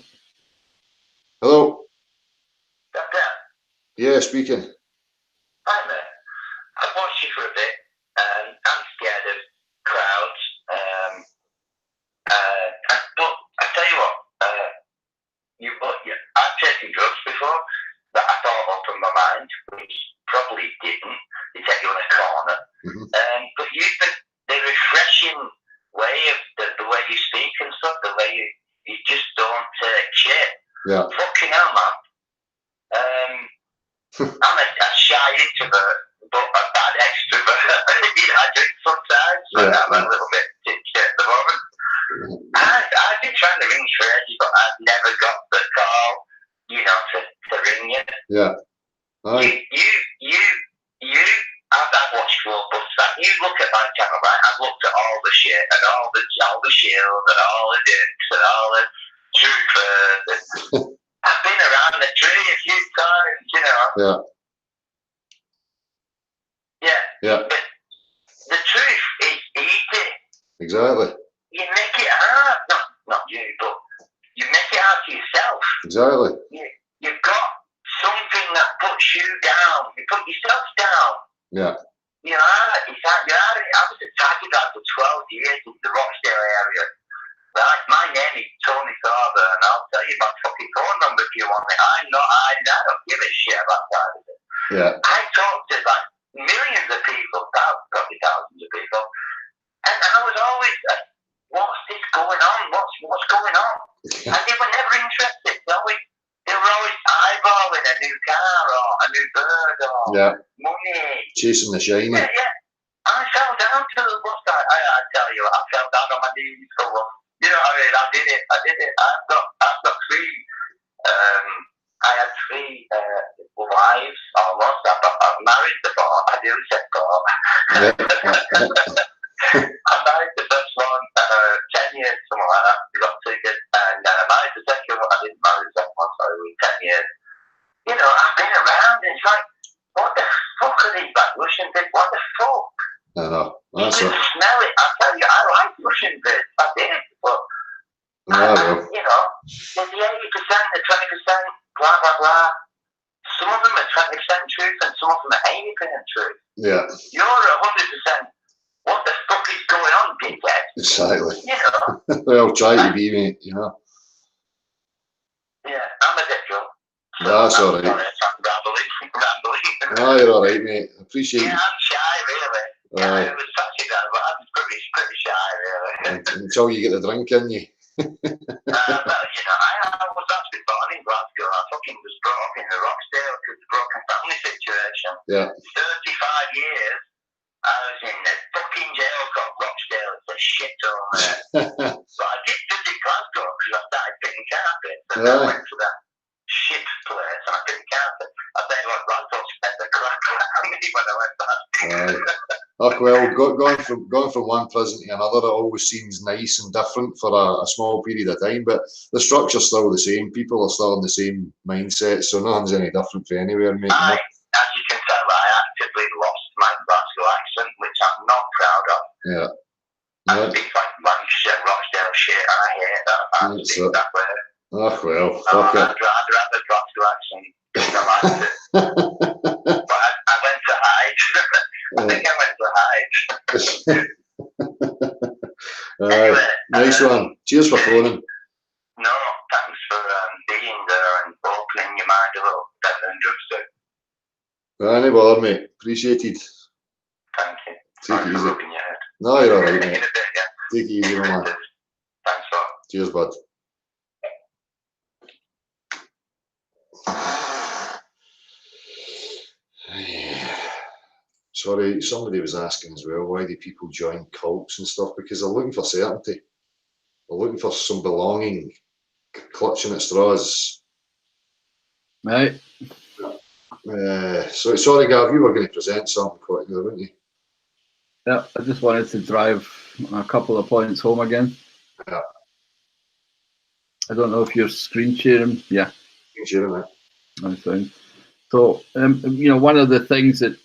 Hello. Doctor. Yeah, speaking. Hi, mate. I've watched you for a bit. I'm scared of crowds. But I tell you what, I've taken drugs before that I thought opened my mind, which probably didn't. They take you on a corner. But you've been the refreshing way of the way you speak and stuff, the way you just don't take shit. Yeah. Fucking hell, man. I'm a shy introvert, but a bad extrovert. I drink sometimes, so I'm a little bit tipsy at the moment. I've been trying to ring you for ages, but I've never got the call, to ring you. Yeah. Aye. I've watched your books. You look at my channel, right? I've looked at all the shit and all the shields and all the dicks and all the troopers. And I've been around the tree a few times, Yeah. Yeah. Yeah. But the truth is easy. Exactly. You make it hard. Not you, but you make it hard to yourself. Exactly. You've got something that puts you down. You put yourself down. Yeah. I was a taxi driver for 12 years in the Rochdale area. Right? My name is Tony Carver, and I'll tell you my fucking phone number if you want it. I don't give a shit about that. Yeah. I talk to like millions of people, probably thousands of people, and I was always like, what's this going on? What's going on? And they were never interested. They were always eyeballing a new car or a new bird or money. Chasing the shiny. Yeah. I fell down to what's that? I tell you, I fell down on my knees for one. You know what I mean? I did it. I've got three. I had three wives almost. I've married the four. I do say four. I married the first one 10 years, something like that. We got two kids, and I married the second one. I didn't marry the second one, so it was 10 years. I've been around, and it's like, what the fuck are these like Russian kids? What the fuck? I know. You can smell it. I tell you, I like Russian kids. I did, but there's the 80%, the 20%, blah blah blah. Some of them are 20% truth, and some of them are 80% truth. Yeah. You're 100%. What the fuck is going on, dickhead? Exactly. Well, try to be, mate. Yeah, I'm a dickhead. That's all right. Sorry, I'm rambling. No, you're all right, mate. Appreciate it. Yeah, I'm shy, really. Yeah, it was touchy that, but I'm pretty shy, really. Until you get the drink in you. I was actually born in Glasgow. I fucking was brought up in the Rochdale because of the broken family situation. Yeah. 35 years, I was in the fucking jail called Rochdale. It's a shithole there. But I did visit Glasgow because I started picking carpets. And I went to that shit place and I picked carpet. I tell you what, Glasgow spent the crap out of me when I went back. Well, going from one prison to another, it always seems nice and different for a small period of time, but the structure's still the same. People are still in the same mindset, so nothing's any different for anywhere, mate. As you can tell, I actively lost my Glasgow accent, which I'm not proud of. Yeah. I speak like Lancashire, Rochdale shit, and I hate that. I speak that way. Oh, well, fuck it. I'd rather have a Glasgow accent because I liked it. But I went to hide. I think I went to hide. Anyway, Nice one. Cheers for phoning. No, thanks for being there and opening your mind a little bit and just No bother, mate. Appreciated. thank you. Take it easy. Your head. No, you're alright, In a mate. bit, yeah. Take it easy, my man. Thanks a lot. Cheers, bud. Sorry, somebody was asking as well, why do people join cults and stuff? Because they're looking for certainty. They're looking for some belonging, clutching at straws. Right. So sorry, Gav, you were going to present something quickly, weren't you? Yeah, I just wanted to drive a couple of points home again. Yeah. I don't know if you're screen sharing. Yeah. Screen sharing, mate. That's fine. So, you know, one of the things that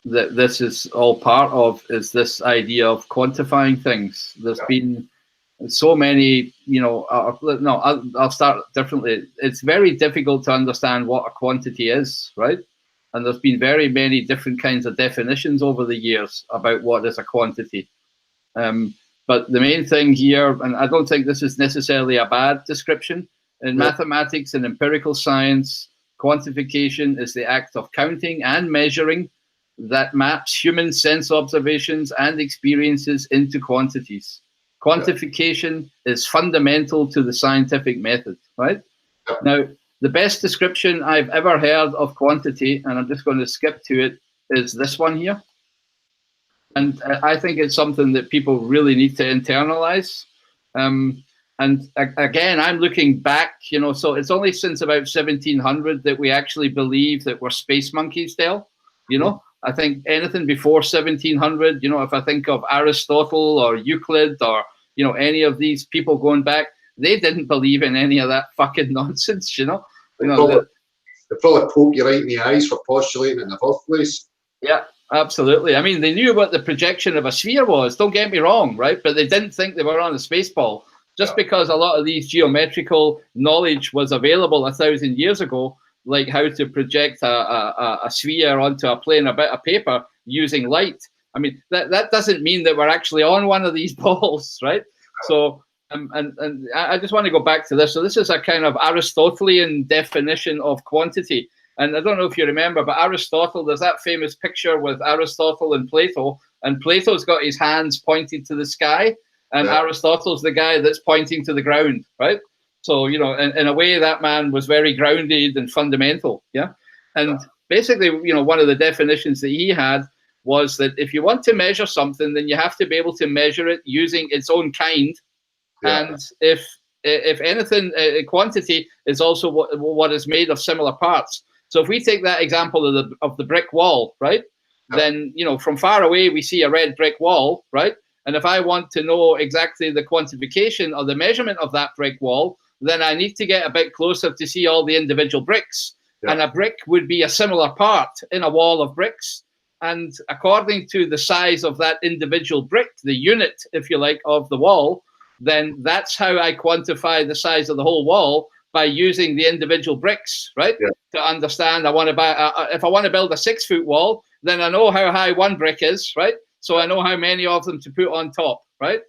this is all part of is this idea of quantifying things. There's been so many, you know, I'll start differently. It's very difficult to understand what a quantity is, right? And there's been very many different kinds of definitions over the years about what is a quantity. But the main thing here, and I don't think this is necessarily a bad description, in mathematics and empirical science, quantification is the act of counting and measuring that maps human sense observations and experiences into quantities. Quantification is fundamental to the scientific method, right? Now, the best description I've ever heard of quantity, and I'm just going to skip to it, is this one here. And I think it's something that people really need to internalize. And again, I'm looking back, you know, so it's only since about 1700 that we actually believe that we're space monkeys, Dale. You know, I think anything before 1700, you know, if I think of Aristotle or Euclid or, you know, any of these people going back, they didn't believe in any of that fucking nonsense, you know. They probably poke you right in the eyes for postulating in the first place. Yeah, absolutely. I mean, they knew what the projection of a sphere was, don't get me wrong, right? But they didn't think they were on a space ball. Just because a lot of these geometrical knowledge was available 1,000 years ago, like how to project a sphere onto a plane, a bit of paper using light. I mean, that doesn't mean that we're actually on one of these balls, right? So, and I just want to go back to this. So this is a kind of Aristotelian definition of quantity. And I don't know if you remember, but Aristotle, there's that famous picture with Aristotle and Plato's got his hands pointed to the sky, and Aristotle's the guy that's pointing to the ground, right? So, you know, in a way, that man was very grounded and fundamental, yeah? And basically, you know, one of the definitions that he had was that if you want to measure something, then you have to be able to measure it using its own kind. And if anything, quantity is also what is made of similar parts. So if we take that example of the brick wall, right? Then, you know, from far away, we see a red brick wall, right? And if I want to know exactly the quantification or the measurement of that brick wall, then I need to get a bit closer to see all the individual bricks. And a brick would be a similar part in a wall of bricks. And according to the size of that individual brick, the unit, if you like, of the wall, then that's how I quantify the size of the whole wall, by using the individual bricks, right? To understand, I want to buy, if I want to build a 6-foot wall, then I know how high one brick is, right? So I know how many of them to put on top, right?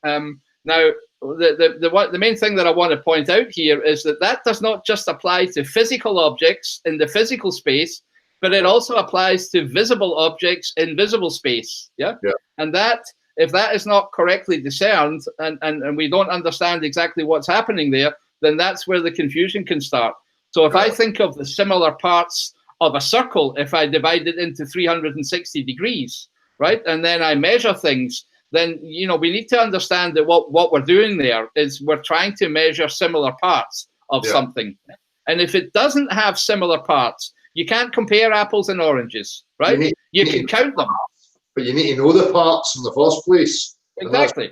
Now, the main thing that I want to point out here is that does not just apply to physical objects in the physical space, but it also applies to visible objects in visible space, And that, if that is not correctly discerned and we don't understand exactly what's happening there, then that's where the confusion can start. So if I think of the similar parts of a circle, if I divide it into 360 degrees, right, and then I measure things, then, you know, we need to understand that what we're doing there is we're trying to measure similar parts of something. And if it doesn't have similar parts, you can't compare apples and oranges, right? You can count them. But you need to know the parts in the first place. Exactly.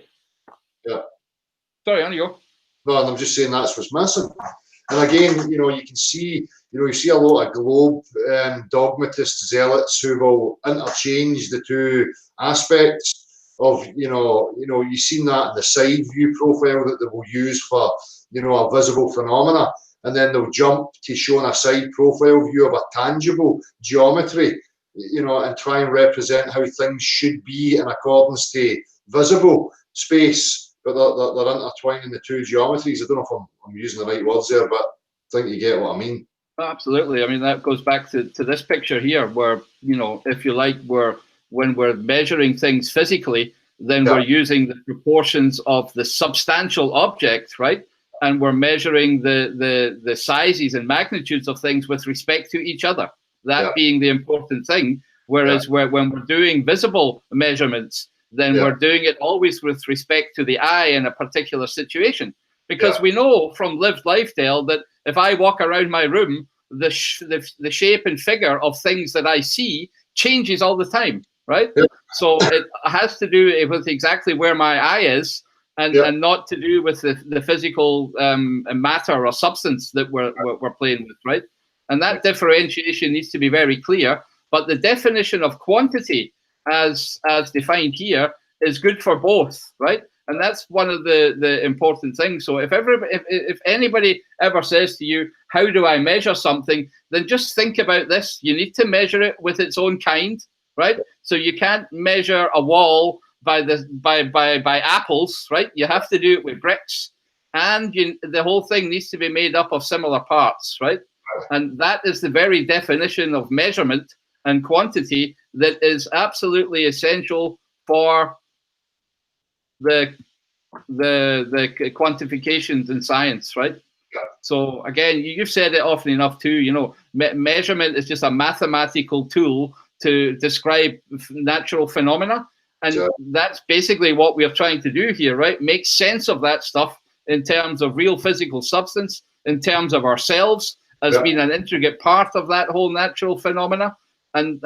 Sorry, on you go. No, and I'm just saying that's what's missing. And again, you know, you can see, you know, you see a lot of globe dogmatist zealots who will interchange the two aspects of, you know, you've seen that in the side view profile that they will use for, you know, a visible phenomena, and then they'll jump to showing a side profile view of a tangible geometry, you know, and try and represent how things should be in accordance to visible space. but they're intertwining the two geometries. I don't know if I'm using the right words there, but I think you get what I mean. Absolutely. I mean, that goes back to this picture here, where, you know, if you like, when we're measuring things physically, then we're using the proportions of the substantial object, right? And we're measuring the sizes and magnitudes of things with respect to each other, that being the important thing. Whereas when we're doing visible measurements, then we're doing it always with respect to the eye in a particular situation. Because we know from lived life, Dale, that if I walk around my room, the shape and figure of things that I see changes all the time, right? So it has to do with exactly where my eye is, and not to do with the physical matter or substance that we're playing with, right? And that differentiation needs to be very clear. But the definition of quantity, as defined here, is good for both, right? And that's one of the important things. So if anybody ever says to you, how do I measure something? Then just think about this. You need to measure it with its own kind, right? So you can't measure a wall by apples, right? You have to do it with bricks. And the whole thing needs to be made up of similar parts, right? And that is the very definition of measurement and quantity that is absolutely essential for the quantifications in science, right? So again, you've said it often enough too. You know, measurement is just a mathematical tool to describe natural phenomena, and that's basically what we're trying to do here, right? Make sense of that stuff in terms of real physical substance, in terms of ourselves as being an intricate part of that whole natural phenomena. And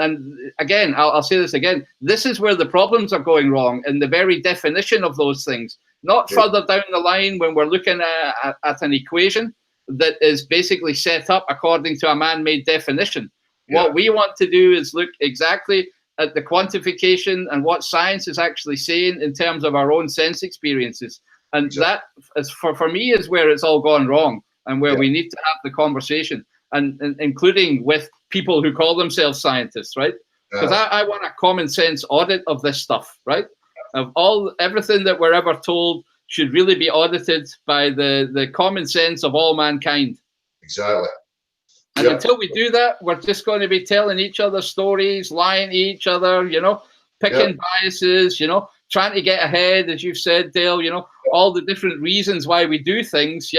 again, I'll say this again, this is where the problems are going wrong, in the very definition of those things, not further down the line when we're looking at an equation that is basically set up according to a man-made definition. What we want to do is look exactly at the quantification and what science is actually saying in terms of our own sense experiences. And that, is, for me, is where it's all gone wrong, and where we need to have the conversation, and including with people who call themselves scientists, right? Because I want a common sense audit of this stuff, right? Of everything that we're ever told should really be audited by the common sense of all mankind. Exactly. And until we do that, we're just going to be telling each other stories, lying to each other, you know, picking biases, you know, trying to get ahead, as you've said, Dale, you know, all the different reasons why we do things,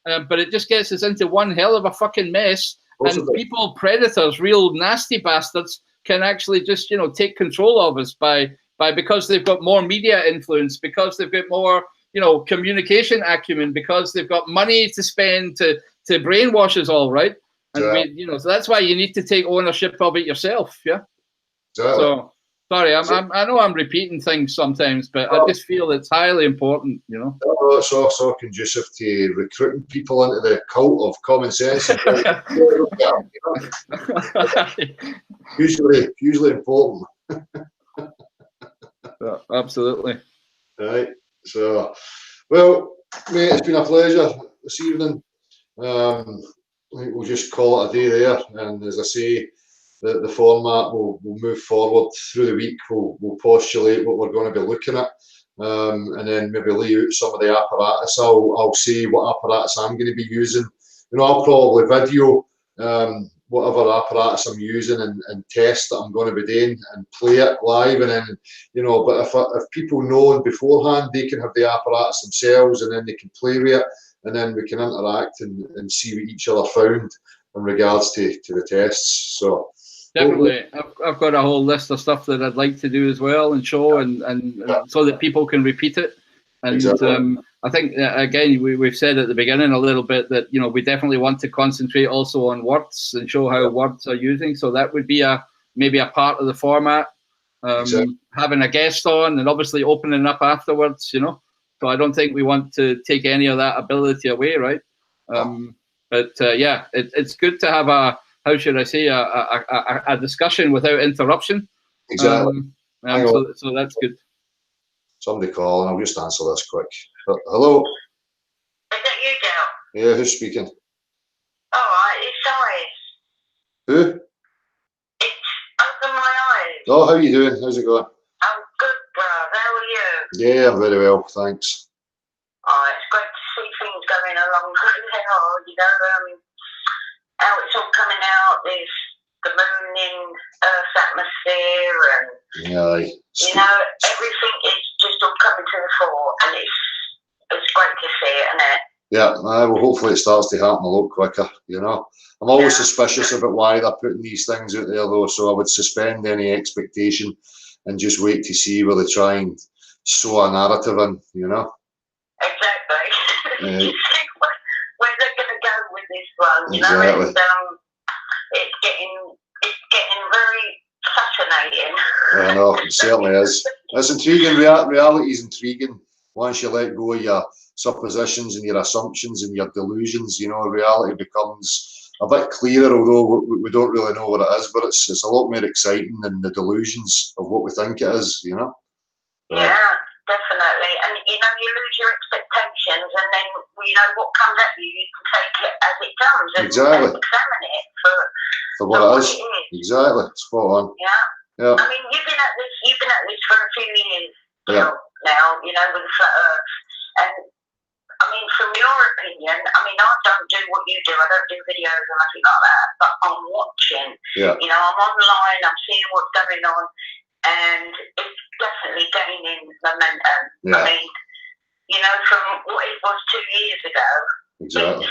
but it just gets us into one hell of a fucking mess. And people, predators, real nasty bastards, can actually just, you know, take control of us because they've got more media influence, because they've got more, you know, communication acumen, because they've got money to spend to brainwash us all, right? And you know, so that's why you need to take ownership of it yourself, So, sorry, I know I'm repeating things sometimes, but I just feel it's highly important, you know. It's also conducive to recruiting people into the cult of common sense. Usually important. Absolutely. Right. So, well, mate, it's been a pleasure this evening. I think we'll just call it a day there, and as I say, the format will move forward through the week. We'll postulate what we're going to be looking at, and then maybe lay out some of the apparatus. I'll say what apparatus I'm going to be using. You know, I'll probably video whatever apparatus I'm using and test that I'm going to be doing and play it live, and then, you know, but if people know beforehand, they can have the apparatus themselves, and then they can play with it, and then we can interact and see what each other found in regards to the tests. So definitely, I've got a whole list of stuff that I'd like to do as well and show, and so that people can repeat it. And I think, again, we've said at the beginning a little bit that, you know, we definitely want to concentrate also on words and show how words are using. So that would be maybe a part of the format, having a guest on, and obviously opening up afterwards, you know. So I don't think we want to take any of that ability away, right? But yeah, it's good to have how should I say, a discussion without interruption. Exactly. So that's good. Somebody calling. I'll just answer this quick. Hello. Is that you, Dale? Yeah, who's speaking? All right, it's Eyes. Who? It's Open My Eyes. Oh, how are you doing? How's it going? I'm good, bruv. How are you? Yeah, I'm very well, thanks. It's great to see things going along now, you know, how it's all coming out. There's the moon in Earth's atmosphere, and you know, everything is just all coming to the fore, and it's great to see it, isn't it? Yeah, well, hopefully it starts to happen a lot quicker, you know. I'm always suspicious about why they're putting these things out there, though, so I would suspend any expectation and just wait to see where they try and sow a narrative in, you know. Exactly. Where they're going to go with this one, you exactly. know, it's getting very fascinating. I know, it certainly is. It's intriguing. Reality is intriguing once you let go of your suppositions and your assumptions and your delusions. You know, reality becomes a bit clearer, although we don't really know what it is, but it's a lot more exciting than the delusions of what we think it is, you know. Yeah, definitely. And you know, you lose your expectations, and then you know what comes at you, you can take it as it comes and examine it for what it is. Exactly, spot on. Yeah. I mean, you've been at this for a few years now, you know, with the flat Earth, and I mean, from your opinion, I mean, I don't do what you do. I don't do videos or nothing like that, but I'm watching. Yeah. You know, I'm online. I'm seeing what's going on, and it's definitely gaining momentum. Yeah. I mean, you know, from what it was 2 years ago. Exactly.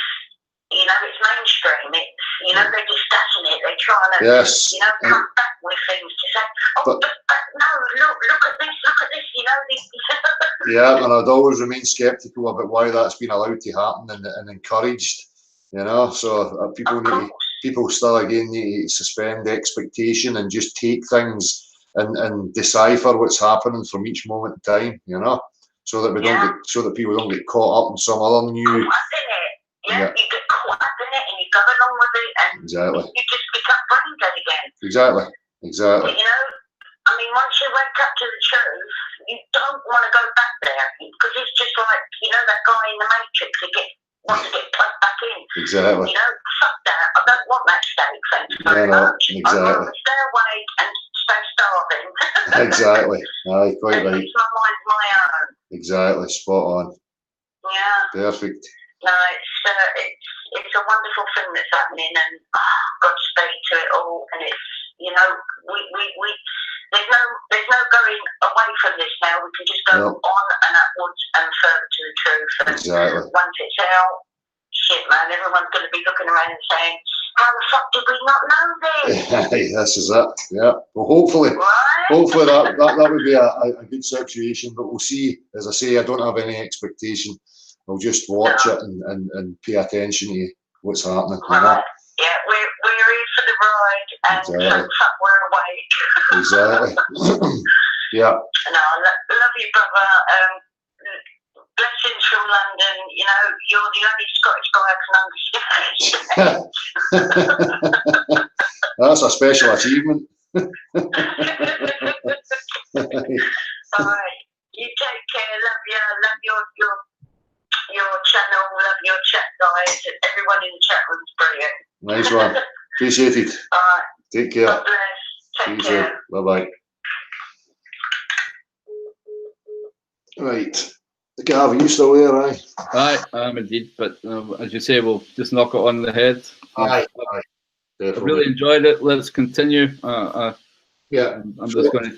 You know, it's mainstream. It's, you know, they're discussing it. They're trying to, you know, come back with things to say, oh, but no, look at this, you know. Yeah, and I'd always remain sceptical about why that's been allowed to happen and encouraged, you know. So people still again need to suspend expectation and just take things and decipher what's happening from each moment in time, you know, so that people don't get caught up in some other new. Yeah, you get caught up in it and you go along with it, and you just become brain dead again. Exactly. But, you know, I mean, once you wake up to the truth, you don't want to go back there, because it's just like, you know, that guy in the Matrix who wants to get plugged back in. Exactly. You know, fuck that. I don't want that state, thanks very much. Exactly. I'd rather stay awake and stay starving. Exactly. Aye, quite right. My mind's my own. Exactly. Spot on. Yeah. Perfect. No, it's a wonderful thing that's happening, and Godspeed to it all. And it's, you know, we there's no going away from this now. We can just go on and upwards and further to the truth. And once it's out, shit, man, everyone's going to be looking around and saying, "How the fuck did we not know this?" This is it. Yeah. Well, hopefully that would be a good situation. But we'll see. As I say, I don't have any expectation. I'll just watch it and pay attention to what's happening. Right. Yeah, we're here for the ride, and so fuck, we're awake. Exactly. Yeah. No, love you, brother. Blessings from London. You know, you're the only Scottish guy I can understand. That's a special achievement. All right. You take care. Love you. Love your channel, love your chat, guys. Everyone in the chat room's brilliant. Nice one. Appreciate it. All right. Take care. God bless. Take care. Bye-bye. Right. Gav, are you still there, aye? Aye, I am indeed. But as you say, we'll just knock it on the head. Aye. I've really enjoyed it. Let's continue. Yeah. I'm just going to...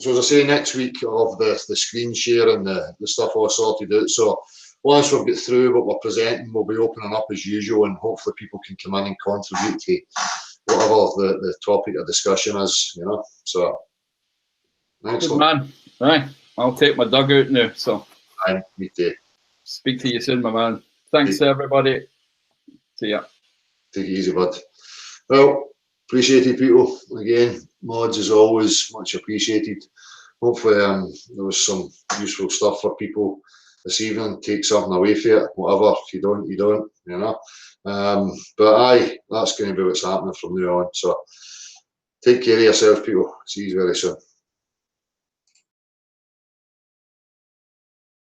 So as I say, next week of the screen share and the stuff all sorted out. So once we've got through what we're presenting, we'll be opening up as usual, and hopefully people can come in and contribute to whatever the topic of discussion is, you know. So good man. Right. I'll take my dog out now. So me too. Speak to you soon, my man. Thanks to everybody. See ya. Take it easy, bud. Well, appreciate it, people. Again, mods as always, much appreciated. Hopefully there was some useful stuff for people this evening. Take something away from it, whatever. If you don't, you don't, you know. But aye, that's going to be what's happening from now on. So take care of yourself, people. See you very soon.